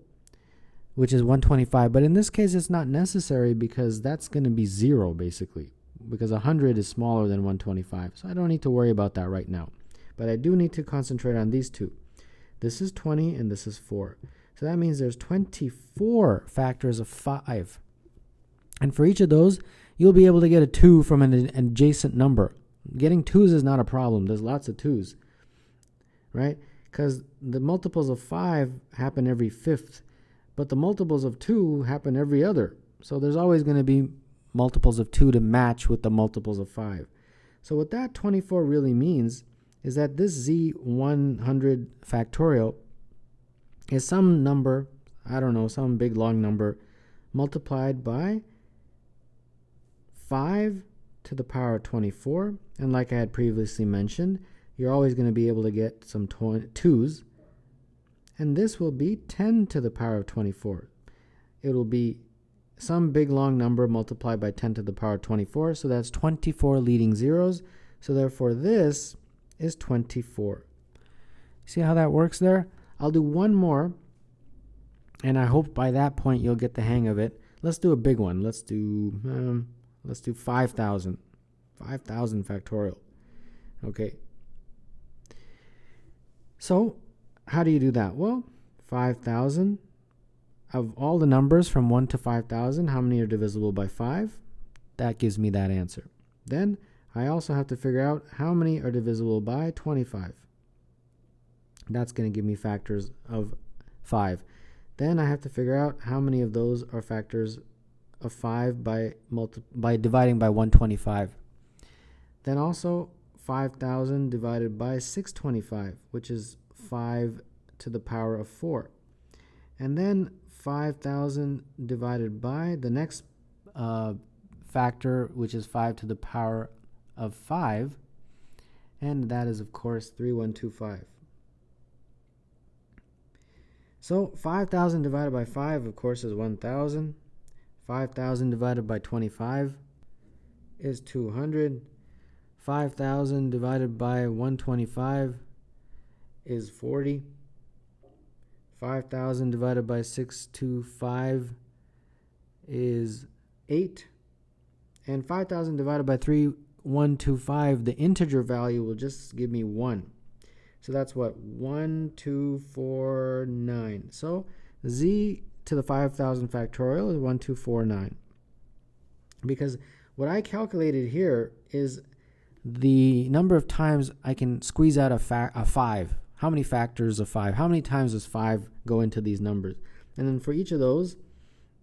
which is 125. But in this case, it's not necessary because that's going to be 0, basically, because 100 is smaller than 125. So I don't need to worry about that right now. But I do need to concentrate on these two. This is 20 and this is 4. So that means there's 24 factors of 5. And for each of those, you'll be able to get a 2 from an adjacent number. Getting 2s is not a problem. There's lots of 2s, right? Because the multiples of 5 happen every 5th, but the multiples of 2 happen every other. So there's always going to be multiples of 2 to match with the multiples of 5. So what that 24 really means is that this Z100 factorial is some number, I don't know, some big long number, multiplied by 5 to the power of 24. And like I had previously mentioned, you're always going to be able to get some 2s. And this will be 10 to the power of 24. It will be some big long number multiplied by 10 to the power of 24. So that's 24 leading zeros. So therefore this is 24. See how that works there? I'll do one more, and I hope by that point you'll get the hang of it. Let's do a big one. Let's do 5,000. 5,000 factorial. Okay. So how do you do that? Well, 5,000 of all the numbers from 1 to 5,000, how many are divisible by 5? That gives me that answer. Then I also have to figure out how many are divisible by 25. That's going to give me factors of 5. Then I have to figure out how many of those are factors of 5 by dividing by 125. Then also 5,000 divided by 625, which is 5 to the power of 4. And then 5,000 divided by the next factor, which is 5 to the power of 5. And that is, of course, 3125. So 5,000 divided by 5, of course, is 1,000. 5,000 divided by 25 is 200. 5,000 divided by 125 is 40. 5,000 divided by 625 is 8. And 5,000 divided by 3125, the integer value will just give me 1. So that's what? 1, 2, 4, 9. So Z to the 5,000 factorial is 1249. Because what I calculated here is the number of times I can squeeze out a 5. How many factors of 5? How many times does 5 go into these numbers? And then for each of those,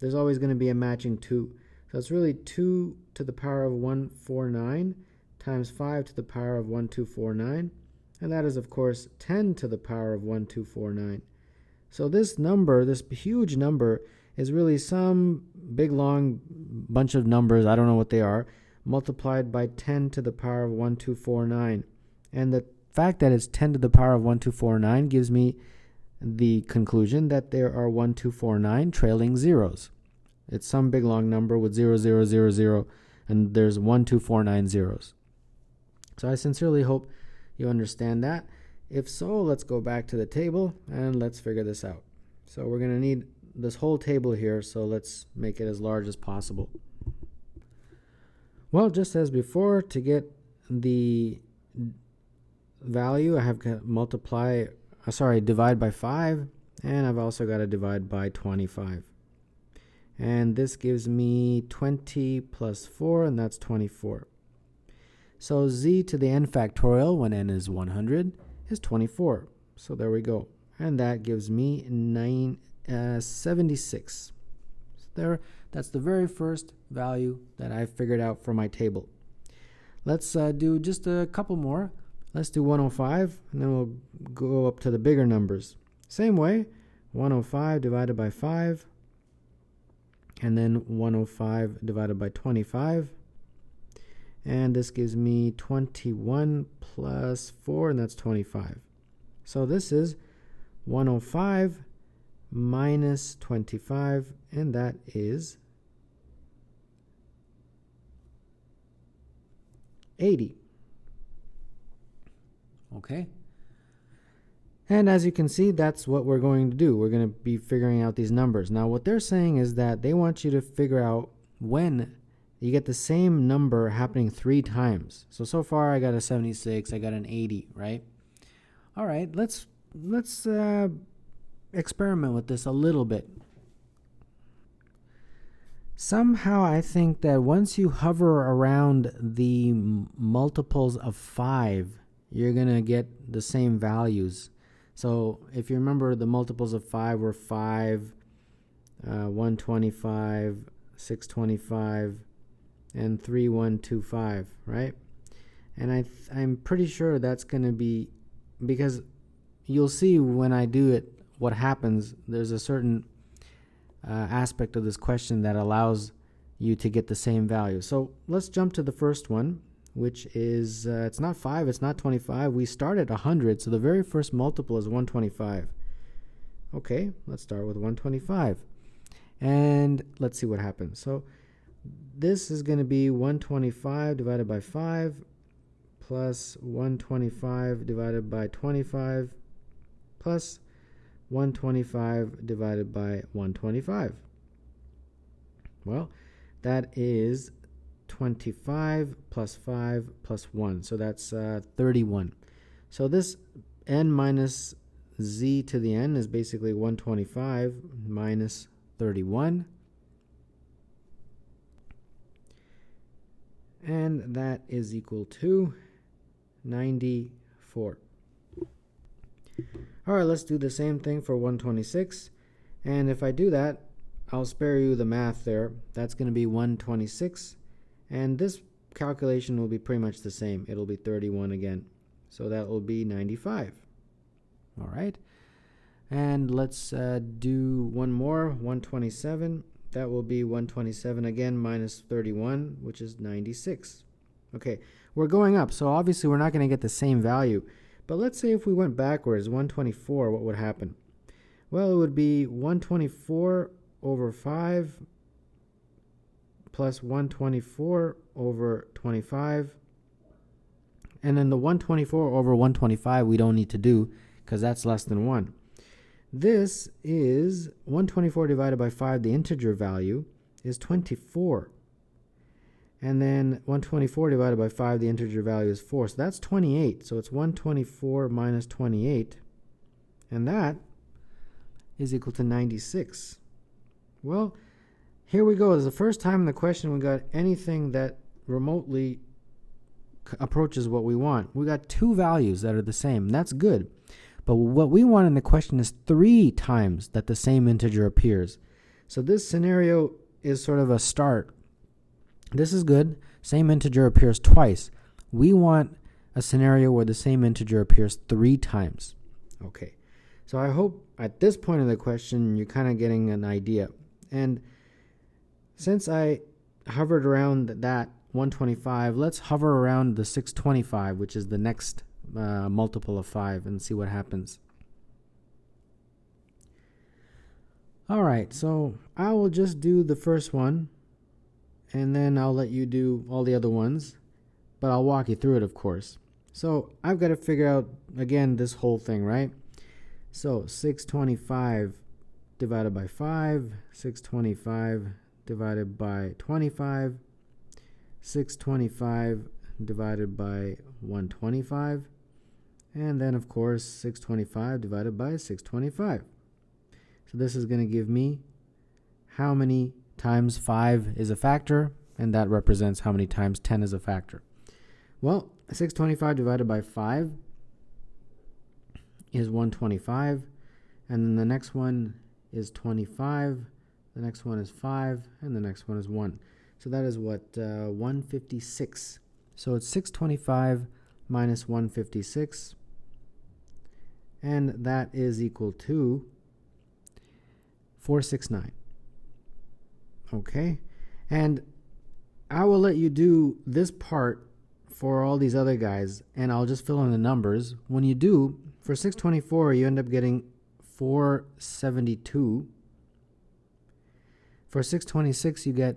there's always going to be a matching 2. So it's really 2 to the power of 149 times 5 to the power of 1249. And that is, of course, 10 to the power of 1249. So this number, this huge number, is really some big long bunch of numbers, I don't know what they are, multiplied by 10 to the power of 1249. And the fact that it's 10 to the power of 1249 gives me the conclusion that there are 1249 trailing zeros. It's some big long number with 0, 0, 0, 0, and there's 1249 zeros. So I sincerely hope you understand that. If so, let's go back to the table and let's figure this out. So we're going to need this whole table here, so let's make it as large as possible. Well, just as before, to get the value, I have to divide by 5, and I've also got to divide by 25. And this gives me 20 plus 4, and that's 24. So z to the n factorial, when n is 100, is 24. So there we go. And that gives me 76. So that's the very first value that I figured out for my table. Let's do just a couple more. Let's do 105, and then we'll go up to the bigger numbers. Same way, 105 divided by 5, and then 105 divided by 25. And this gives me 21 plus 4, and that's 25. So this is 105 minus 25, and that is 80. Okay. And as you can see, that's what we're going to do. We're going to be figuring out these numbers. Now, what they're saying is that they want you to figure out when you get the same number happening 3 times. So far I got a 76, I got an 80, right? All right, let's experiment with this a little bit. Somehow I think that once you hover around the multiples of 5, you're going to get the same values. So if you remember, the multiples of 5 were 5, 125, 625, and 3125, right? And I'm pretty sure that's going to be, because you'll see when I do it what happens. There's a certain aspect of this question that allows you to get the same value. So let's jump to the first one, which is, it's not 5, it's not 25. We start at 100, so the very first multiple is 125. Okay, let's start with 125. And let's see what happens. So this is going to be 125 divided by 5 plus 125 divided by 25 plus 125 divided by 125. Well, that is 25 plus 5 plus 1. So that's 31. So this n minus z to the n is basically 125 minus 31. And that is equal to 94. All right, let's do the same thing for 126. And if I do that, I'll spare you the math there. That's going to be 126. And this calculation will be pretty much the same. It'll be 31 again. So that will be 95. All right. And let's do one more, 127. That will be 127 again minus 31, which is 96. Okay, we're going up, so obviously we're not going to get the same value. But let's say if we went backwards, 124, what would happen? Well, it would be 124 over 5 plus 124 over 25. And then the 124 over 125 we don't need to do because that's less than 1. This is 124 divided by 5, the integer value, is 24. And then 124 divided by 5, the integer value is 4. So that's 28. So it's 124 minus 28. And that is equal to 96. Well, here we go. It's the first time in the question we got anything that remotely approaches what we want. We got two values that are the same. That's good. But what we want in the question is 3 times that the same integer appears. So this scenario is sort of a start. This is good. Same integer appears twice. We want a scenario where the same integer appears 3 times. Okay. So I hope at this point of the question you're kind of getting an idea. And since I hovered around that 125, let's hover around the 625, which is the next multiple of 5, and see what happens. All right, so I will just do the first one, and then I'll let you do all the other ones, but I'll walk you through it, of course. So I've got to figure out, again, this whole thing, right? So 625 divided by 5, 625 divided by 25, 625 divided by 125, and then of course 625 divided by 625. So this is going to give me how many times 5 is a factor, and that represents how many times 10 is a factor. Well, 625 divided by 5 is 125, and then the next one is 25, the next one is 5, and the next one is 1. So that is what, 156. So it's 625 minus 156, and that is equal to 469. Okay, and I will let you do this part for all these other guys, and I'll just fill in the numbers. When you do, for 624, you end up getting 472. For 626, you get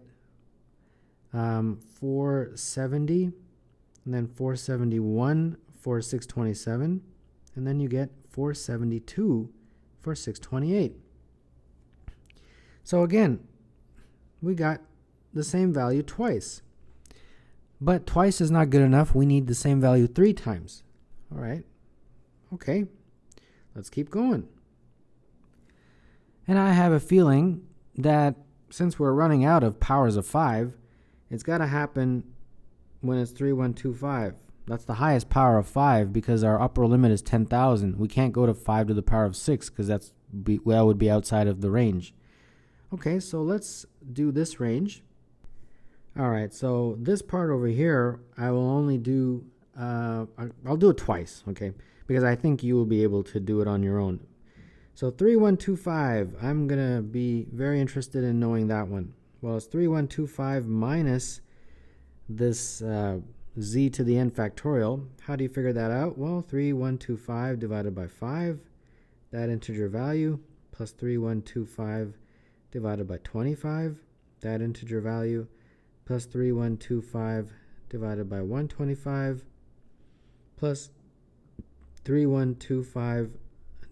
470, and then 471 for 627, and then you get 472 for 628. So again, we got the same value twice. But twice is not good enough. We need the same value 3 times. All right. Okay. Let's keep going. And I have a feeling that since we're running out of powers of 5, it's got to happen when it's 3125. That's the highest power of 5 because our upper limit is 10,000. We can't go to 5 to the power of 6 because that would be outside of the range. Okay, so let's do this range. All right, so this part over here, I will only do, I'll do it twice, okay? Because I think you will be able to do it on your own. So 3125, I'm going to be very interested in knowing that one. Well, it's 3125 minus this z to the n factorial. How do you figure that out? Well, 3125 divided by 5, that integer value, plus 3125 divided by 25, that integer value, plus 3125 divided by 125, plus 3125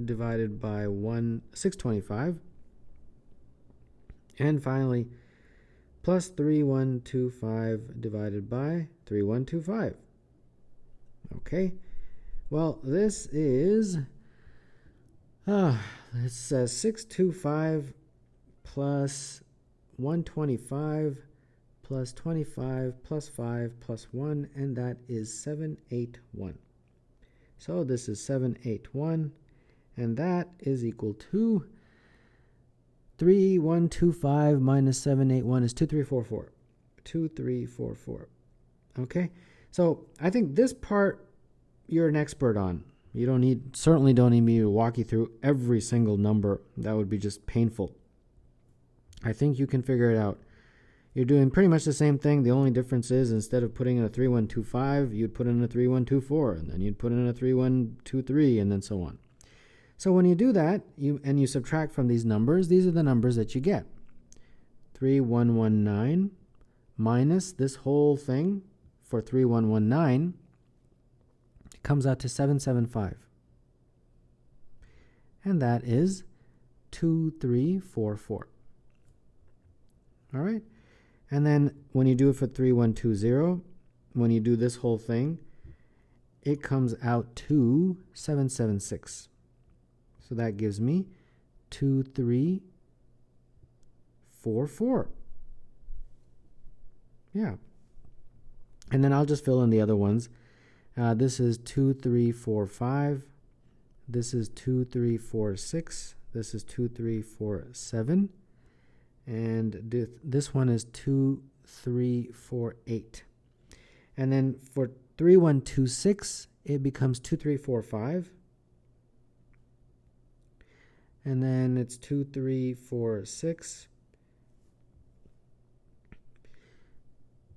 divided by 625, and finally plus 3125 divided by 3125. Okay, well, this is it says 625 plus 125 plus 25 plus 5 plus 1, and that is 781. So this is 781, and that is equal to 3125 minus 781 is 2344. 2344. Okay, so I think this part you're an expert on. You certainly don't need me to walk you through every single number. That would be just painful. I think you can figure it out. You're doing pretty much the same thing. The only difference is instead of putting in a 3125, you'd put in a 3124, and then you'd put in a 3123, and then so on. So when you do that, you subtract from these numbers, these are the numbers that you get. 3119 minus this whole thing for 3119 comes out to 775. And that is 2344. All right? And then when you do it for 3120, when you do this whole thing, it comes out to 776. So that gives me 2344 4. Yeah. And then I'll just fill in the other ones. This is 2, 3, 4, 5. This is 2, 3, 4, 6. This is 2, 3, 4, 7. And this one is 2, 3, 4, 8. And then for 3, 1, 2, 6, it becomes 2, 3, 4, 5. And then it's 2, 3, 4, 6.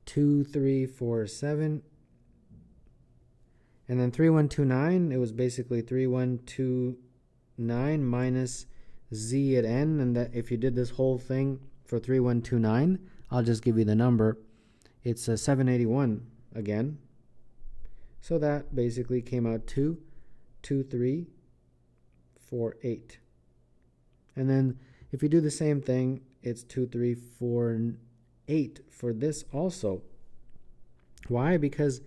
2, 3, 4, 7. And then 3, 1, 2, 9, it was basically 3, 1, 2, 9 minus z at n. And that if you did this whole thing for 3, 1, 2, 9, I'll just give you the number. It's 781 again. So that basically came out 2, 2, 3, 4, 8. And then if you do the same thing, it's 2, 3, 4, 8 for this also. Why? Because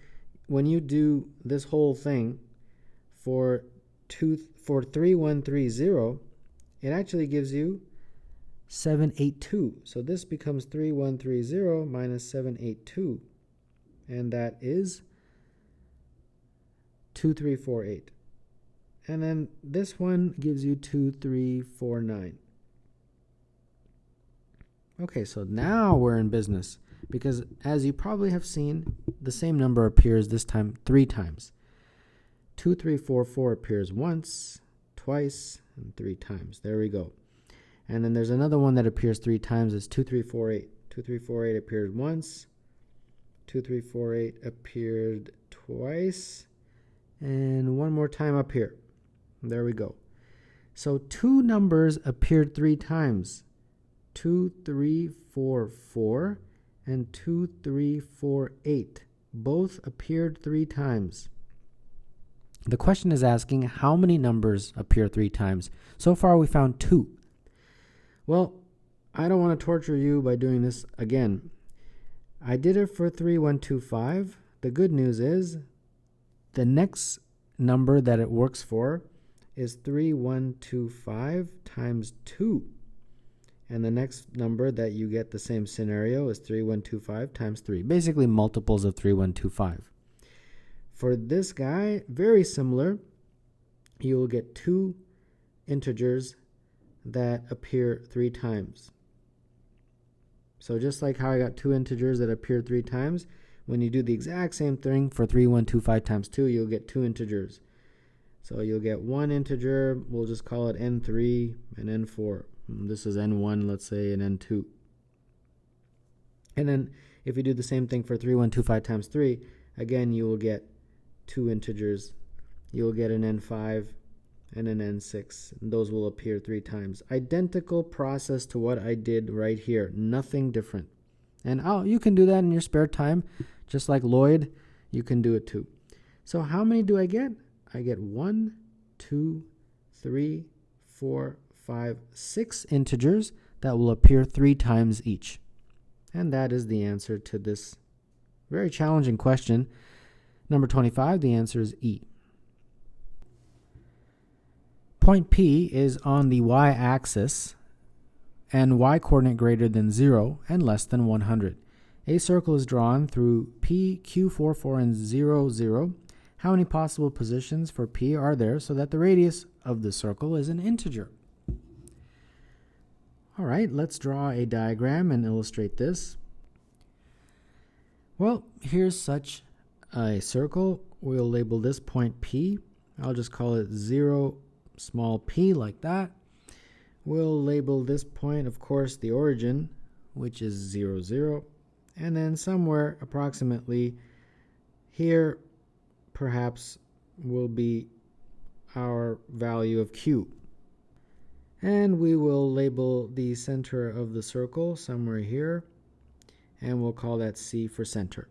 when you do this whole thing for 3130, it actually gives you 782. So this becomes 3130 minus 782. And that is 2348. And then this one gives you 2349. Okay, so now we're in business, because as you probably have seen, the same number appears this time 3 times. 2344 appears once, twice, and 3 times. There we go. And then there's another one that appears 3 times. It's 2348. 2348 appears once. 2348 appeared twice. And one more time up here. There we go. So 2 numbers appeared 3 times. 2, 3, 4, 4, and 2, 3, 4, 8. Both appeared 3 times. The question is asking how many numbers appear 3 times. So far we found 2. Well, I don't want to torture you by doing this again. I did it for 3125. The good news is the next number that it works for is 3125 times 2. And the next number that you get the same scenario is 3125 times 3. Basically multiples of 3125. For this guy, very similar. You will get 2 integers that appear 3 times. So just like how I got 2 integers that appear 3 times, when you do the exact same thing for 3125 times 2, you'll get 2 integers. So you'll get 1 integer, we'll just call it n3 and n4. This is n1, let's say, and n2. And then if you do the same thing for 3125 times 3, again, you will get 2 integers. You'll get an n5 and an n6. And those will appear 3 times. Identical process to what I did right here. Nothing different. And you can do that in your spare time. Just like Lloyd, you can do it too. So how many do I get? I get 1, 2, 3, 4, 5, 6 integers that will appear 3 times each. And that is the answer to this very challenging question. Number 25, the answer is E. Point P is on the y-axis and y-coordinate greater than 0 and less than 100. A circle is drawn through P, Q, 4, 4, and 0, 0. How many possible positions for P are there so that the radius of the circle is an integer? All right, let's draw a diagram and illustrate this. Well, here's such a circle. We'll label this point P. I'll just call it 0, small p, like that. We'll label this point, of course, the origin, which is 0, 0. And then somewhere approximately here, perhaps, will be our value of Q. And we will label the center of the circle somewhere here, and we'll call that C for center.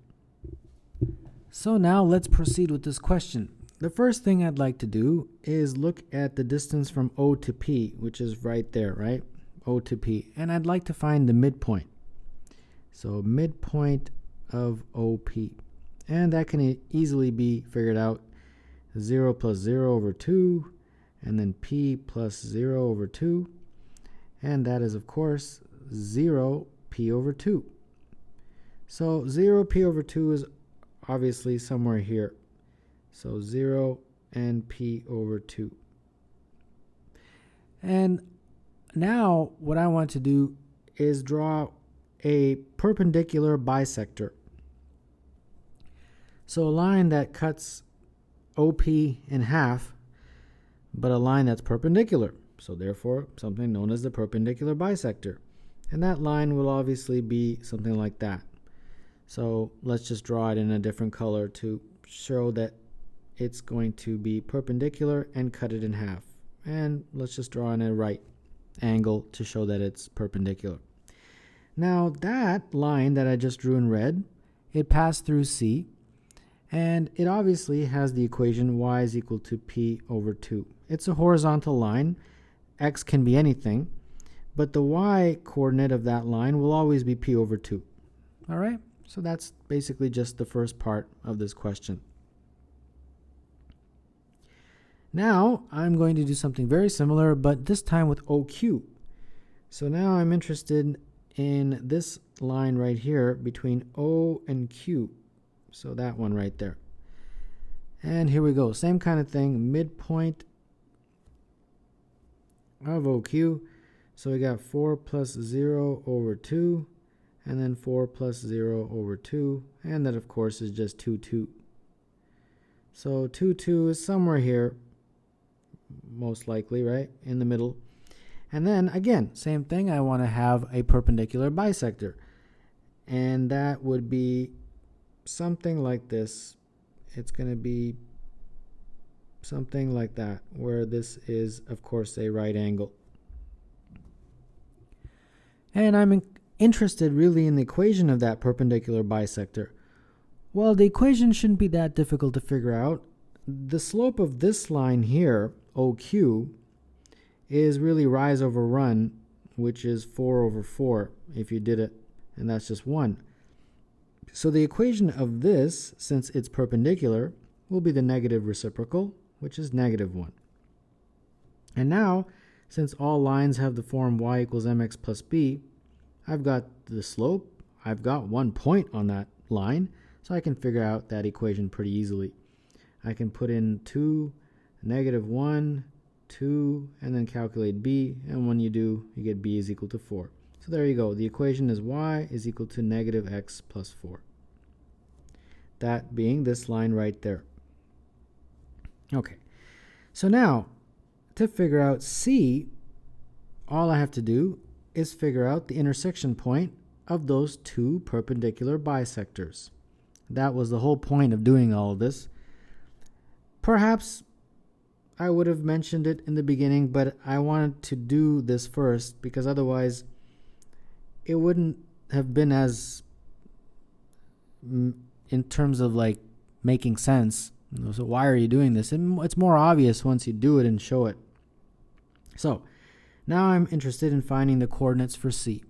So now let's proceed with this question. The first thing I'd like to do is look at the distance from O to P, which is right there, right? O to P. And I'd like to find the midpoint. So midpoint of OP. And that can easily be figured out. 0 plus 0 over 2. And then P plus 0 over 2. And that is, of course, 0 p over 2. So 0 p over 2 is obviously somewhere here. So 0 and p over 2. And now what I want to do is draw a perpendicular bisector. So a line that cuts OP in half, but a line that's perpendicular. So therefore, something known as the perpendicular bisector. And that line will obviously be something like that. So let's just draw it in a different color to show that it's going to be perpendicular and cut it in half. And let's just draw in a right angle to show that it's perpendicular. Now that line that I just drew in red, it passed through C, and it obviously has the equation y is equal to p over 2. It's a horizontal line. X can be anything, but the y coordinate of that line will always be p over 2. All right, so that's basically just the first part of this question. Now I'm going to do something very similar, but this time with OQ. So now I'm interested in this line right here between O and Q. So that one right there. And here we go. Same kind of thing. Midpoint of OQ. So we got 4 plus 0 over 2. And then 4 plus 0 over 2. And that, of course, is just 2, 2. So 2, 2 is somewhere here. Most likely, right? In the middle. And then, again, same thing. I want to have a perpendicular bisector. And that would be something like this. It's going to be something like that, where this is, of course, a right angle. And I'm interested really in the equation of that perpendicular bisector. Well, the equation shouldn't be that difficult to figure out. The slope of this line here, OQ, is really rise over run, which is 4 over 4 if you did it, and that's just 1. So the equation of this, since it's perpendicular, will be the negative reciprocal, which is negative 1. And now, since all lines have the form y equals mx plus b, I've got the slope, I've got 1 point on that line, so I can figure out that equation pretty easily. I can put in 2, negative 1, 2, and then calculate b, and when you do, you get b is equal to 4. So there you go. The equation is y is equal to negative x plus 4. That being this line right there. Okay, so now to figure out c, all I have to do is figure out the intersection point of those two perpendicular bisectors. That was the whole point of doing all of this. Perhaps I would have mentioned it in the beginning, but I wanted to do this first because otherwise it wouldn't have been as, in terms of like making sense. So why are you doing this? And it's more obvious once you do it and show it. So now I'm interested in finding the coordinates for C.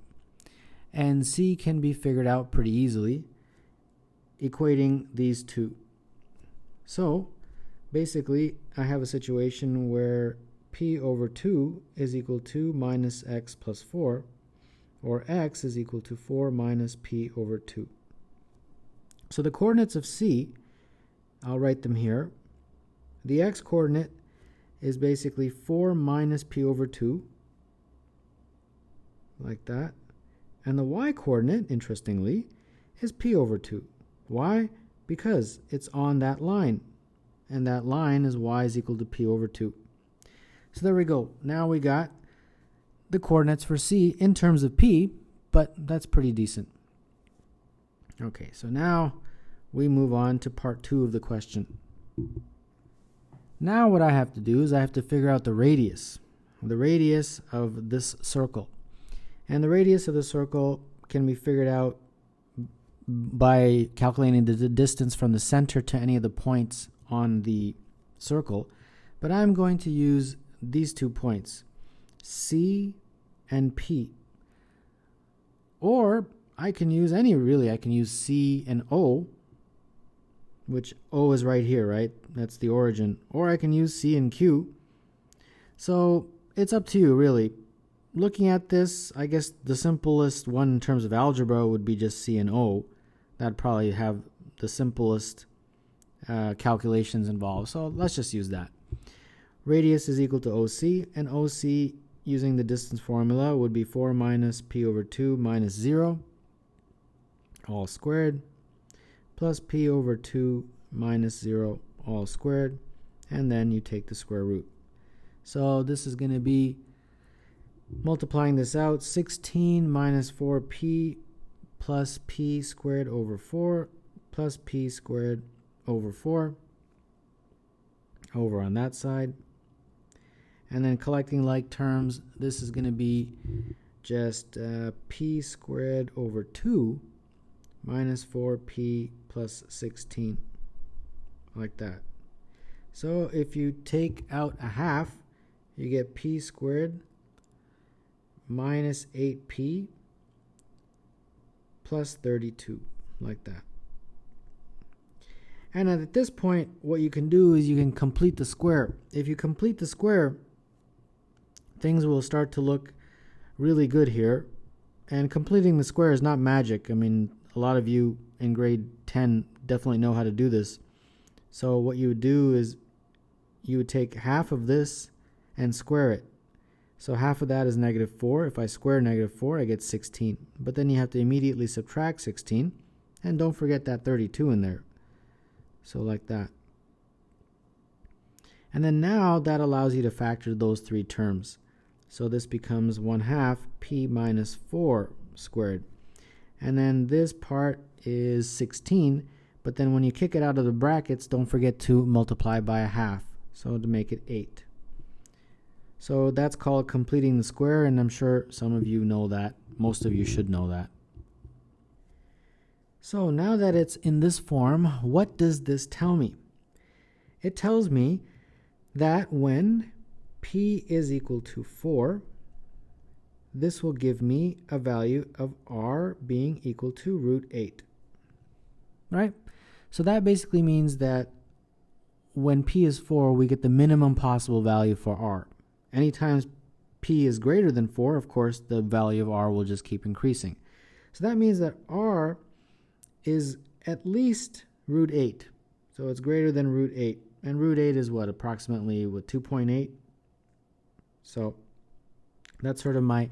And C can be figured out pretty easily, equating these two. So basically, I have a situation where p over 2 is equal to minus x plus 4, or x is equal to 4 minus p over 2. So the coordinates of C, I'll write them here. The x coordinate is basically 4 minus p over 2, like that. And the y coordinate, interestingly, is p over 2. Why? Because it's on that line. And that line is y is equal to p over 2. So there we go. Now we got the coordinates for C in terms of p, but that's pretty decent. Okay, so now we move on to part 2 of the question. Now what I have to do is I have to figure out the radius of this circle. And the radius of the circle can be figured out by calculating the distance from the center to any of the points on the circle. But I'm going to use these 2 points, C and P. Or I can use any, really. I can use C and O, which O is right here, right? That's the origin. Or I can use C and Q. So it's up to you, really. looking at this, I guess the simplest one in terms of algebra would be just C and O. That'd probably have the simplest calculations involved. So let's just use that. Radius is equal to OC, and OC using the distance formula would be 4 minus P over 2 minus 0, all squared, plus P over 2 minus 0, all squared, and then you take the square root. So this is going to be, multiplying this out, 16 minus 4P plus P squared over 4 plus P squared over 4 over on that side. And then collecting like terms, this is going to be just P squared over 2 minus 4P plus 16, like that. So if you take out a half, you get P squared minus 8P plus 32, like that. And at this point, what you can do is you can complete the square. If you complete the square, things will start to look really good here. And completing the square is not magic. I mean, a lot of you in grade 10 definitely know how to do this. So what you would do is you would take half of this and square it. So half of that is negative 4. If I square negative 4, I get 16. But then you have to immediately subtract 16. And don't forget that 32 in there. So like that. And then now that allows you to factor those three terms. So this becomes 1/2 P minus 4 squared. And then this part is 16. But then when you kick it out of the brackets, don't forget to multiply by a half. So to make it 8. So that's called completing the square, and I'm sure some of you know that. Most of you should know that. So now that it's in this form, what does this tell me? It tells me that when P is equal to 4, this will give me a value of R being equal to root 8. Right? So that basically means that when P is 4, we get the minimum possible value for R. Anytime P is greater than 4, of course, the value of R will just keep increasing. So that means that R is at least root 8. So it's greater than root 8. And root 8 is what? Approximately, 2.8? So that's sort of my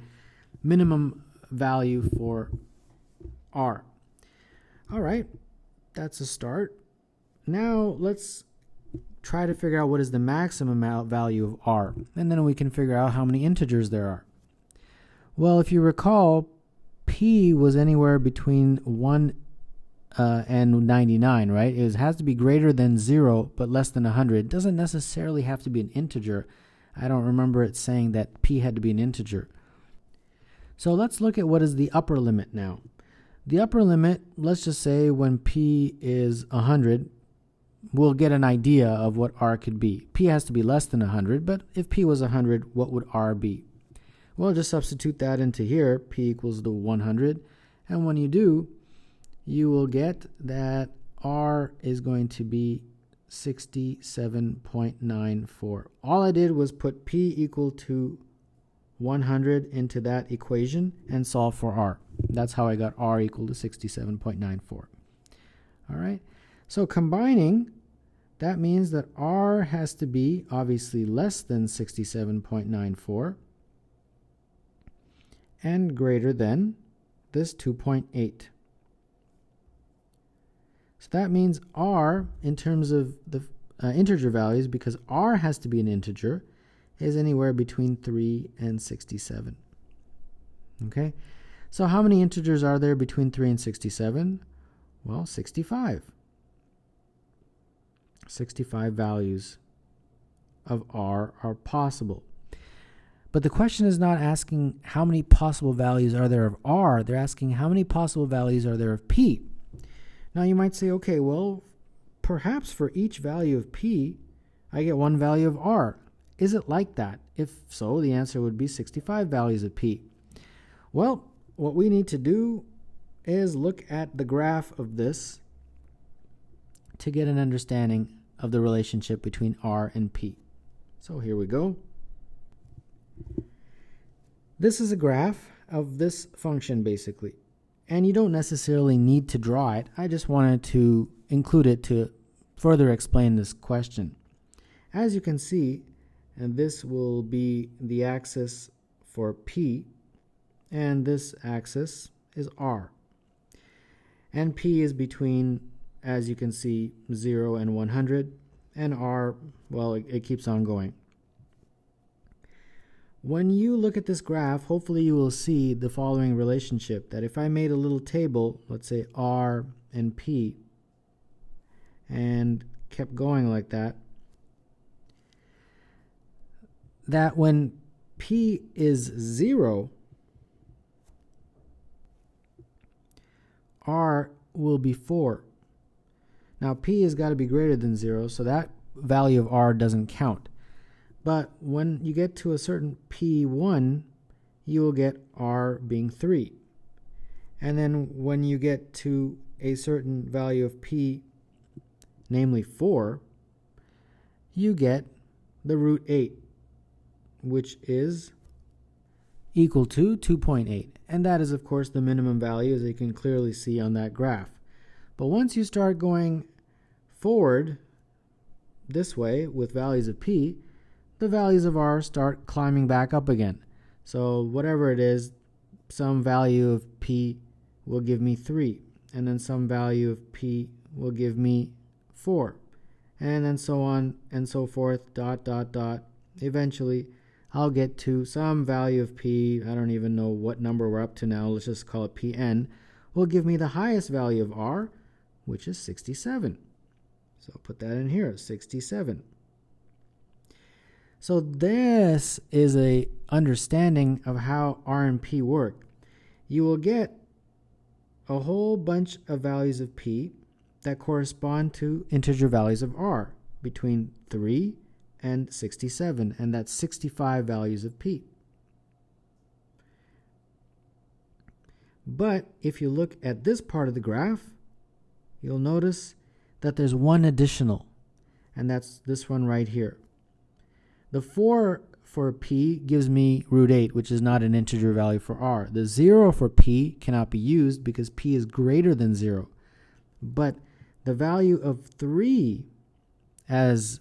minimum value for R. All right, that's a start. Now let's try to figure out what is the maximum value of R. And then we can figure out how many integers there are. Well, if you recall, P was anywhere between 1 and 99, right? It has to be greater than 0, but less than 100. It doesn't necessarily have to be an integer. I don't remember it saying that P had to be an integer. So let's look at what is the upper limit now. The upper limit, let's just say when P is 100, we'll get an idea of what R could be. P has to be less than 100, but if P was 100, what would R be? Well, just substitute that into here. P equals to 100. And when you do, you will get that R is going to be 67.94. All I did was put P equal to 100 into that equation and solve for R. That's how I got R equal to 67.94. All right. So combining, that means that R has to be obviously less than 67.94 and greater than this 2.8. So that means R, in terms of the integer values, because R has to be an integer, is anywhere between 3 and 67. Okay? So how many integers are there between 3 and 67? Well, 65. 65 values of R are possible. But the question is not asking how many possible values are there of R. They're asking how many possible values are there of P. Now you might say, okay, well, perhaps for each value of P, I get one value of R. Is it like that? If so, the answer would be 65 values of P. Well, what we need to do is look at the graph of this to get an understanding of the relationship between R and P. So here we go. This is a graph of this function basically. And you don't necessarily need to draw it. I just wanted to include it to further explain this question. As you can see, and this will be the axis for P, and this axis is R. And P is between, as you can see, 0 and 100, and R, well, it keeps on going. When you look at this graph, hopefully you will see the following relationship, that if I made a little table, let's say R and P, and kept going like that, that when P is 0, R will be 4. Now P has got to be greater than 0, so that value of R doesn't count. But when you get to a certain P1, you will get R being 3. And then when you get to a certain value of P, namely 4, you get the root 8, which is equal to 2.8. And that is, of course, the minimum value, as you can clearly see on that graph. But once you start going forward this way with values of P, the values of R start climbing back up again. So whatever it is, some value of P will give me 3, and then some value of P will give me 4, and then so on and so forth, dot, dot, dot. Eventually, I'll get to some value of P, I don't even know what number we're up to now, let's just call it Pn, will give me the highest value of R, which is 67. So I'll put that in here, 67. So this is a understanding of how R and P work. You will get a whole bunch of values of P that correspond to integer values of R between 3 and 67, and that's 65 values of P. But if you look at this part of the graph, you'll notice that there's one additional, and that's this one right here. The 4 for P gives me root 8, which is not an integer value for R. The 0 for P cannot be used because P is greater than 0. But the value of 3 as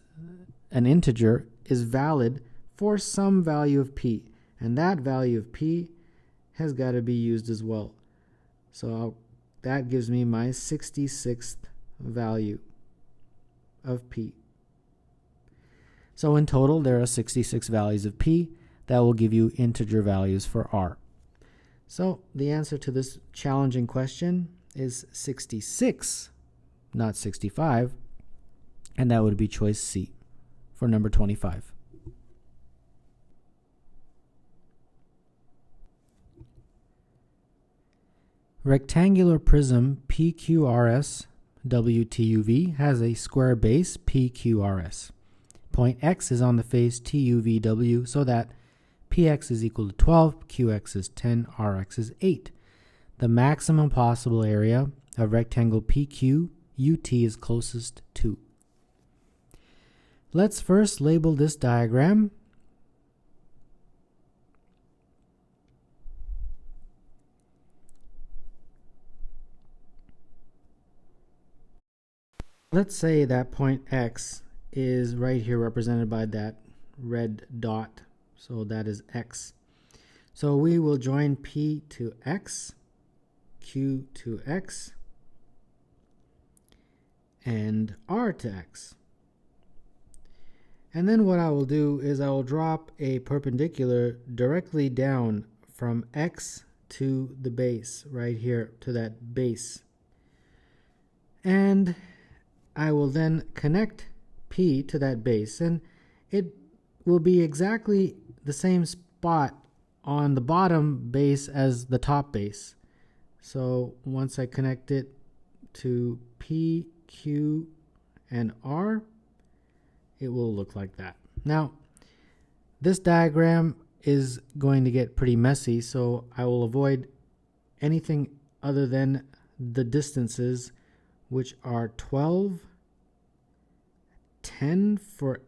an integer is valid for some value of P. And that value of P has got to be used as well. So that gives me my 66th value of P. So in total, there are 66 values of P that will give you integer values for R. So the answer to this challenging question is 66, not 65, and that would be choice C for number 25. Rectangular prism PQRS WTUV has a square base PQRS. Point X is on the face TUVW so that PX is equal to 12, QX is 10, RX is 8. The maximum possible area of rectangle PQ UT is closest to. Let's first label this diagram. Let's say that point X is right here represented by that red dot. So that is X. So we will join P to X, Q to X, and R to X. And then what I will do is I will drop a perpendicular directly down from X to the base, right here to that base. And I will then connect P to that base, and it will be exactly the same spot on the bottom base as the top base. So once I connect it to P, Q, and R, it will look like that. Now, this diagram is going to get pretty messy, so I will avoid anything other than the distances, which are 12, 10 for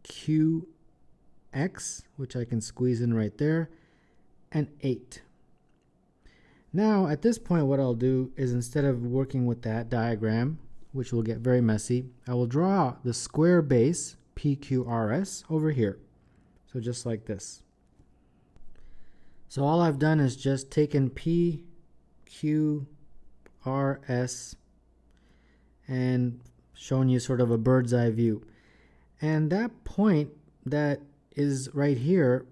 QX, which I can squeeze in right there, and 8. Now at this point what I'll do is, instead of working with that diagram, which will get very messy, I will draw the square base PQRS over here. So just like this. So all I've done is just taken PQRS and shown you sort of a bird's eye view. And that point that is right here,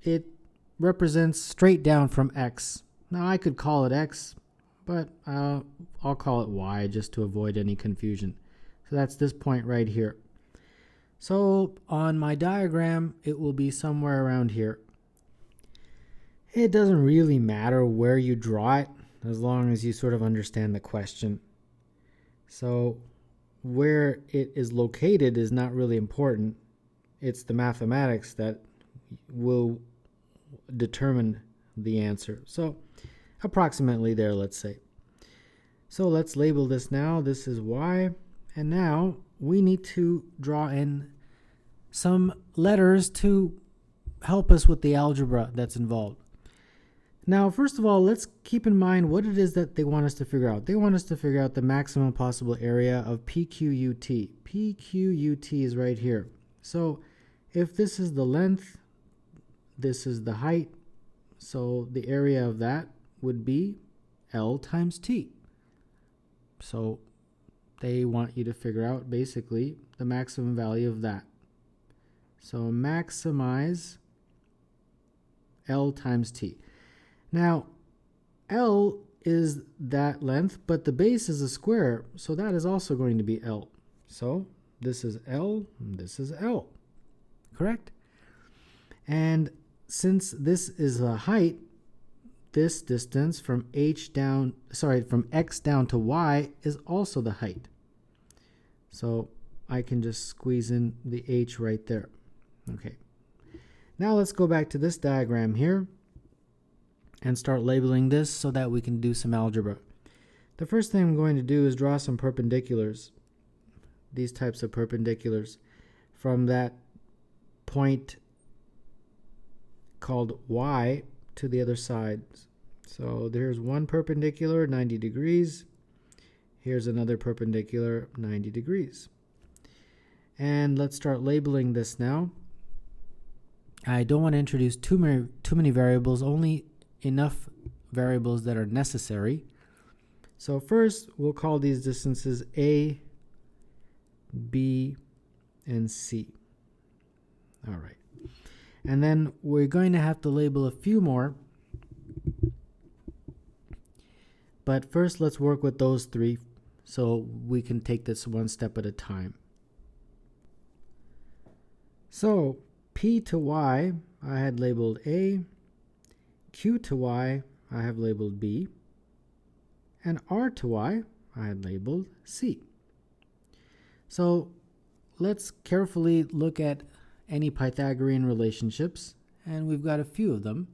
it represents straight down from X. Now I could call it X, but I'll call it Y just to avoid any confusion. So that's this point right here. So on my diagram, it will be somewhere around here. It doesn't really matter where you draw it, as long as you sort of understand the question. So where it is located is not really important. It's the mathematics that will determine the answer. So approximately there, let's say. So let's label this now. This is Y. And now we need to draw in some letters to help us with the algebra that's involved. Now, first of all, let's keep in mind what it is that they want us to figure out. They want us to figure out the maximum possible area of PQUT. PQUT is right here. So if this is the length, this is the height, so the area of that would be L times T. So they want you to figure out basically the maximum value of that. So maximize L times T. Now, L is that length, but the base is a square, so that is also going to be L. So this is L, and this is L, correct? And since this is a height, this distance from X down to Y is also the height. So I can just squeeze in the H right there. Okay. Now let's go back to this diagram here and start labeling this so that we can do some algebra. The first thing I'm going to do is draw some perpendiculars, these types of perpendiculars, from that point called Y to the other side. So there's one perpendicular, 90 degrees. Here's another perpendicular, 90 degrees. And let's start labeling this now. I don't want to introduce too many variables, only enough variables that are necessary. So first, we'll call these distances A, B, and C. All right. And then we're going to have to label a few more. But first, let's work with those three so we can take this one step at a time. So P to Y, I had labeled A. Q to Y, I have labeled B. And R to Y, I had labeled C. So let's carefully look at any Pythagorean relationships, and we've got a few of them.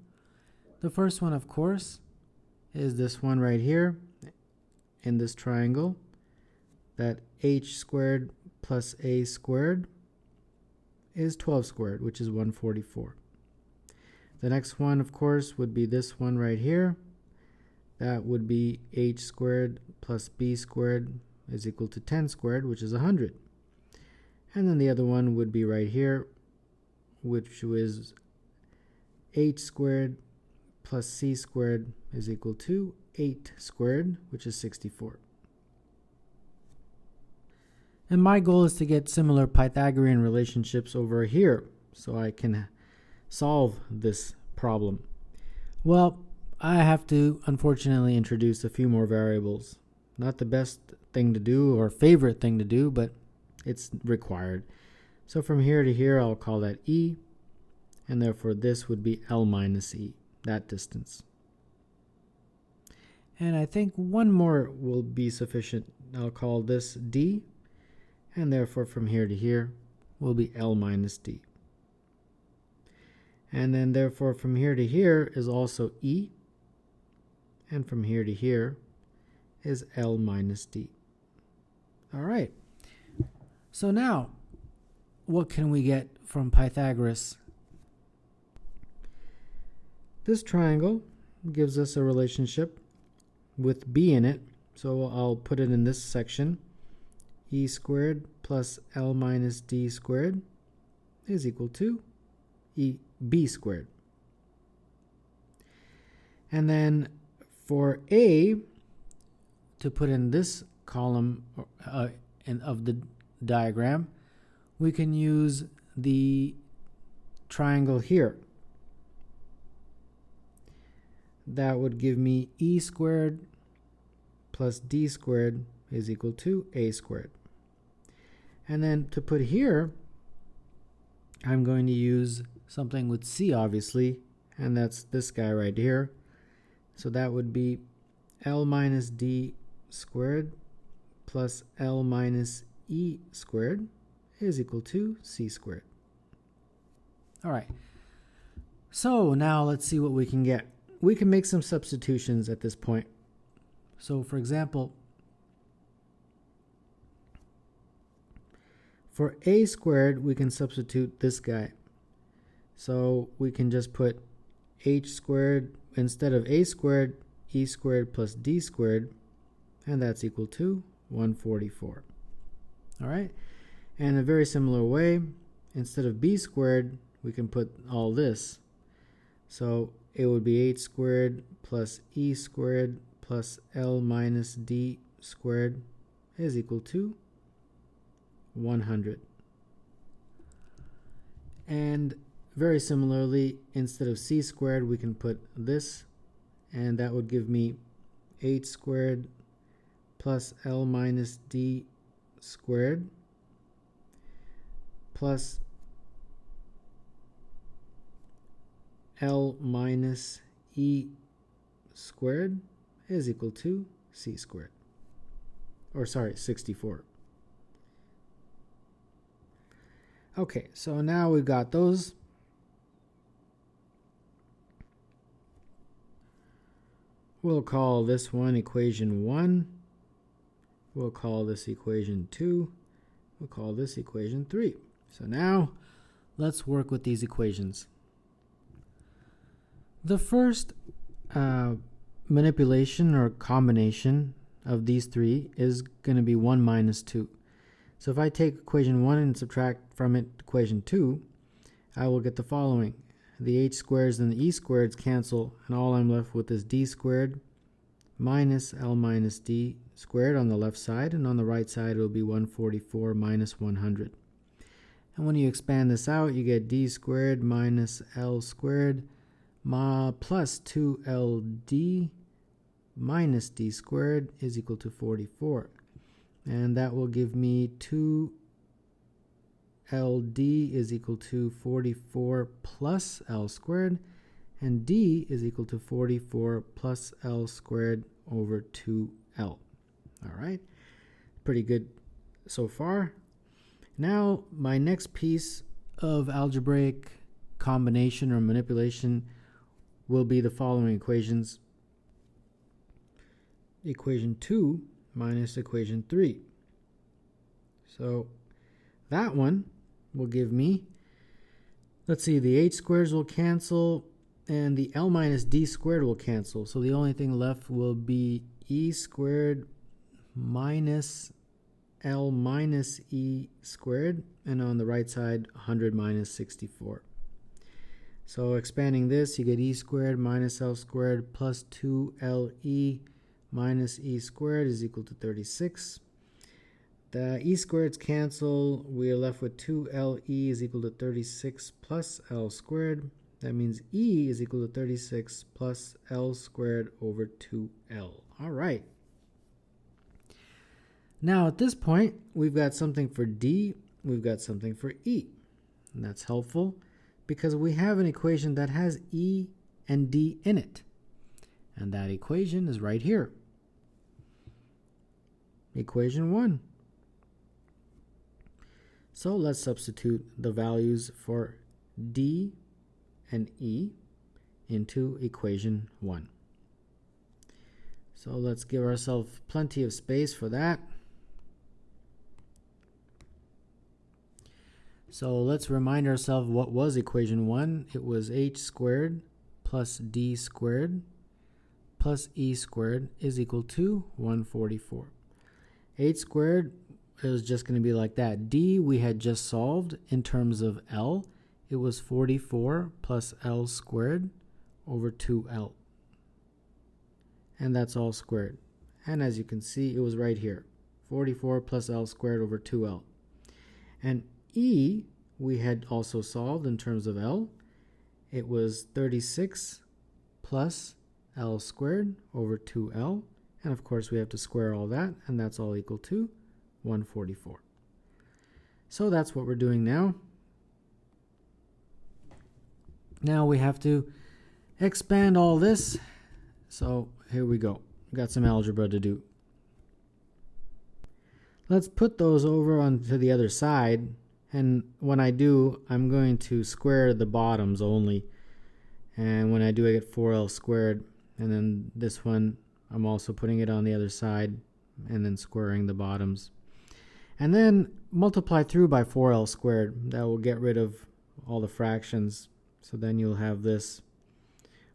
The first one, of course, is this one right here in this triangle, that h squared plus a squared is 12 squared, which is 144. The next one, of course, would be this one right here. That would be h squared plus b squared is equal to 10 squared, which is 100. And then the other one would be right here, which is h squared plus c squared is equal to 8 squared, which is 64. And my goal is to get similar Pythagorean relationships over here so I can solve this problem. Well, I have to unfortunately introduce a few more variables. Not the best thing to do or favorite thing to do, but it's required. So from here to here, I'll call that E, and therefore this would be L minus E, that distance. And I think one more will be sufficient. I'll call this D, and therefore from here to here will be L minus D. And then therefore from here to here is also E, and from here to here is L minus D. All right. So now, what can we get from Pythagoras? this triangle gives us a relationship with b in it. So I'll put it in this section. E squared plus L minus D squared is equal to B squared. And then for A, to put in this column of the diagram, we can use the triangle here. That would give me E squared plus D squared is equal to A squared. And then to put here, I'm going to use something with C, obviously, and that's this guy right here. So that would be L minus D squared plus L minus E squared is equal to C squared. All right. So now let's see what we can get. We can make some substitutions at this point. So for example, for A squared, we can substitute this guy. So we can just put H squared instead of A squared, E squared plus D squared, and that's equal to 144. All right. And in a very similar way, instead of B squared, we can put all this. So it would be H squared plus E squared plus L minus D squared is equal to 100. And very similarly, instead of C squared, we can put this, and that would give me H squared plus L minus D squared plus L minus E squared is equal to C squared. Or sorry, 64. Okay, so now we've got those. We'll call this one equation 1. We'll call this equation 2. We'll call this equation 3. So now let's work with these equations. The first manipulation or combination of these three is going to be 1 minus 2. So if I take equation 1 and subtract from it equation 2, I will get the following. The h squares and the e squareds cancel, and all I'm left with is d squared minus L minus D squared on the left side, and on the right side it will be 144 minus 100. And when you expand this out, you get d squared minus L squared plus 2LD minus D squared is equal to 44. And that will give me 2LD is equal to 44 plus L squared, and D is equal to 44 plus L squared over 2L. All right, pretty good so far. Now, my next piece of algebraic combination or manipulation will be the following equations. Equation 2 minus equation 3. So that one will give me, let's see, the h squares will cancel and the L minus D squared will cancel. So the only thing left will be E squared minus L minus E squared, and on the right side 100 minus 64. So expanding this, you get E squared minus L squared plus 2LE minus E squared is equal to 36. The E squareds cancel. We are left with 2LE is equal to 36 plus L squared. That means E is equal to 36 plus L squared over 2L. All right. Now at this point, we've got something for D, we've got something for E. And that's helpful because we have an equation that has E and D in it. And that equation is right here. Equation 1. So let's substitute the values for D and E into equation 1. So let's give ourselves plenty of space for that. So let's remind ourselves what was equation 1. It was h squared plus d squared plus e squared is equal to 144. 8 squared is just going to be like that. D we had just solved in terms of L. It was 44 plus L squared over 2L. And that's all squared. And as you can see, it was right here. 44 plus L squared over 2L. And E we had also solved in terms of L. It was 36 plus L squared over 2L. And of course we have to square all that, and that's all equal to 144. So that's what we're doing now. Now we have to expand all this. So here we go. We've got some algebra to do. Let's put those over onto the other side. And when I do, I'm going to square the bottoms only. And when I do, I get 4L squared. And then this one, I'm also putting it on the other side and then squaring the bottoms. And then multiply through by 4L squared. That will get rid of all the fractions. So then you'll have this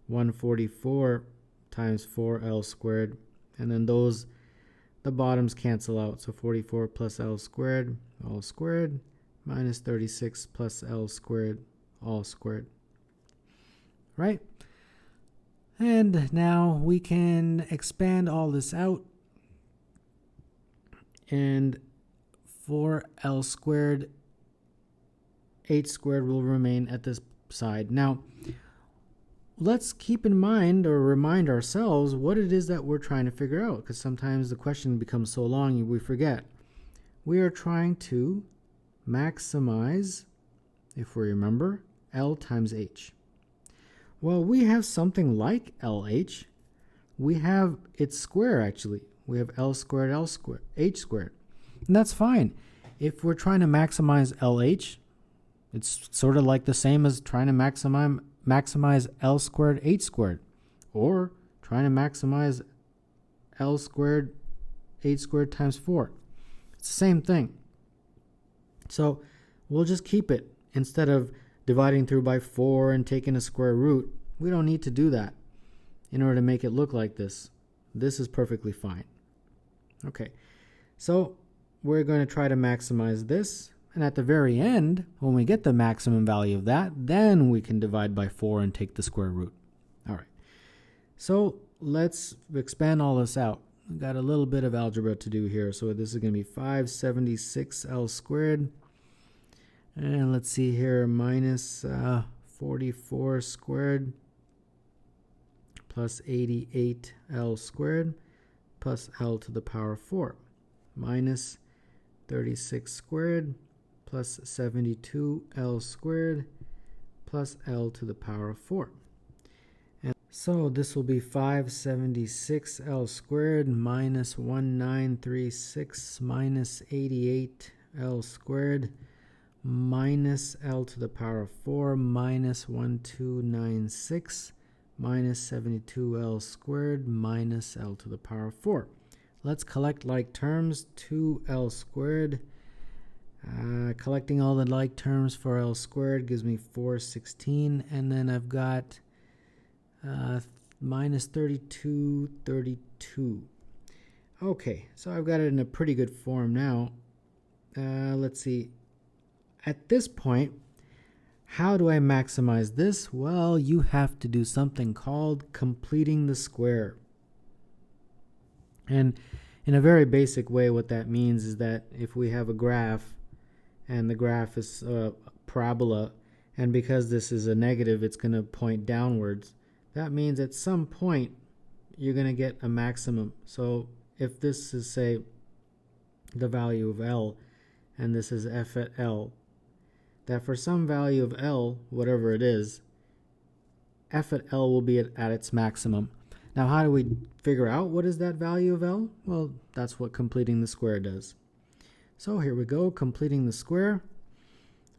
144 times 4L squared. And then the bottoms cancel out. So 44 plus L squared, all squared, minus 36 plus L squared, all squared. Right? And now we can expand all this out. And 4L squared, 8 squared will remain at this side. Now, let's keep in mind or remind ourselves what it is that we're trying to figure out, because sometimes the question becomes so long we forget. We are trying to maximize, if we remember, L times H. Well, we have something like LH. We have its square, actually. We have L squared, L squared, H squared. And that's fine. If we're trying to maximize LH, it's sort of like the same as trying to maximize L squared, H squared. Or trying to maximize L squared, H squared times 4. It's the same thing. So we'll just keep it. Instead of dividing through by 4 and taking a square root, we don't need to do that in order to make it look like this. This is perfectly fine. Okay, so we're going to try to maximize this. And at the very end, when we get the maximum value of that, then we can divide by 4 and take the square root. All right, so let's expand all this out. We've got a little bit of algebra to do here. So this is going to be 576L squared. And let's see here, minus 44 squared plus 88L squared plus L to the power 4 minus 36 squared plus 72L squared plus L to the power 4. And so this will be 576L squared minus 1936 minus 88L squared minus L to the power 4 minus 1296 minus 72L squared minus L to the power 4. Let's collect like terms. 2L squared. Collecting all the like terms for L squared gives me 416. And then I've got minus 32. Okay, so I've got it in a pretty good form now. Let's see. At this point, how do I maximize this? Well, you have to do something called completing the square. And in a very basic way, what that means is that if we have a graph, and the graph is a parabola, and because this is a negative, it's going to point downwards. That means at some point, you're going to get a maximum. So if this is, say, the value of L, and this is f at L, that for some value of L, whatever it is, f at L will be at its maximum. Now, how do we figure out what is that value of L? Well, that's what completing the square does. So here we go, completing the square.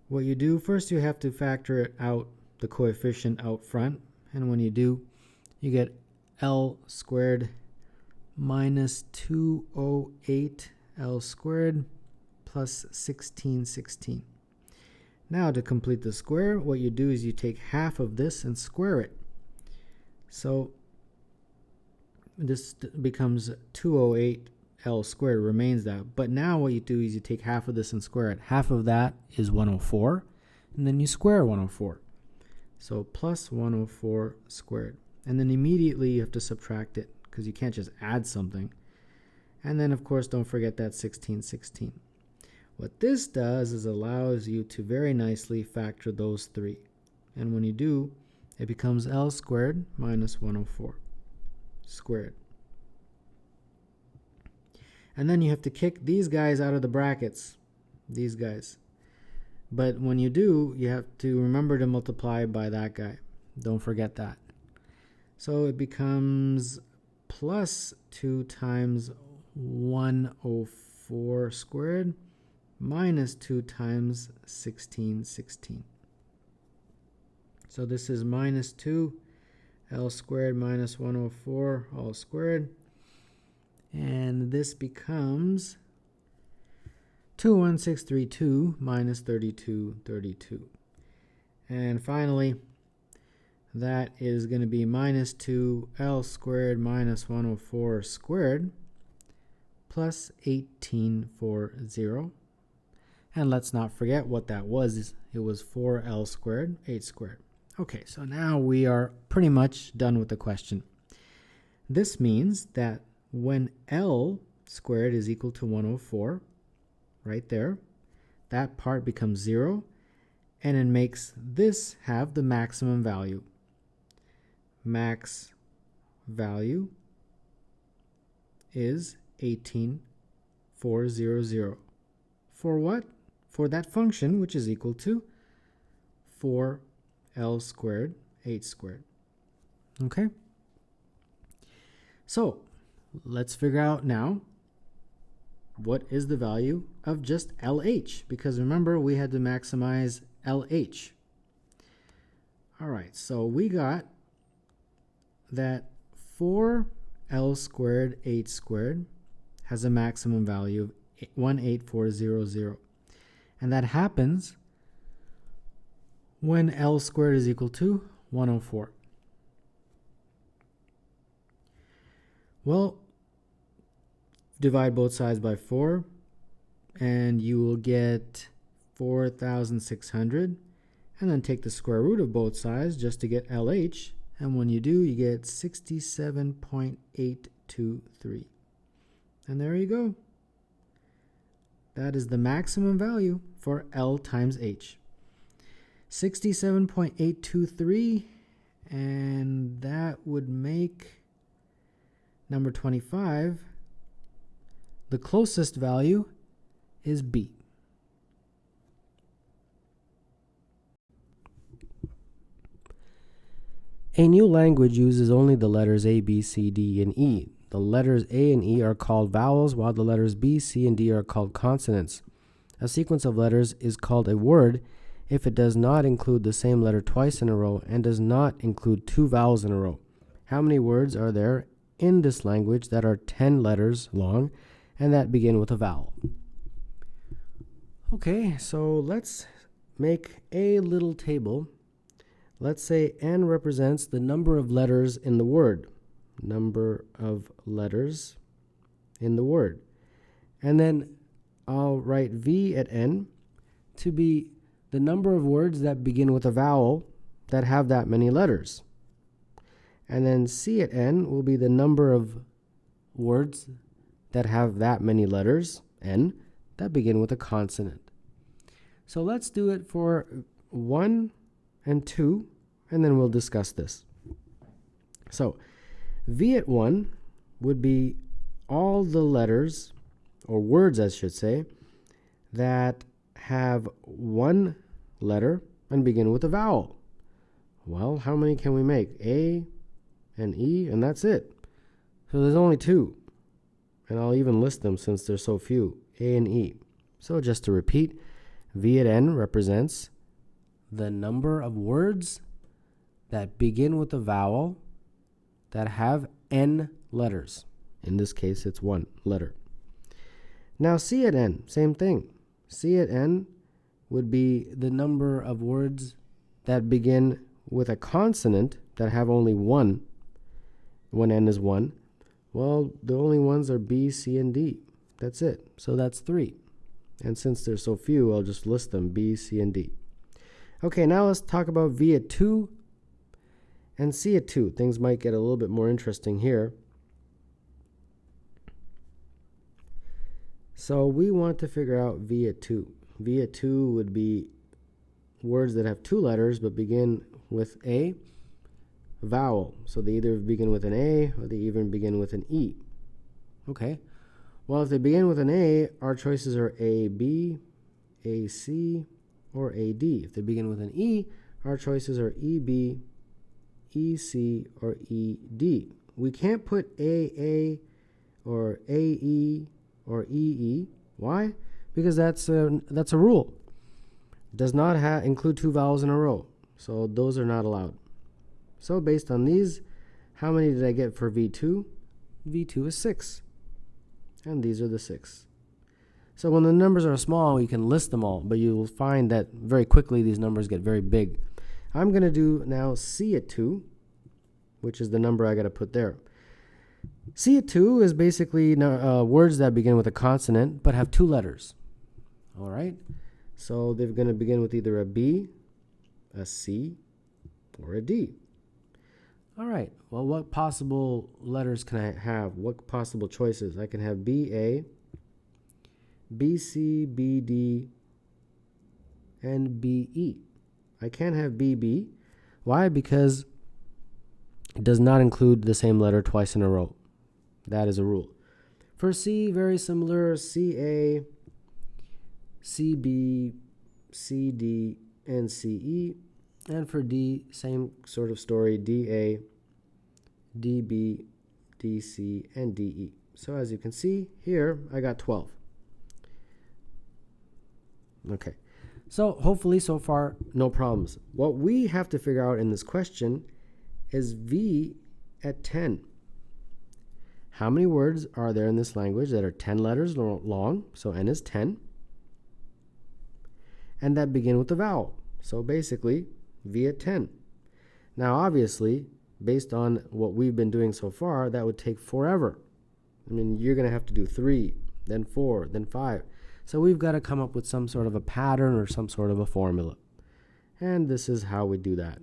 What you do, first you have to factor it out, the coefficient out front. And when you do, you get L squared minus 208 L squared plus 1616. Now to complete the square, what you do is you take half of this and square it. So this becomes 208 L squared, remains that. But now what you do is you take half of this and square it. Half of that is 104, and then you square 104. So plus 104 squared. And then immediately you have to subtract it, because you can't just add something. And then, of course, don't forget that 1616. What this does is allows you to very nicely factor those three. And when you do, it becomes L squared minus 104 squared. And then you have to kick these guys out of the brackets, these guys. But when you do, you have to remember to multiply by that guy. Don't forget that. So it becomes plus 2 times 104 squared minus 2 times 1616. So this is minus 2 L squared minus 104 all squared. And this becomes 21632 minus 3232. And finally, that is going to be minus 2 L squared minus 104 squared plus 1840. And let's not forget what that was. It was 4L squared, 8 squared. Okay, so now we are pretty much done with the question. This means that when L squared is equal to 104, right there, that part becomes 0, and it makes this have the maximum value. Max value is 18400. For what? For that function, which is equal to 4L squared, 8 squared. Okay? So, let's figure out now what is the value of just LH, because remember we had to maximize LH. All right, so we got that 4L squared, 8 squared has a maximum value of 18400. And that happens when L squared is equal to 104. Well, divide both sides by 4, and you will get 4,600. And then take the square root of both sides just to get LH. And when you do, you get 67.823. And there you go. That is the maximum value for L times H. 67.823, and that would make number 25. The closest value is B. A new language uses only the letters A, B, C, D, and E. The letters A and E are called vowels, while the letters B, C, and D are called consonants. A sequence of letters is called a word if it does not include the same letter twice in a row and does not include 2 vowels in a row. How many words are there in this language that are 10 letters long and that begin with a vowel? Okay, so let's make a little table. Let's say N represents the number of letters in the word. Number of letters in the word. And then I'll write V at N to be the number of words that begin with a vowel that have that many letters. And then C at N will be the number of words that have that many letters, N, that begin with a consonant. So let's do it for 1 and 2, and then we'll discuss this. So V at 1 would be all the letters, or words I should say, that have one letter and begin with a vowel. Well, how many can we make? A and E, and that's it. So there's only 2. And I'll even list them since there's so few. A and E. So just to repeat, V at N represents the number of words that begin with a vowel that have N letters. In this case, it's 1 letter. Now C at N, same thing. C at N would be the number of words that begin with a consonant that have only 1 when n is 1? Well, the only ones are B, C, and D. That's it. So that's 3. And since there's so few, I'll just list them, B, C, and D. Okay, now let's talk about V at 2 and C at 2. Things might get a little bit more interesting here. So we want to figure out V at 2. V at 2 would be words that have 2 letters but begin with a vowel. So they either begin with an A or they even begin with an E. Okay. Well, if they begin with an A, our choices are A, B, A, C, or A, D. If they begin with an E, our choices are E, B, E, C, or E, D. We can't put A, or A, E, or E, E. Why? Because that's a rule. It does not include 2 vowels in a row. So those are not allowed. So based on these, how many did I get for V2? V2 is 6. And these are the 6. So when the numbers are small, you can list them all, but you will find that very quickly these numbers get very big. I'm going to do now C at 2, which is the number I got to put there. C at 2 is basically words that begin with a consonant but have 2 letters. All right? So they're going to begin with either a B, a C, or a D. All right. Well, what possible letters can I have? What possible choices? I can have BA, BC, BD, and BE. I can't have BB. Why? Because it does not include the same letter twice in a row. That is a rule. For C, very similar, CA, CB, CD, and CE. And for D, same sort of story, DA, DB, DC, and DE. So as you can see here, I got 12. Okay, so hopefully so far, no problems. What we have to figure out in this question is V at 10. How many words are there in this language that are 10 letters long? So N is 10. And that begin with a vowel. So basically, V at 10. Now obviously, based on what we've been doing so far, that would take forever. I mean, you're going to have to do 3, then 4, then 5. So we've got to come up with some sort of a pattern or some sort of a formula. And this is how we do that.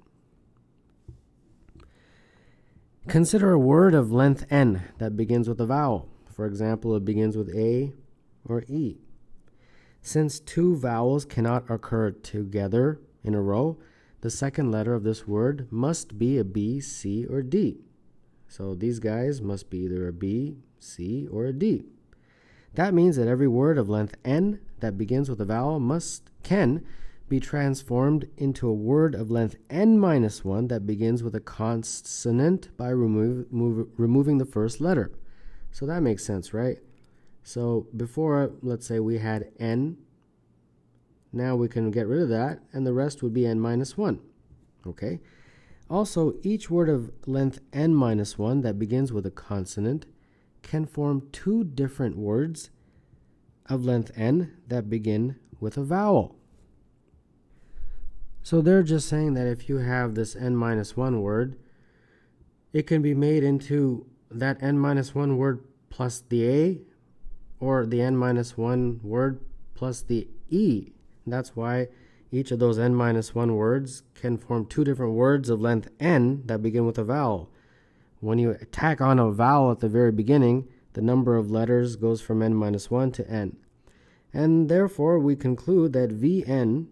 Consider a word of length N that begins with a vowel. For example, it begins with A or E. Since 2 vowels cannot occur together in a row, the second letter of this word must be a B, C, or D. So these guys must be either a B, C, or a D. That means that every word of length N that begins with a vowel can be transformed into a word of length N-1 that begins with a consonant by removing the first letter. So that makes sense, right? So before, let's say we had N. Now we can get rid of that, and the rest would be N-1. Okay? Also, each word of length N-1 that begins with a consonant can form 2 different words of length N that begin with a vowel. So they're just saying that if you have this N-1 word, it can be made into that N-1 word plus the A, or the N-1 word plus the E. That's why each of those N-1 words can form 2 different words of length N that begin with a vowel. When you tack on a vowel at the very beginning, the number of letters goes from N-1 to N. And therefore, we conclude that Vn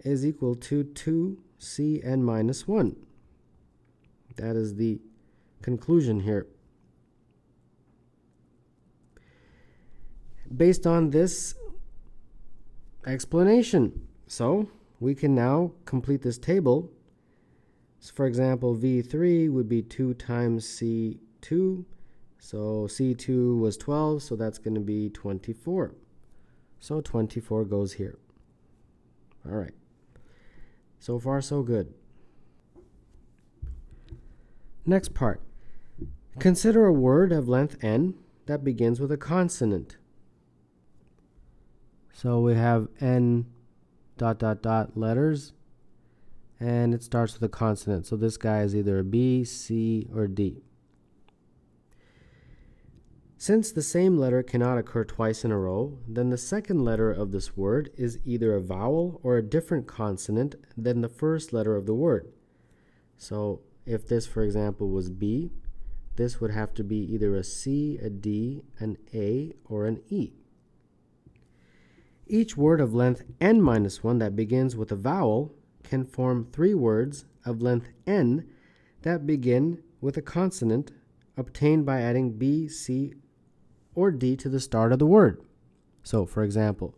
is equal to 2Cn-1. That is the conclusion here. Based on this explanation, so we can now complete this table. So for example, V3 would be 2 times C2. So C2 was 12, so that's going to be 24. So 24 goes here. All right. So far, so good. Next part. Consider a word of length N that begins with a consonant. So we have N ... letters, and it starts with a consonant. So this guy is either a B, C, or D. Since the same letter cannot occur twice in a row, then the second letter of this word is either a vowel or a different consonant than the first letter of the word. So if this, for example, was B, this would have to be either a C, a D, an A, or an E. Each word of length n-1 that begins with a vowel can form three words of length n that begin with a consonant obtained by adding B, C, or D to the start of the word. So, for example,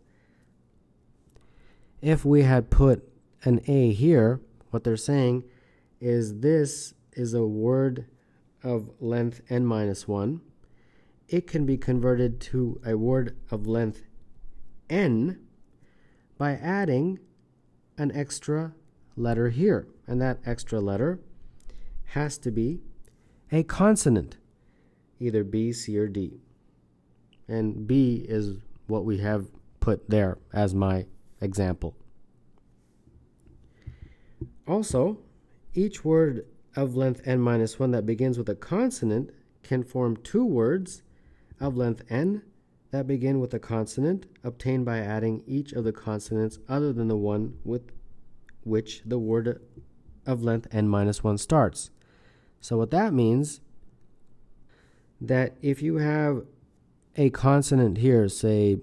if we had put an A here, what they're saying is this is a word of length n-1. It can be converted to a word of length n by adding an extra letter here. And that extra letter has to be a consonant, either B, C, or D. And B is what we have put there as my example. Also, each word of length n-1 that begins with a consonant can form two words of length n that begin with a consonant obtained by adding each of the consonants other than the one with which the word of length n-1 starts. So what that means, that if you have a consonant here, say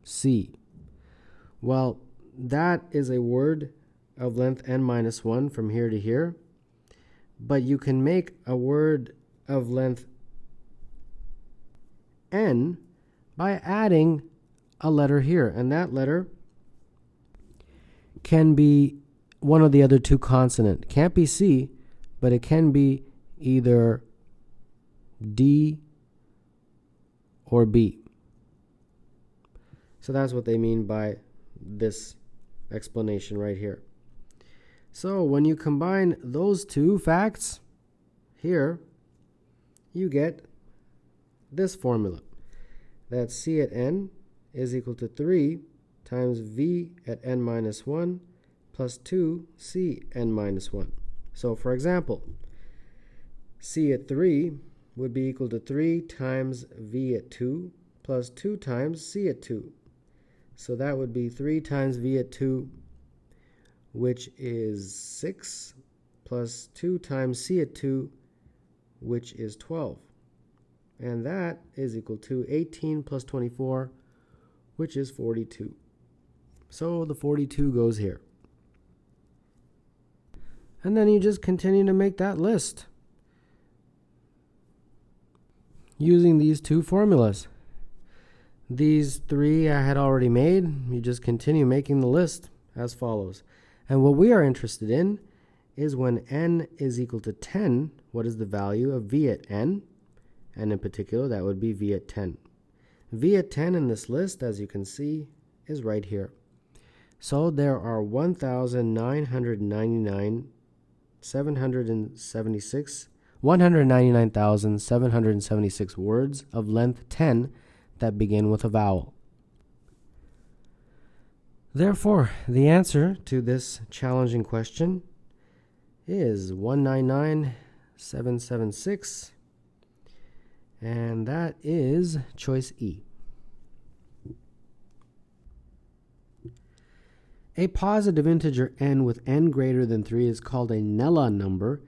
C, well, that is a word of length n-1 from here to here, but you can make a word of length n by adding a letter here, and that letter can be one of the other two consonants. Can't be C, but it can be either D or B. So that's what they mean by this explanation right here. So when you combine those two facts here, you get this formula, that C at n is equal to 3 times V at n-1 plus 2C n-1. So for example, C at 3 would be equal to 3 times V at 2 plus 2 times C at 2. So that would be 3 times V at 2, which is 6, plus 2 times C at 2, which is 12. And that is equal to 18 plus 24, which is 42. So the 42 goes here. And then you just continue to make that list using these two formulas. These three I had already made. You just continue making the list as follows. And what we are interested in is when n is equal to 10, what is the value of V at n? And in particular, that would be V at 10. V at 10 in this list, as you can see, is right here. So there are 199,776 words of length 10 that begin with a vowel. Therefore, the answer to this challenging question is 199,776, and that is choice E. A positive integer n with n greater than 3 is called a Nella number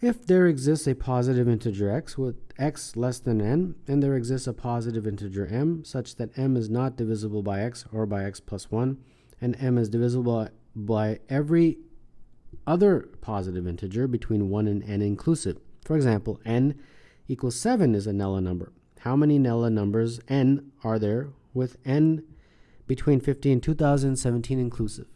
if there exists a positive integer x with x less than n, and there exists a positive integer m such that m is not divisible by x or by x plus 1, and m is divisible by every other positive integer between 1 and n inclusive. For example, n equals 7 is a Nella number. How many Nella numbers n are there with n between 50 and 2017 inclusive?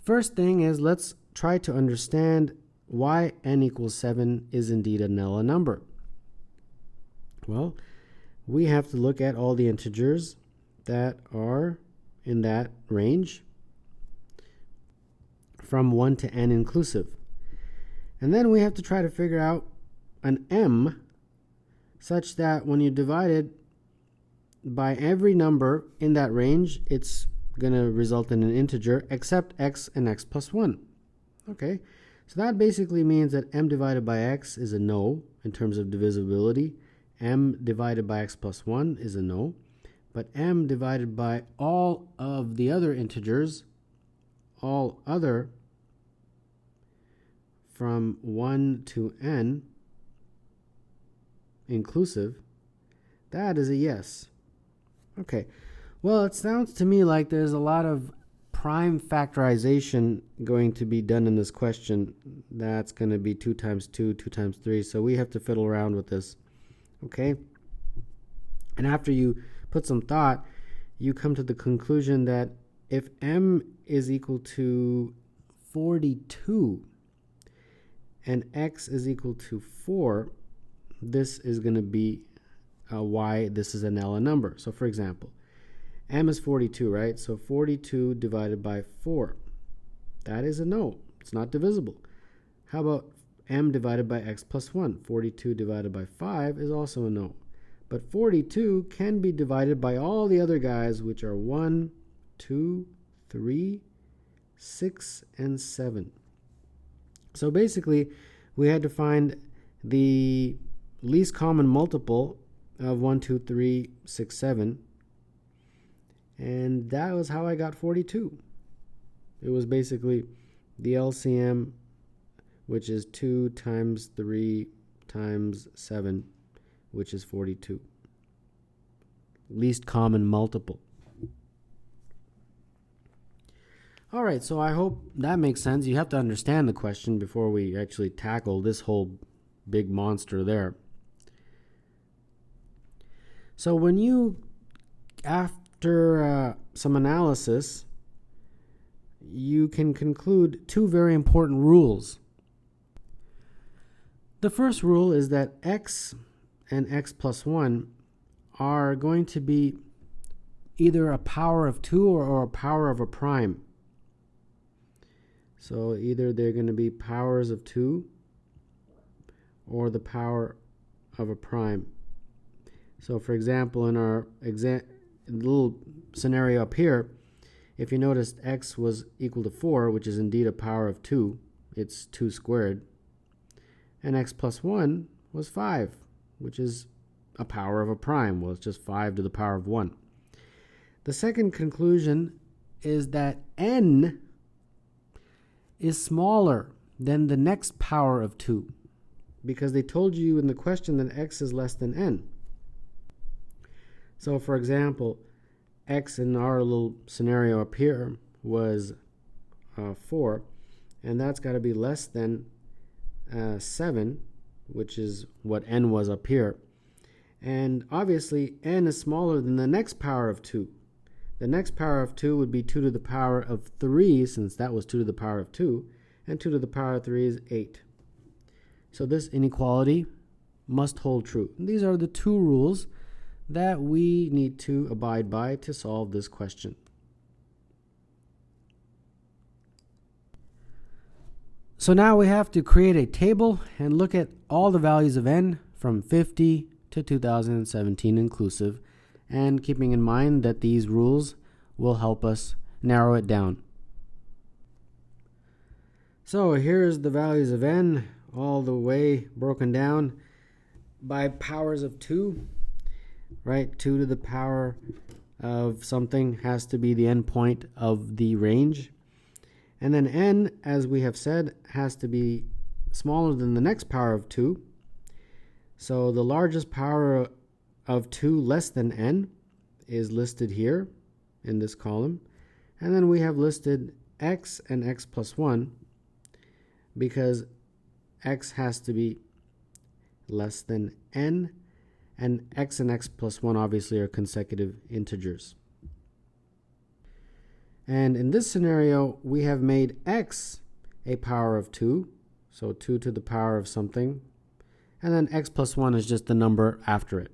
First thing is, let's try to understand why n equals 7 is indeed a Nella number. Well, we have to look at all the integers that are in that range from 1 to n inclusive. And then we have to try to figure out an m such that when you divide it by every number in that range, it's going to result in an integer except x and x plus 1. Okay, so that basically means that m divided by x is a no in terms of divisibility. M divided by x plus 1 is a no. But m divided by all of the other integers, all other from 1 to n, inclusive, that is a yes. Okay, well, it sounds to me like there's a lot of prime factorization going to be done in this question. That's going to be 2 times 2, 2 times 3, so we have to fiddle around with this. Okay, and after you put some thought, you come to the conclusion that if m is equal to 42 and x is equal to 4, this is going to be a y, this is an L number. So for example, m is 42, right? So 42 divided by 4, that is a no. It's not divisible. How about m divided by x plus 1? 42 divided by 5 is also a no. But 42 can be divided by all the other guys, which are 1, 2, 3, 6, and 7. So basically, we had to find the least common multiple of 1, 2, 3, 6, 7. And that was how I got 42. It was basically the LCM, which is 2 times 3 times 7, which is 42. Least common multiple. All right, so I hope that makes sense. You have to understand the question before we actually tackle this whole big monster there. So when you, after some analysis, you can conclude 2 very important rules. The first rule is that x and x plus 1 are going to be either a power of 2 or a power of a prime. So either they're going to be powers of 2 or the power of a prime. So for example, in our little scenario up here, if you noticed x was equal to 4, which is indeed a power of 2, it's 2 squared, and x plus 1 was 5, which is a power of a prime. Well, it's just 5 to the power of 1. The second conclusion is that n is smaller than the next power of 2, because they told you in the question that x is less than n. So for example, x in our little scenario up here was 4, and that's got to be less than 7, which is what n was up here. And obviously n is smaller than the next power of 2. The next power of 2 would be 2 to the power of 3, since that was 2 to the power of 2, and 2 to the power of 3 is 8. So this inequality must hold true. And these are the 2 rules that we need to abide by to solve this question. So now we have to create a table and look at all the values of n from 50 to 2017 inclusive, and keeping in mind that these rules will help us narrow it down. So here's the values of n all the way broken down by powers of 2, right? 2 to the power of something has to be the endpoint of the range. And then n, as we have said, has to be smaller than the next power of 2. So the largest power of 2 less than n is listed here in this column. And then we have listed x and x plus 1 because x has to be less than n, and x and x plus 1 obviously are consecutive integers. And in this scenario, we have made x a power of 2, so 2 to the power of something, and then x plus 1 is just the number after it.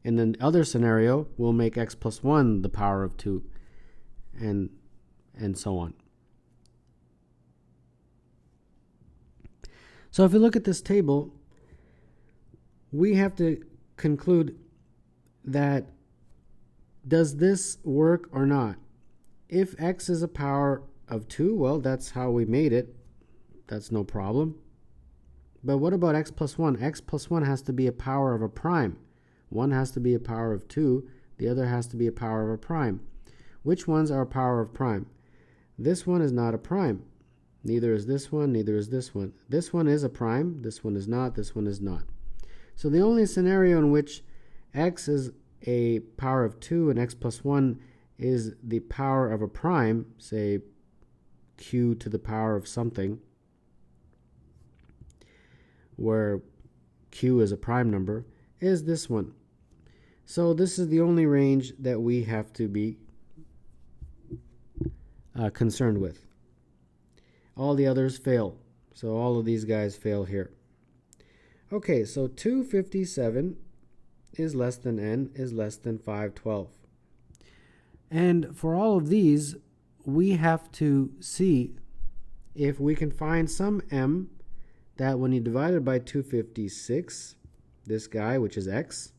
In the other scenario, we'll make x plus 1 the power of 2, and so on. So if you look at this table, we have to conclude that does this work or not? if x is a power of 2, well, that's how we made it. That's no problem. But what about x plus 1? X plus 1 has to be a power of a prime. One has to be a power of 2. The other has to be a power of a prime. Which ones are a power of prime? This one is not a prime. Neither is this one, neither is this one. This one is a prime, this one is not, this one is not. So the only scenario in which x is a power of 2 and x plus 1 is the power of a prime, say q to the power of something, where q is a prime number, is this one. So this is the only range that we have to be concerned with. All the others fail. So all of these guys fail here. Okay, so 257 is less than n is less than 512. And for all of these, we have to see if we can find some m that when you divide it by 256, this guy, which is x,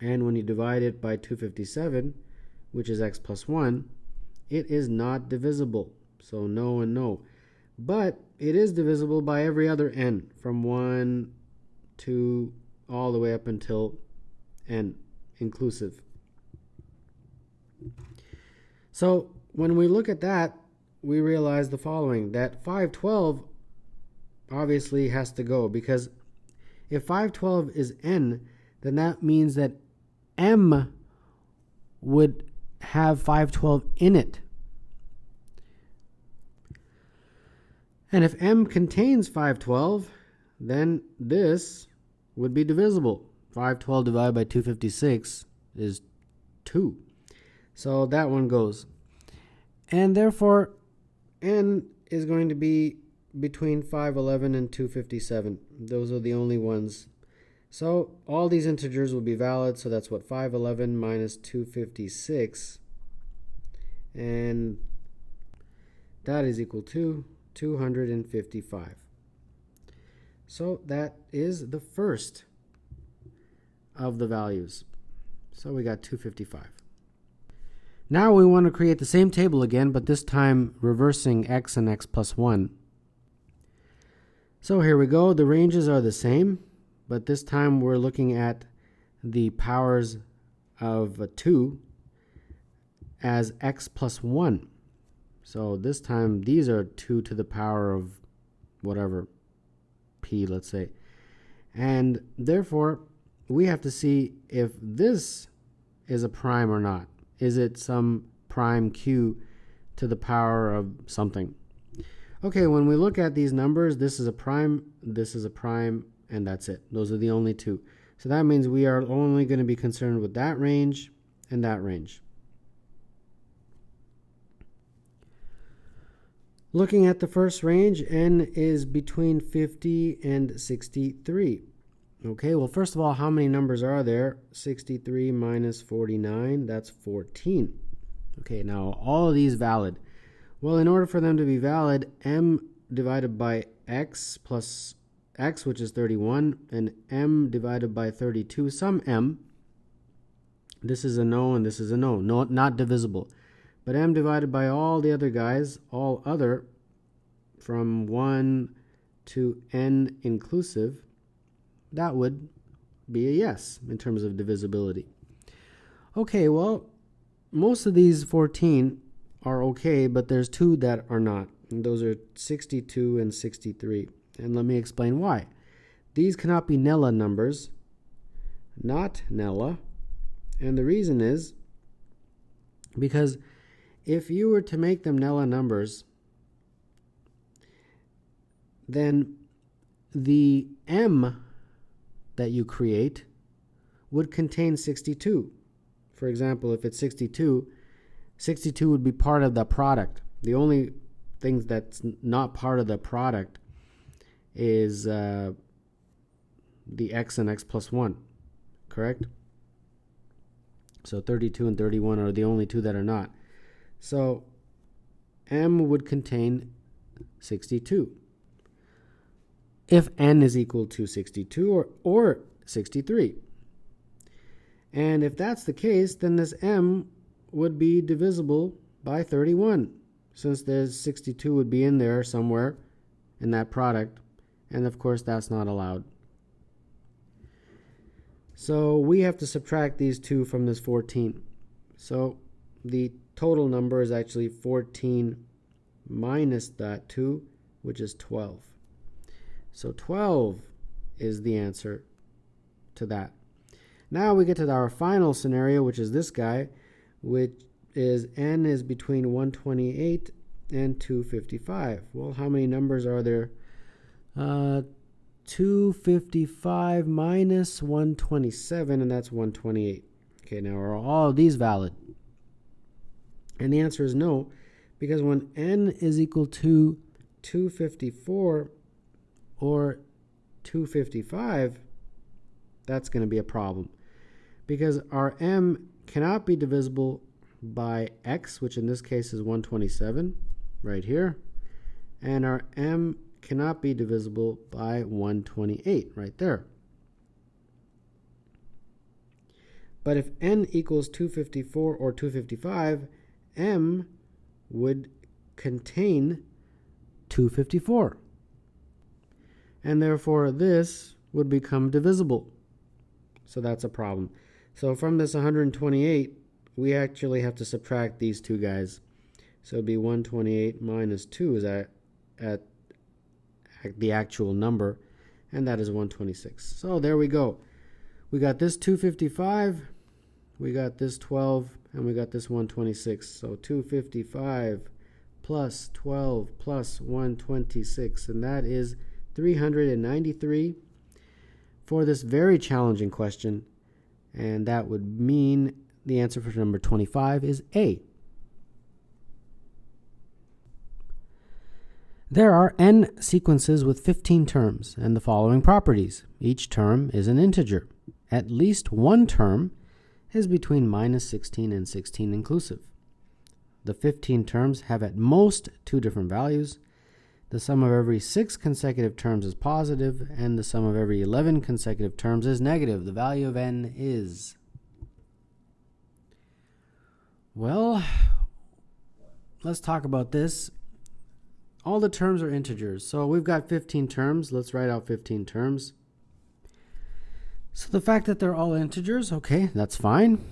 and when you divide it by 257, which is x plus 1, it is not divisible. So no and no. But it is divisible by every other n, from 1 to all the way up until n, inclusive. So when we look at that, we realize the following, that 512 obviously has to go, because if 512 is n, then that means that m would have 512 in it. And if m contains 512, then this would be divisible. 512 divided by 256 is 2. So that one goes. And therefore, n is going to be between 511 and 257. Those are the only ones. So all these integers will be valid. So that's what, 511 minus 256. And that is equal to 255. So that is the first of the values. So we got 255. Now we want to create the same table again, but this time reversing x and x plus 1. So here we go. The ranges are the same, but this time we're looking at the powers of 2 as x plus 1. So this time these are 2 to the power of whatever, p, let's say. And therefore, we have to see if this is a prime or not. Is it some prime q to the power of something? Okay, when we look at these numbers, this is a prime, and that's it. Those are the only two. So that means we are only going to be concerned with that range and that range. Looking at the first range, n is between 50 and 63. Okay, well, first of all, how many numbers are there? 63 minus 49, that's 14. Okay, now all of these valid. Well, in order for them to be valid, m divided by x plus x, which is 31, and m divided by 32, some m. This is a no and this is a no, not divisible. But m divided by all the other guys, all other, from 1 to n inclusive, that would be a yes in terms of divisibility. Okay, well, most of these 14 are okay, but there's 2 that are not. And those are 62 and 63. And let me explain why. These cannot be Nella numbers, not Nella. And the reason is because if you were to make them Nella numbers, then the m that you create would contain 62. For example, if it's 62, 62 would be part of the product. The only thing that's not part of the product is the x and x plus 1, correct? So 32 and 31 are the only 2 that are not. So m would contain 62. If n is equal to 62 or 63. And if that's the case, then this m would be divisible by 31, since there's 62 would be in there somewhere in that product, and of course that's not allowed. So we have to subtract these two from this 14. So the total number is actually 14 minus that 2, which is 12. So 12 is the answer to that. Now we get to our final scenario, which is this guy, which is n is between 128 and 255. Well, how many numbers are there? 255 minus 127, and that's 128. Okay, now are all of these valid? And the answer is no, because when n is equal to 254 or 255, that's going to be a problem, because our m cannot be divisible by x, which in this case is 127 right here, and our m cannot be divisible by 128 right there. But if n equals 254 or 255, m would contain 254. And therefore this would become divisible. So that's a problem. So from this 128, we actually have to subtract these two guys. So it'd be 128 minus 2 is at the actual number, and that is 126. So there we go. We got this 255, we got this 12, and we got this 126. So 255 plus 12 plus 126, and that is 393 for this very challenging question, and that would mean the answer for number 25 is A. There are n sequences with 15 terms and the following properties. Each term is an integer. At least one term is between minus 16 and 16 inclusive. The 15 terms have at most two different values. The sum of every 6 consecutive terms is positive, and the sum of every 11 consecutive terms is negative. The value of n is... Well, let's talk about this. All the terms are integers. So we've got 15 terms. Let's write out 15 terms. So the fact that they're all integers, okay, that's fine.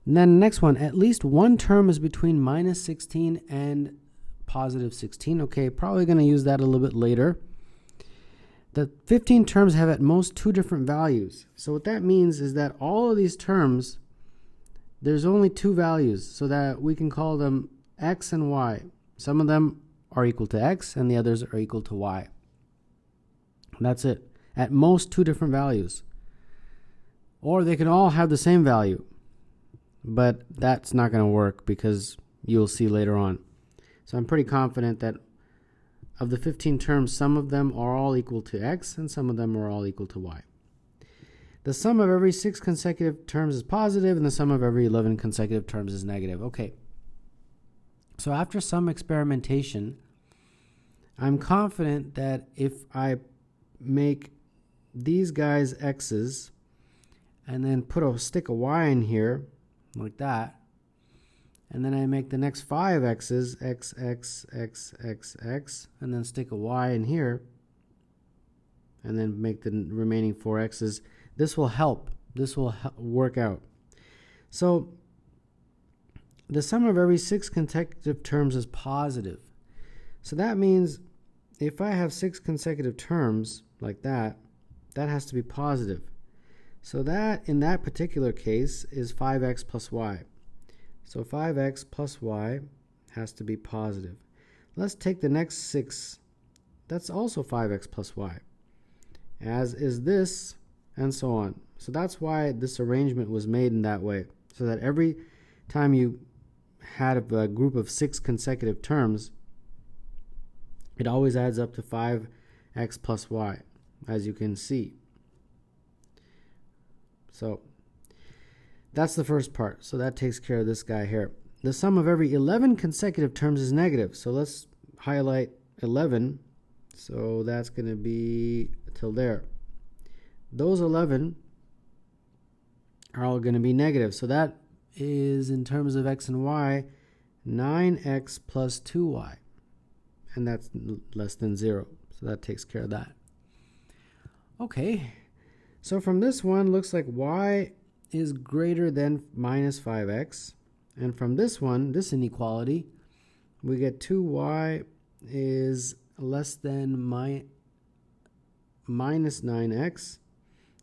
And then the next one, at least one term is between minus 16 and positive 16. Okay, probably going to use that a little bit later. The 15 terms have at most two different values. So what that means is that all of these terms, there's only two values, so that we can call them x and y. Some of them are equal to x and the others are equal to y. That's it. At most two different values. Or they can all have the same value. But that's not going to work, because you'll see later on. So I'm pretty confident that of the 15 terms, some of them are all equal to x and some of them are all equal to y. The sum of every 6 consecutive terms is positive and the sum of every 11 consecutive terms is negative. Okay. So after some experimentation, I'm confident that if I make these guys x's and then stick a y in here like that, and then I make the next 5 x's, x, x, x, x, x, and then stick a y in here, and then make the remaining 4 x's, this will help. This will work out. So the sum of every 6 consecutive terms is positive. So that means if I have 6 consecutive terms like that, that has to be positive. So that, in that particular case, is 5x plus y. So 5x plus y has to be positive. Let's take the next 6. That's also 5x plus y, as is this, and so on. So that's why this arrangement was made in that way, so that every time you had a group of 6 consecutive terms, it always adds up to 5x plus y, as you can see. So that's the first part. So that takes care of this guy here. The sum of every 11 consecutive terms is negative. So let's highlight 11. So that's going to be till there. Those 11 are all going to be negative. So that is, in terms of x and y, 9x plus 2y. And that's less than 0. So that takes care of that. Okay. So from this one, looks like y is greater than minus 5x. And from this one, this inequality, we get 2y is less than minus 9x.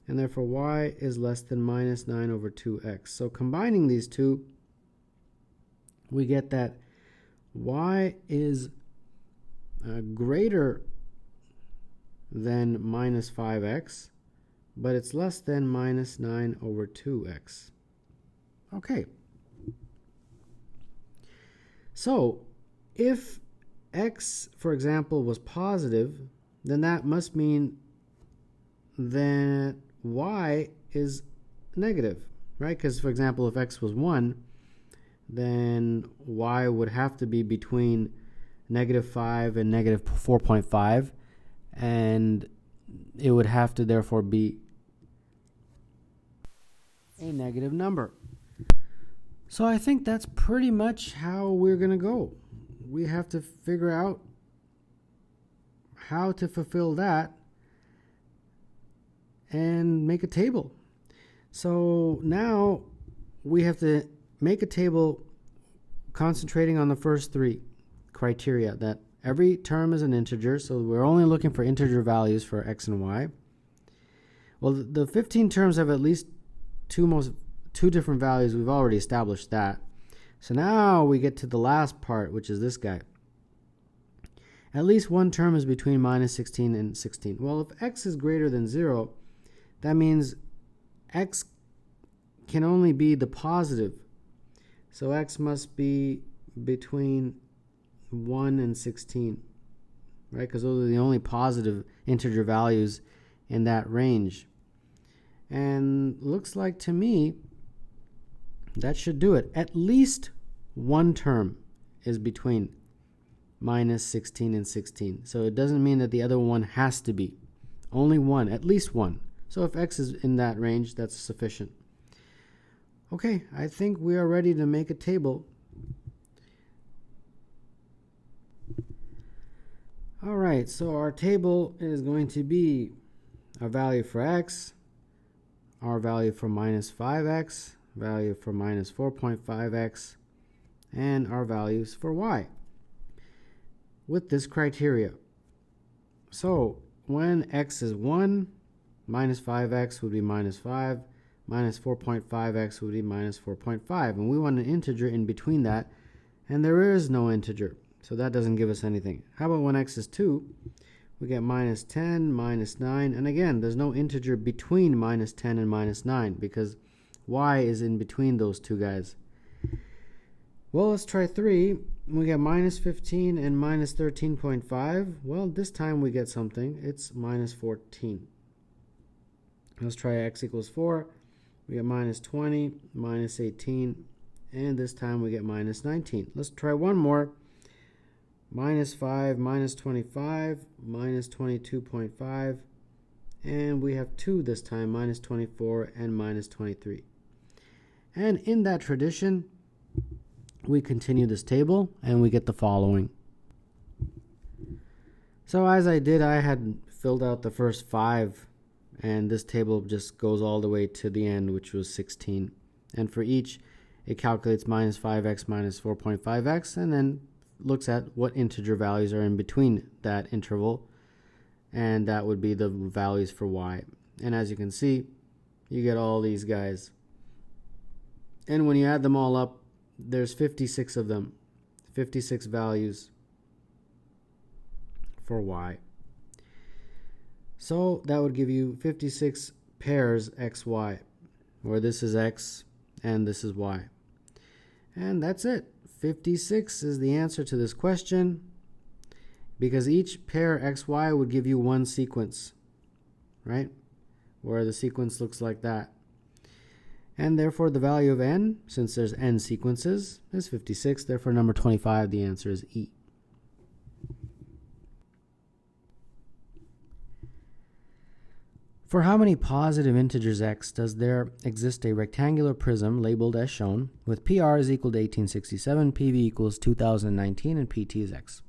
And therefore y is less than minus 9 over 2x. So combining these two, we get that y is greater than minus 5x, but it's less than minus 9 over 2x. Okay. So if x, for example, was positive, then that must mean that y is negative, right? Because, for example, if x was 1, then y would have to be between negative 5 and negative 4.5, and it would have to therefore be a negative number. So I think that's pretty much how we're going to go. We have to figure out how to fulfill that and make a table. So now we have to make a table concentrating on the first three criteria, that every term is an integer, so we're only looking for integer values for x and y. Well, the 15 terms have at least two different values. We've already established that. So now we get to the last part, which is this guy. At least one term is between minus 16 and 16. Well, if x is greater than 0, that means x can only be the positive. So x must be between 1 and 16, right? Because those are the only positive integer values in that range. And looks like to me that should do it. At least one term is between minus 16 and 16. So it doesn't mean that the other one has to be. Only one, at least one. So if x is in that range, that's sufficient. Okay, I think we are ready to make a table. All right, so our table is going to be our value for x, our value for minus 5x, value for minus 4.5x, and our values for y with this criteria. So when x is 1, minus 5x would be minus 5, minus 4.5x would be minus 4.5, and we want an integer in between that, and there is no integer, so that doesn't give us anything. How about when x is 2? We get minus 10, minus 9, and again, there's no integer between minus 10 and minus 9 because y is in between those two guys. Well, let's try 3. We get minus 15 and minus 13.5. Well, this time we get something. It's minus 14. Let's try x equals 4. We get minus 20, minus 18, and this time we get minus 19. Let's try one more. Minus 5, minus 25, minus 22.5, and we have 2 this time, minus 24 and minus 23. And in that tradition, we continue this table and we get the following. So as I did, I had filled out the first 5, and this table just goes all the way to the end, which was 16. And for each, it calculates minus 5x minus 4.5x, and then looks at what integer values are in between that interval, and that would be the values for y. And as you can see, you get all these guys. And when you add them all up, there's 56 of them, 56 values for y. So that would give you 56 pairs xy, where this is x and this is y. And that's it. 56 is the answer to this question, because each pair xy would give you one sequence, right? Where the sequence looks like that. And therefore the value of n, since there's n sequences, is 56. Therefore number 25, the answer is E. For how many positive integers x does there exist a rectangular prism labeled as shown, with PR is equal to 1867, PV equals 2019, and PT is x?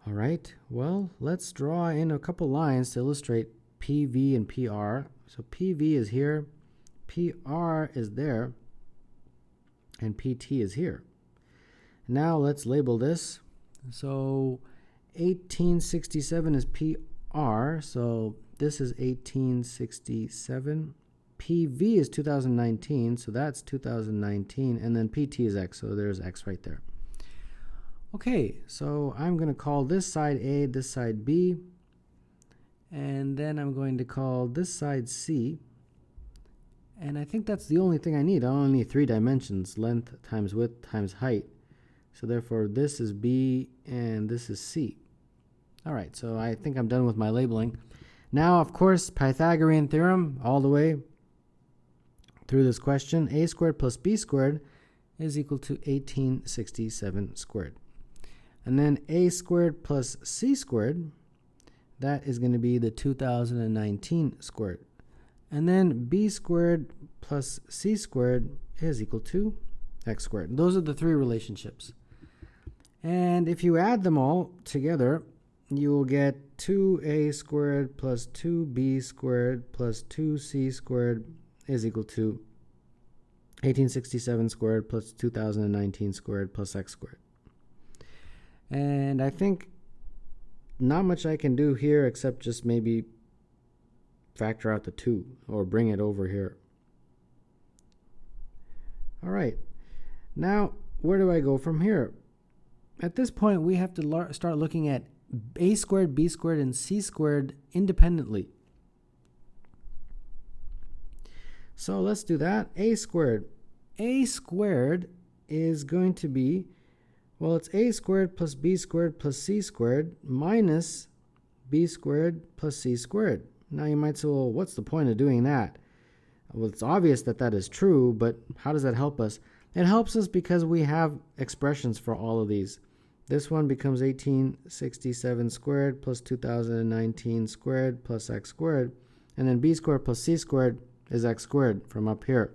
All right, well, let's draw in a couple lines to illustrate PV and PR. So PV is here, PR is there, and PT is here. Now let's label this. So 1867 is PR, so this is 1867. PV is 2019, so that's 2019, and then PT is x, so there's x right there. Okay, so I'm going to call this side A, this side B, and then I'm going to call this side C, and I think that's the only thing I need. I only need 3 dimensions, length times width times height. So therefore this is B and this is C. All right, so I think I'm done with my labeling. Now, of course, Pythagorean Theorem all the way through this question. A squared plus B squared is equal to 1867 squared. And then A squared plus C squared, that is going to be the 2019 squared. And then B squared plus C squared is equal to x squared. Those are the 3 relationships. And if you add them all together, you will get 2a squared plus 2b squared plus 2c squared is equal to 1867 squared plus 2019 squared plus x squared. And I think not much I can do here except just maybe factor out the 2 or bring it over here. All right. Now, where do I go from here? At this point, we have to start looking at a squared, b squared, and c squared independently. So let's do that. A squared. A squared is going to be, well, it's a squared plus b squared plus c squared minus b squared plus c squared. Now you might say, well, what's the point of doing that? Well, it's obvious that that is true, but how does that help us? It helps us because we have expressions for all of these. This one becomes 1867 squared plus 2019 squared plus x squared. And then b squared plus c squared is x squared from up here.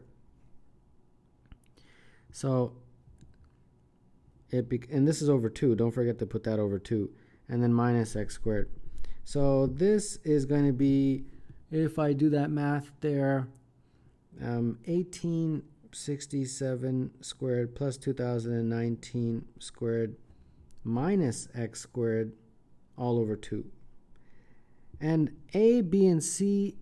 So, and this is over 2. Don't forget to put that over 2. And then minus x squared. So this is going to be, if I do that math there, 1867 squared plus 2019 squared minus x squared all over 2. And a, b, and c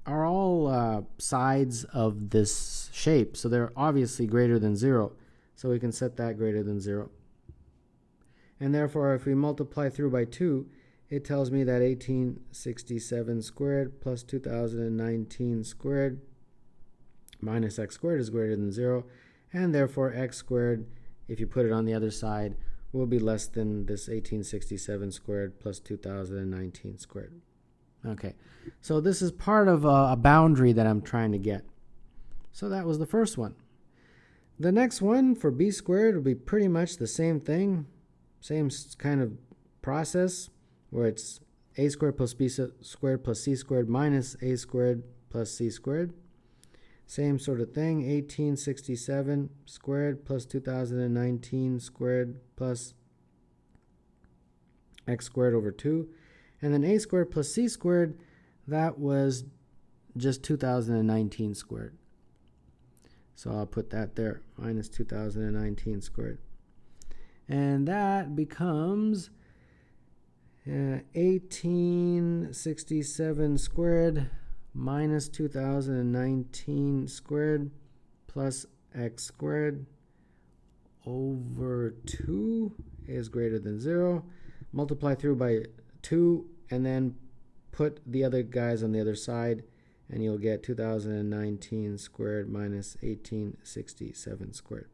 are all sides of this shape, so they're obviously greater than 0. So we can set that greater than 0. And therefore, if we multiply through by 2, it tells me that 1867 squared plus 2019 squared minus x squared is greater than 0, and therefore x squared, if you put it on the other side, will be less than this 1867 squared plus 2019 squared. Okay, so this is part of a boundary that I'm trying to get. So that was the first one. The next one for b squared will be pretty much the same thing, same kind of process, where it's a squared plus b squared plus c squared minus a squared plus c squared. Same sort of thing, 1867 squared plus 2019 squared plus x squared over 2. And then a squared plus c squared, that was just 2019 squared. So I'll put that there, minus 2019 squared. And that becomes 1867 squared minus 2019 squared plus x squared over 2 is greater than 0. Multiply through by 2 and then put the other guys on the other side, and you'll get 2019 squared minus 1867 squared.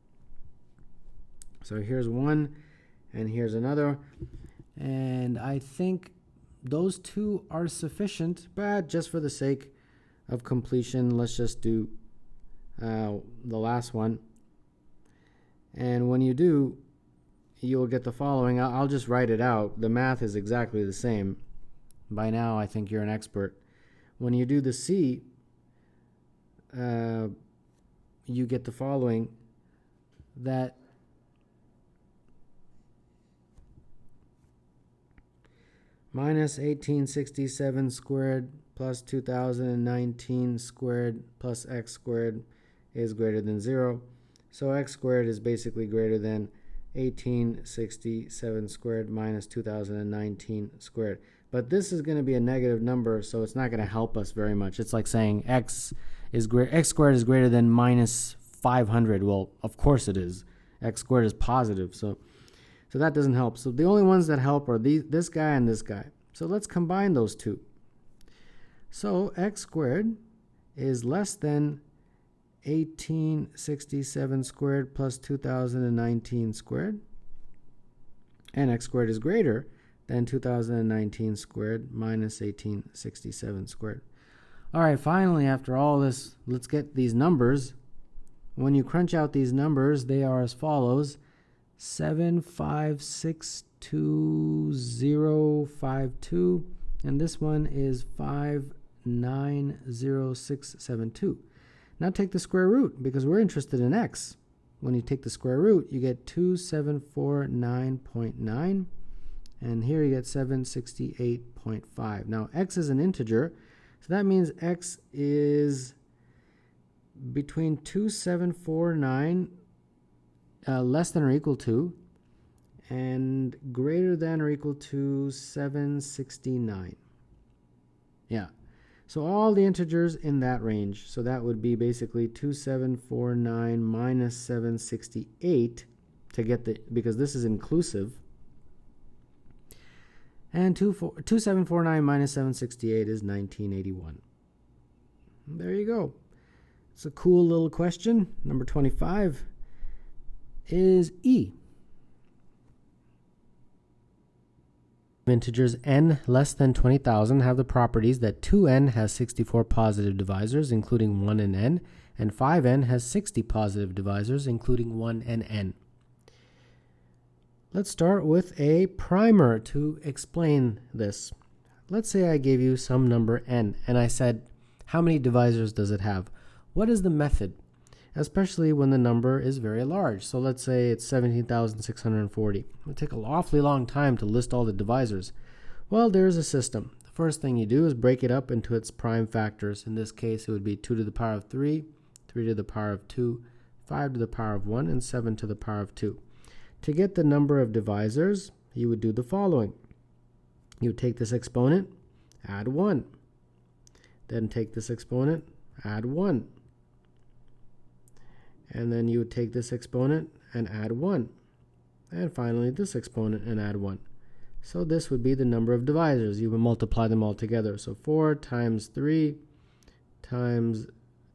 So here's one and here's another, and I think those two are sufficient, but just for the sake of completion, let's just do the last one. And when you do, you'll get the following. I'll just write it out. The math is exactly the same. By now, I think you're an expert. when you do the C, you get the following, that minus 1867 squared plus 2019 squared plus x squared is greater than 0. So x squared is basically greater than 1867 squared minus 2019 squared. But this is going to be a negative number, so it's not going to help us very much. It's like saying x squared is greater than minus 500. Well, of course it is. X squared is positive, so that doesn't help. So the only ones that help are this guy and this guy. So let's combine those two. So x squared is less than 1867 squared plus 2019 squared, and x squared is greater than 2019 squared minus 1867 squared. All right, finally, after all this, let's get these numbers. When you crunch out these numbers, they are as follows: 7562052, and this one is 590672. Now take the square root, because we're interested in x. When you take the square root, you get 2749.9, and here you get 768.5. Now x is an integer, so that means x is between 2749 less than or equal to and greater than or equal to 769. Yeah. So all the integers in that range. So that would be basically 2749 minus 768 to get the, because this is inclusive. And 2749 minus 768 is 1981. There you go. It's a cool little question. Number 25 is E. Integers n less than 20,000 have the properties that 2n has 64 positive divisors, including 1 and n, and 5n has 60 positive divisors, including 1 and n. Let's start with a primer to explain this. Let's say I gave you some number n, and I said, how many divisors does it have? What is the method? Especially when the number is very large. So let's say it's 17,640. It would take an awfully long time to list all the divisors. Well, there's a system. The first thing you do is break it up into its prime factors. In this case, it would be 2 to the power of 3, 3 to the power of 2, 5 to the power of 1, and 7 to the power of 2. To get the number of divisors, you would do the following. You would take this exponent, add 1. Then take this exponent, add 1. And then you would take this exponent and add 1. And finally this exponent and add 1. So this would be the number of divisors. You would multiply them all together. So 4 times 3 times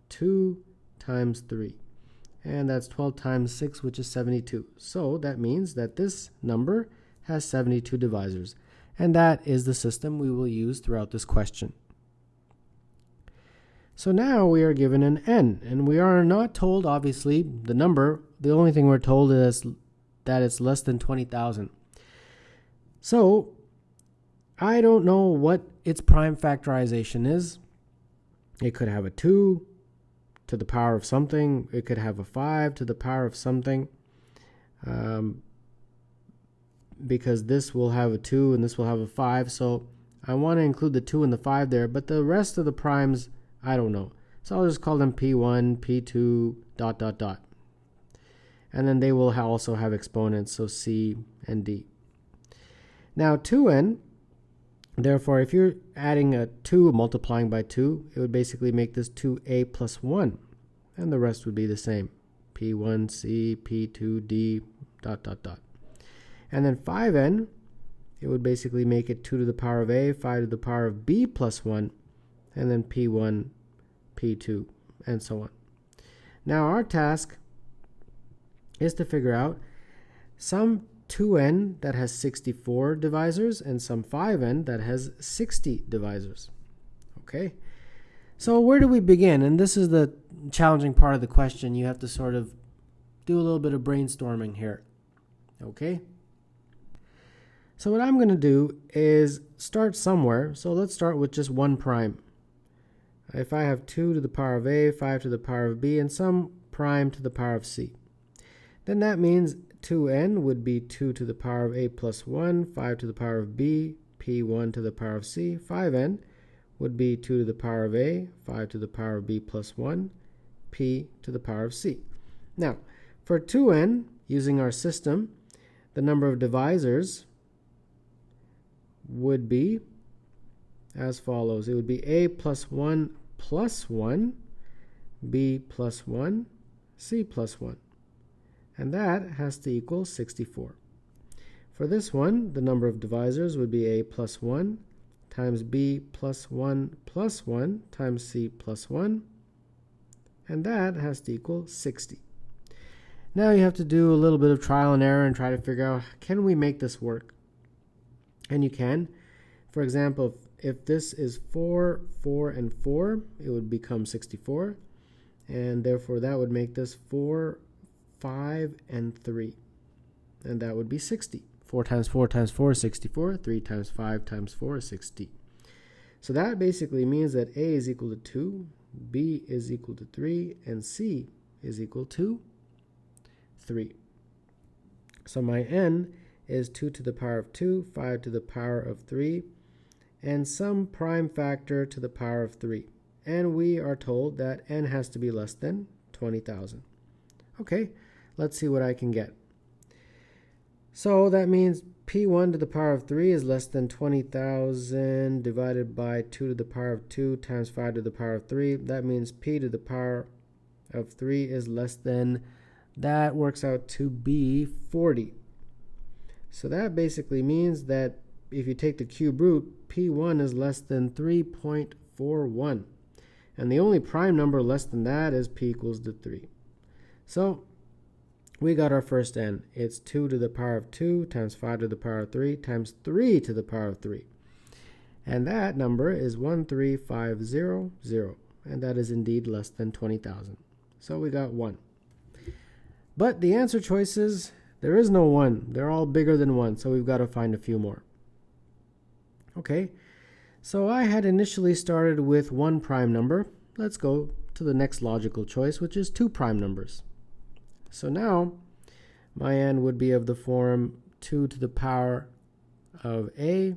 2 times 3. And that's 12 times 6, which is 72. So that means that this number has 72 divisors. And that is the system we will use throughout this question. So now we are given an n, and we are not told, obviously, the number. The only thing we're told is that it's less than 20,000. So I don't know what its prime factorization is. It could have a 2 to the power of something. It could have a 5 to the power of something. Because this will have a 2 and this will have a 5. So I want to include the 2 and the 5 there, but the rest of the primes, I don't know. So I'll just call them P1, P2, ... And then they will also have exponents, so C and D. Now 2n, therefore, if you're adding a 2, multiplying by 2, it would basically make this 2a plus 1. And the rest would be the same. P1, C, P2, D, ... And then 5n, it would basically make it 2 to the power of a, 5 to the power of b plus 1, and then P1, P2, and so on. Now our task is to figure out some 2n that has 64 divisors and some 5n that has 60 divisors. Okay? So where do we begin? And this is the challenging part of the question. You have to sort of do a little bit of brainstorming here. Okay? So what I'm going to do is start somewhere. So let's start with just 1 prime. if I have 2 to the power of a, 5 to the power of b, and some prime to the power of c, then that means 2n would be 2 to the power of a plus 1, 5 to the power of b, p1 to the power of c. 5n would be 2 to the power of a, 5 to the power of b plus 1, p to the power of c. Now, for 2n, using our system, the number of divisors would be as follows. It would be a plus 1, b plus 1, c plus 1. And that has to equal 64. For this one, the number of divisors would be a plus 1 times b plus 1 times c plus 1. And that has to equal 60. Now you have to do a little bit of trial and error and try to figure out, can we make this work? And you can. For example, if this is 4, 4, and 4, it would become 64. And therefore that would make this 4, 5, and 3. And that would be 60. 4 times 4 times 4 is 64. 3 times 5 times 4 is 60. So that basically means that a is equal to 2, b is equal to 3, and c is equal to 3. So my n is 2 to the power of 2, 5 to the power of 3, and some prime factor to the power of 3. And we are told that n has to be less than 20,000. Okay, let's see what I can get. So that means p1 to the power of 3 is less than 20,000 divided by 2 to the power of 2 times 5 to the power of 3. That means p to the power of 3 is less than, that works out to be 40. So that basically means that if you take the cube root, p1 is less than 3.41. And the only prime number less than that is p equals to 3. So we got our first n. It's 2 to the power of 2 times 5 to the power of 3 times 3 to the power of 3. And that number is 13500. And that is indeed less than 20,000. So we got 1. But the answer choices, there is no 1. They're all bigger than 1. So we've got to find a few more. Okay. So I had initially started with 1 prime number. Let's go to the next logical choice, which is 2 prime numbers. So now my n would be of the form 2 to the power of a,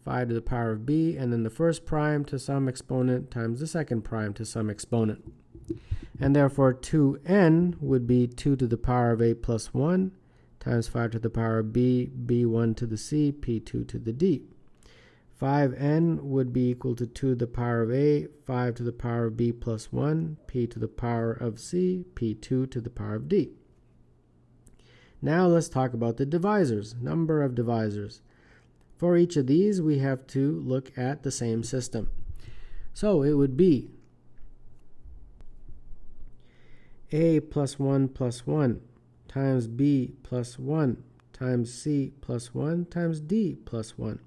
5 to the power of b, and then the first prime to some exponent times the second prime to some exponent. And therefore 2n would be 2 to the power of a plus 1 times 5 to the power of b, b1 to the c, p2 to the d. 5n would be equal to 2 to the power of a, 5 to the power of b plus 1, p to the power of c, p2 to the power of d. Now let's talk about the divisors, number of divisors. For each of these, we have to look at the same system. So it would be a plus 1 times b plus 1 times c plus 1 times d plus 1.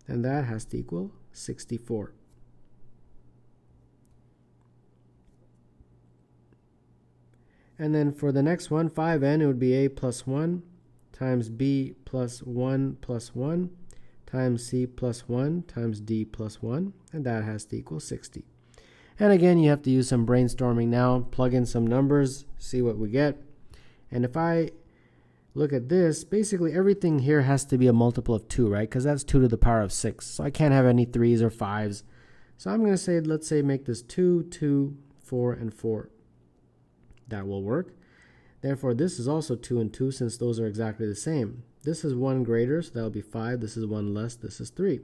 And that has to equal 64. And then for the next one, 5n, it would be a plus 1 times b plus 1 times c plus 1 times d plus 1. And that has to equal 60. And again, you have to use some brainstorming now, plug in some numbers, see what we get. And if I look at this, basically everything here has to be a multiple of 2, right? Because that's 2 to the power of 6. So I can't have any 3s or 5s. So I'm going to say, let's say make this 2, 2, 4, and 4. That will work. Therefore, this is also 2 and 2 since those are exactly the same. This is 1 greater, so that will be 5. This is 1 less, this is 3.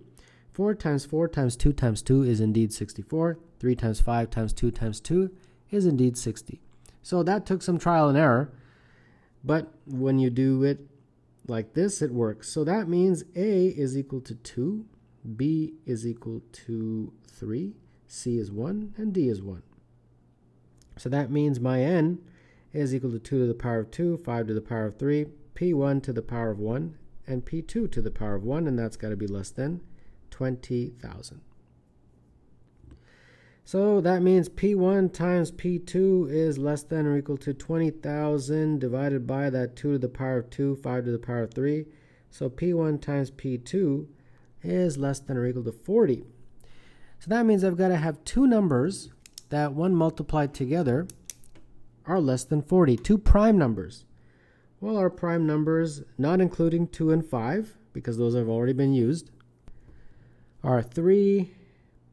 4 times 4 times 2 times 2 is indeed 64. 3 times 5 times 2 times 2 is indeed 60. So that took some trial and error. But when you do it like this, it works. So that means a is equal to 2, b is equal to 3, c is 1, and d is 1. So that means my n is equal to 2 to the power of 2, 5 to the power of 3, p1 to the power of 1, and p2 to the power of 1, and that's got to be less than 20,000. So that means p1 times p2 is less than or equal to 20,000 divided by that 2 to the power of 2, 5 to the power of 3. So p1 times p2 is less than or equal to 40. So that means I've got to have two numbers that when multiplied together are less than 40. Two prime numbers. Well, our prime numbers, not including 2 and 5, because those have already been used, are 3,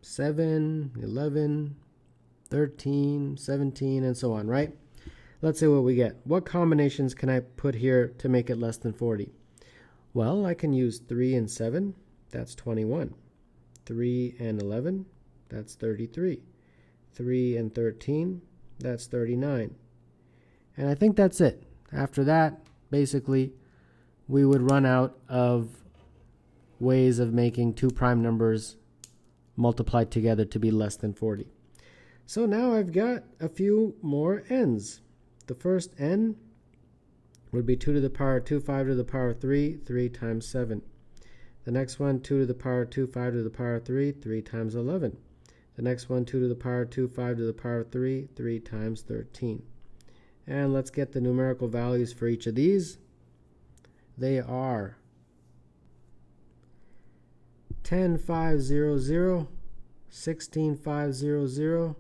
7, 11, 13, 17, and so on, right? Let's see what we get. What combinations can I put here to make it less than 40? Well, I can use 3 and 7. That's 21. 3 and 11. That's 33. 3 and 13. That's 39. And I think that's it. After that, basically, we would run out of ways of making two prime numbers multiplied together to be less than 40. So now I've got a few more n's. The first n would be 2 to the power 2, 5 to the power 3, 3 times 7. The next one, 2 to the power 2, 5 to the power 3, 3 times 11. The next one, 2 to the power 2, 5 to the power 3, 3 times 13. And let's get the numerical values for each of these. They are 10,500, 16,500,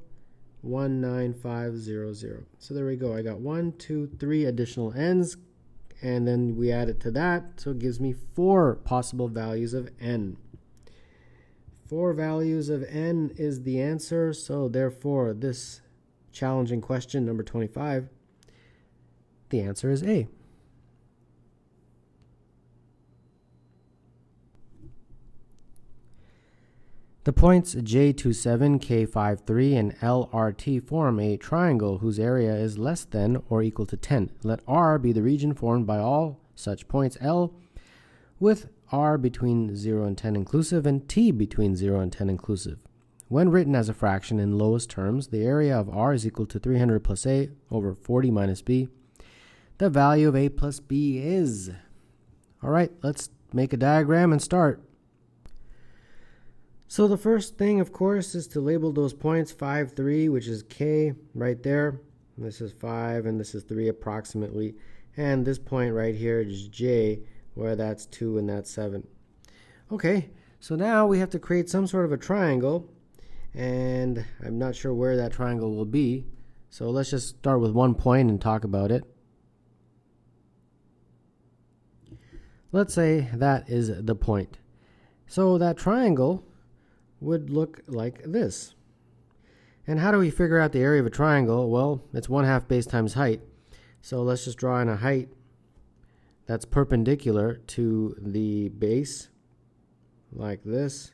19500. So there we go. I got 1, 2, 3 additional n's, and then we add it to that, so it gives me 4 possible values of n. 4 values of n is the answer, so therefore this challenging question, number 25, the answer is A. The points J27, K53, and LRT form a triangle whose area is less than or equal to 10. Let R be the region formed by all such points L, with R between 0 and 10 inclusive and T between 0 and 10 inclusive. When written as a fraction in lowest terms, the area of R is equal to 300 plus A over 40 minus B. The value of A plus B is... All right, let's make a diagram and start. So the first thing, of course, is to label those points. 5, 3, which is K right there. This is 5 and this is 3 approximately. And this point right here is J, where that's 2 and that's 7. Okay, so now we have to create some sort of a triangle, and I'm not sure where that triangle will be. So let's just start with one point and talk about it. Let's say that is the point. So that triangle would look like this. And how do we figure out the area of a triangle? Well, it's 1/2 base times height. So let's just draw in a height that's perpendicular to the base, like this.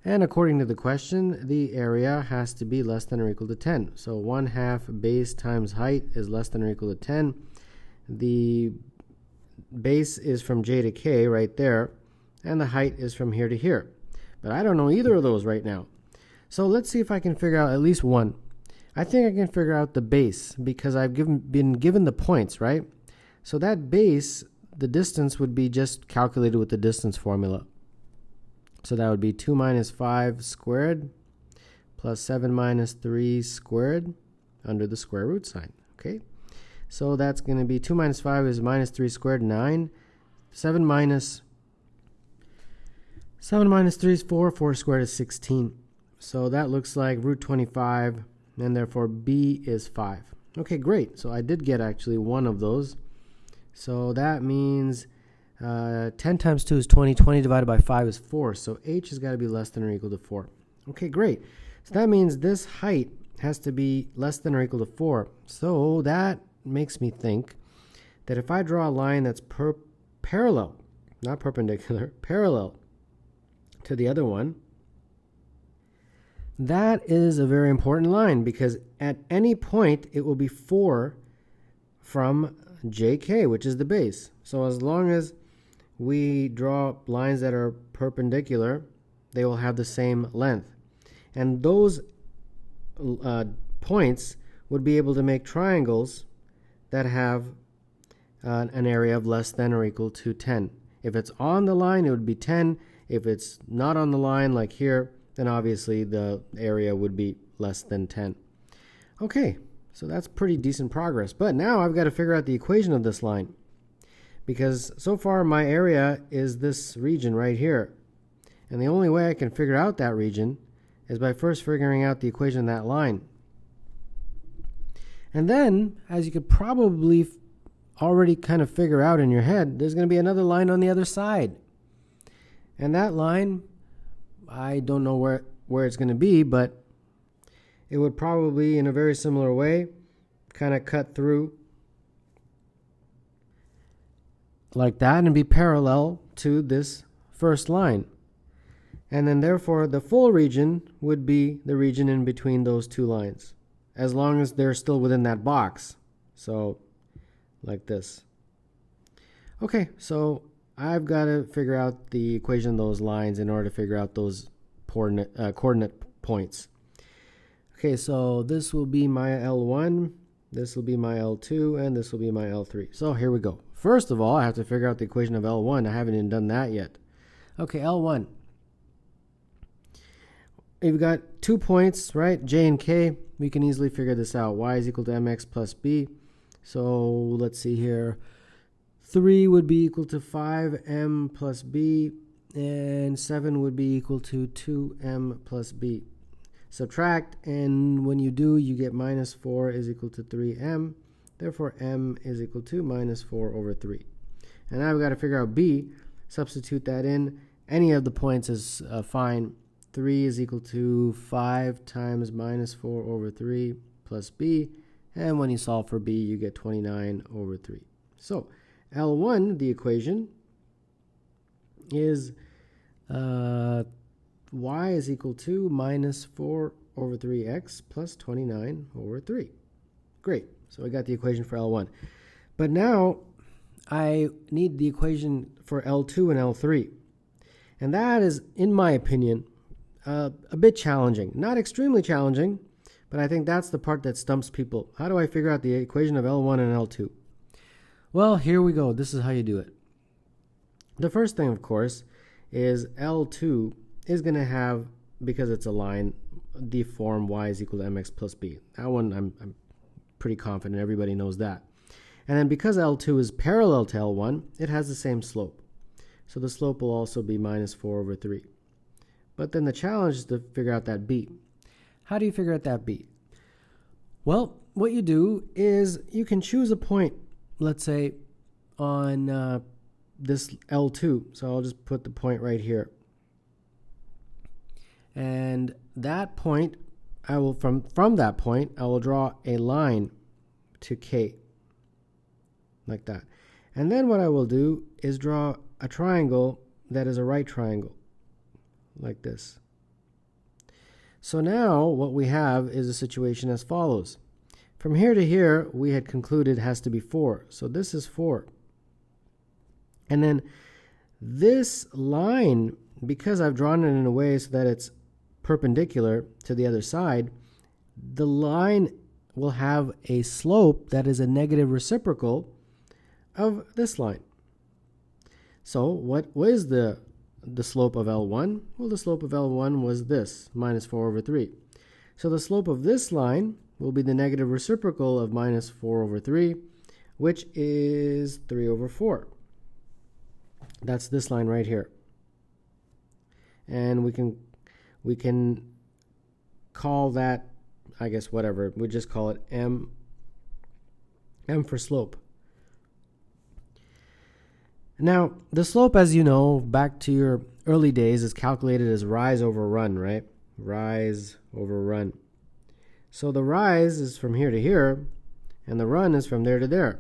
And according to the question, the area has to be less than or equal to 10. So 1/2 base times height is less than or equal to 10. The base is from J to K right there, and the height is from here to here. But I don't know either of those right now. So let's see if I can figure out at least one. I think I can figure out the base because I've been given the points, right? So that base, the distance would be just calculated with the distance formula. So that would be 2 minus 5 squared plus 7 minus 3 squared under the square root sign, okay? So that's going to be 2 minus 5 is minus 3 squared, 9. 7 minus 3 is 4. 4 squared is 16. So that looks like root 25, and therefore B is 5. Okay, great. So I did get actually one of those. So that means 10 times 2 is 20. 20 divided by 5 is 4. So H has got to be less than or equal to 4. Okay, great. So that means this height has to be less than or equal to 4. So that makes me think that if I draw a line that's parallel, not perpendicular, parallel to the other one, that is a very important line because at any point it will be 4 from JK, which is the base. So as long as we draw lines that are perpendicular, they will have the same length. And those points would be able to make triangles that have an area of less than or equal to 10. If it's on the line, it would be 10. If it's not on the line, like here, then obviously the area would be less than 10. Okay, so that's pretty decent progress. But now I've got to figure out the equation of this line. Because so far my area is this region right here. And the only way I can figure out that region is by first figuring out the equation of that line. And then, as you could probably already kind of figure out in your head, there's going to be another line on the other side. And that line, I don't know where it's going to be, but it would probably, in a very similar way, kind of cut through like that and be parallel to this first line. And then therefore the full region would be the region in between those two lines, as long as they're still within that box. So like this. Okay, so I've got to figure out the equation of those lines in order to figure out those coordinate points. Okay, so this will be my L1, this will be my L2, and this will be my L3. So here we go. First of all, I have to figure out the equation of L1. I haven't even done that yet. Okay, L1. You've got 2 points, right? J and K. We can easily figure this out. Y is equal to mx plus b. So let's see here. 3 would be equal to 5m plus b, and 7 would be equal to 2m plus b. Subtract, and when you do, you get minus 4 is equal to 3m. Therefore, m is equal to minus 4 over 3. And now we've got to figure out b. Substitute that in. Any of the points is fine. 3 is equal to 5 times minus 4 over 3 plus b. And when you solve for b, you get 29 over 3. So L1, the equation, is y is equal to minus 4 over 3x plus 29 over 3. Great. So I got the equation for L1. But now I need the equation for L2 and L3. And that is, in my opinion, a bit challenging. Not extremely challenging, but I think that's the part that stumps people. How do I figure out the equation of L1 and L2? Well, here we go. This is how you do it. The first thing, of course, is L2 is going to have, because it's a line, the form y is equal to mx plus b. That one I'm pretty confident everybody knows that. And then because L2 is parallel to L1, it has the same slope. So the slope will also be minus 4 over 3. But then the challenge is to figure out that b. How do you figure out that b? Well, what you do is you can choose a point, let's say, on this L2. So I'll just put the point right here. And that point, I will from that point, I will draw a line to K, like that. And then what I will do is draw a triangle that is a right triangle, like this. So now what we have is a situation as follows. From here to here, we had concluded has to be 4. So this is 4. And then this line, because I've drawn it in a way so that it's perpendicular to the other side, the line will have a slope that is a negative reciprocal of this line. So what is the slope of L1? Well, the slope of L1 was this, minus 4 over 3. So the slope of this line will be the negative reciprocal of minus 4 over 3, which is 3 over 4. That's this line right here. And we can call that, I guess, whatever. We just call it M for slope. Now, the slope, as you know, back to your early days, is calculated as rise over run, right? Rise over run. So the rise is from here to here, and the run is from there to there.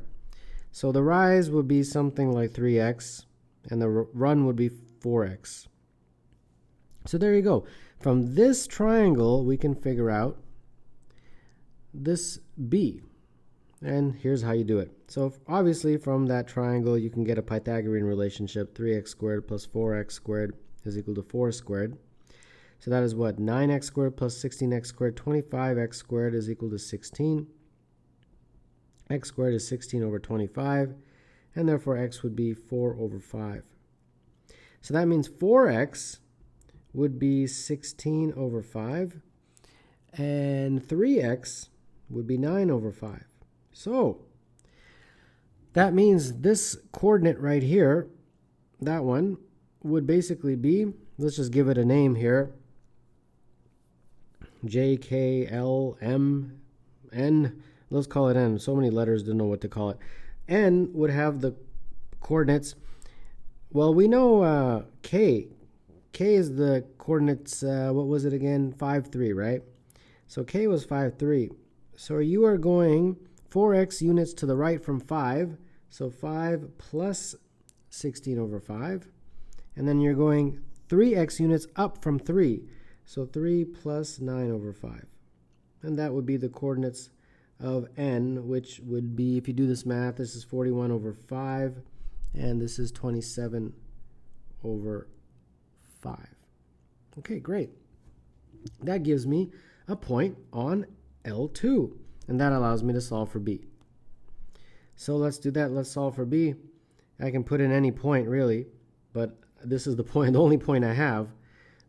So the rise would be something like 3x, and the run would be 4x. So there you go. From this triangle, we can figure out this b. And here's how you do it. So obviously from that triangle, you can get a Pythagorean relationship. 3x squared plus 4x squared is equal to 4 squared. So that is what? 9x squared plus 16x squared. 25x squared is equal to 16. X squared is 16 over 25. And therefore x would be 4 over 5. So that means 4x would be 16 over 5. And 3x would be 9 over 5. So that means this coordinate right here, that one, would basically be let's just give it a name here. J, K, L, M, N. Let's call it N. So many letters, don't know what to call it. N would have the coordinates. Well, we know K. K is the coordinates, what was it again? 5, 3, right? So K was 5, 3. So you are going 4x units to the right from 5. So 5 plus 16 over 5. And then you're going 3x units up from 3. So 3 plus 9 over 5. And that would be the coordinates of n, which would be, if you do this math, this is 41 over 5, and this is 27 over 5. Okay, great. That gives me a point on L2, and that allows me to solve for B. So let's do that. Let's solve for B. I can put in any point, really, but this is the point, the only point I have.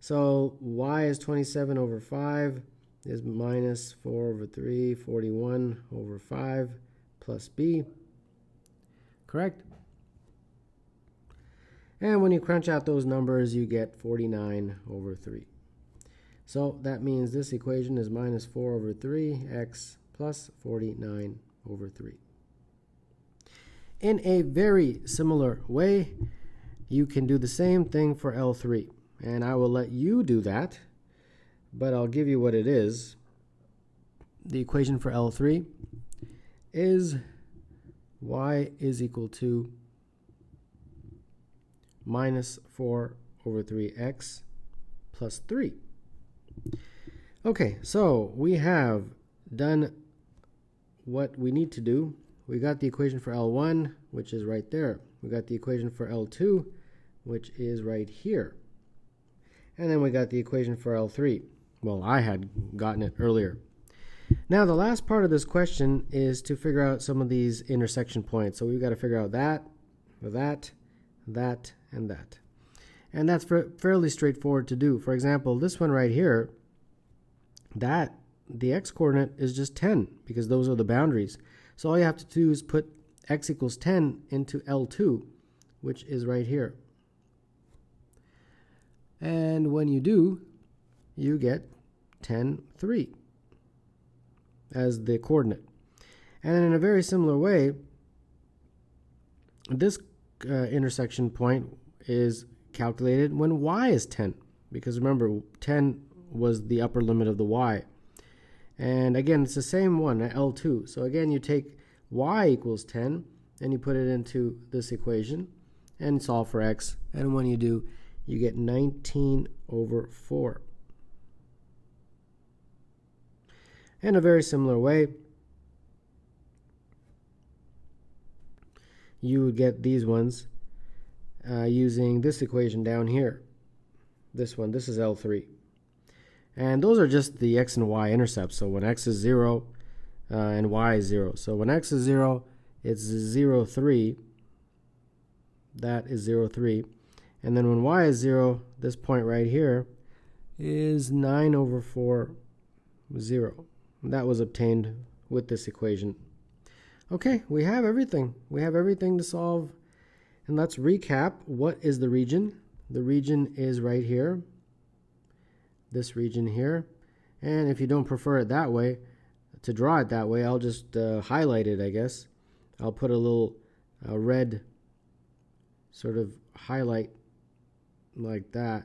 So y is 27 over 5 is minus 4 over 3, 41 over 5 plus b. Correct? And when you crunch out those numbers, you get 49 over 3. So that means this equation is minus 4 over 3x plus 49 over 3. In a very similar way, you can do the same thing for L3. And I will let you do that, but I'll give you what it is. The equation for L3 is y is equal to minus 4 over 3x plus 3. Okay, so we have done what we need to do. We got the equation for L1, which is right there. We got the equation for L2, which is right here. And then we got the equation for L3. Well, I had gotten it earlier. Now, the last part of this question is to figure out some of these intersection points. So we've got to figure out that, and that. And that's fairly straightforward to do. For example, this one right here, that the x-coordinate is just 10 because those are the boundaries. So all you have to do is put x equals 10 into L2, which is right here. And when you do, you get 10, 3 as the coordinate. And then in a very similar way, this intersection point is calculated when y is 10. Because remember, 10 was the upper limit of the y. And again, it's the same one at L2. So again, you take y equals 10, and you put it into this equation, and solve for x. And when you do, you get 19 over 4. In a very similar way, you would get these ones using this equation down here. This one, this is L3. And those are just the x and y intercepts. So when x is 0 and y is 0. So when x is 0, it's 0, 3. That is 0, 3. And then when y is 0, this point right here is 9 over 4, 0. That was obtained with this equation. Okay, we have everything. We have everything to solve. And let's recap. What is the region? The region is right here. This region here. And if you don't prefer it that way, to draw it that way, I'll just highlight it, I guess. I'll put a little red sort of highlight like that.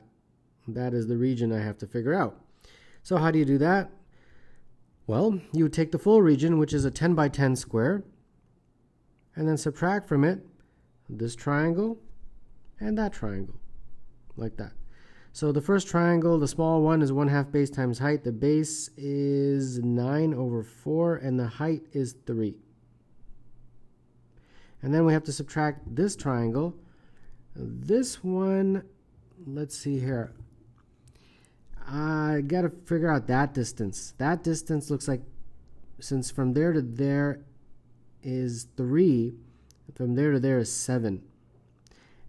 That is the region I have to figure out. So how do you do that? Well, you would take the full region, which is a 10 by 10 square, and then subtract from it this triangle and that triangle, like that. So the first triangle, the small one, is 1/2 base times height. The base is 9 over 4, and the height is 3. And then we have to subtract this triangle. This one, let's see here. I got to figure out that distance. That distance looks like, since from there to there is 3, from there to there is 7.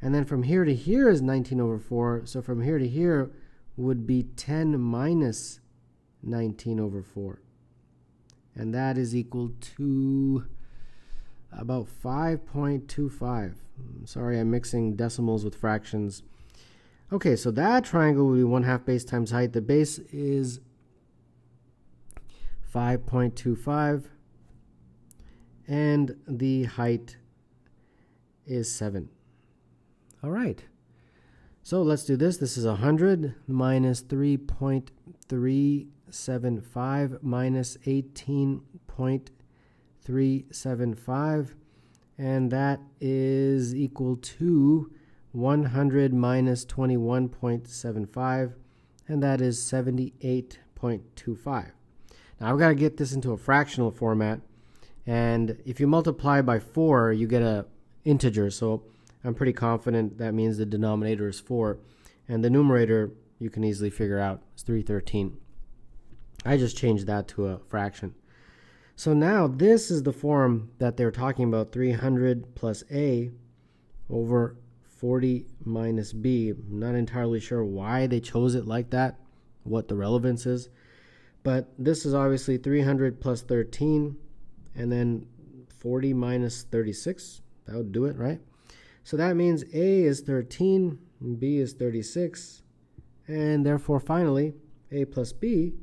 And then from here to here is 19 over 4. So from here to here would be 10 minus 19 over 4. And that is equal to about 5.25. Sorry, I'm mixing decimals with fractions. Okay, so that triangle would be 1/2 base times height. The base is 5.25 and the height is 7. All right. So let's do this. This is 100 minus 3.375 minus 18.375, and that is equal to 100 minus 21.75, and that is 78.25. Now I've got to get this into a fractional format, and if you multiply by 4, you get a integer, so I'm pretty confident that means the denominator is 4, and the numerator you can easily figure out is 313. I just changed that to a fraction. So now this is the form that they're talking about, 300 plus a over 40 minus b. I'm not entirely sure why they chose it like that, what the relevance is, but this is obviously 300 plus 13, and then 40 minus 36. That would do it, right? So that means a is 13, and b is 36, and therefore finally a plus b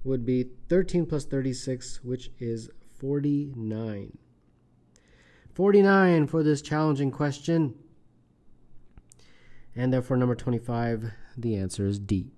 would be 13 plus 36, which is 49. 49 for this challenging question. And therefore number 25, the answer is D.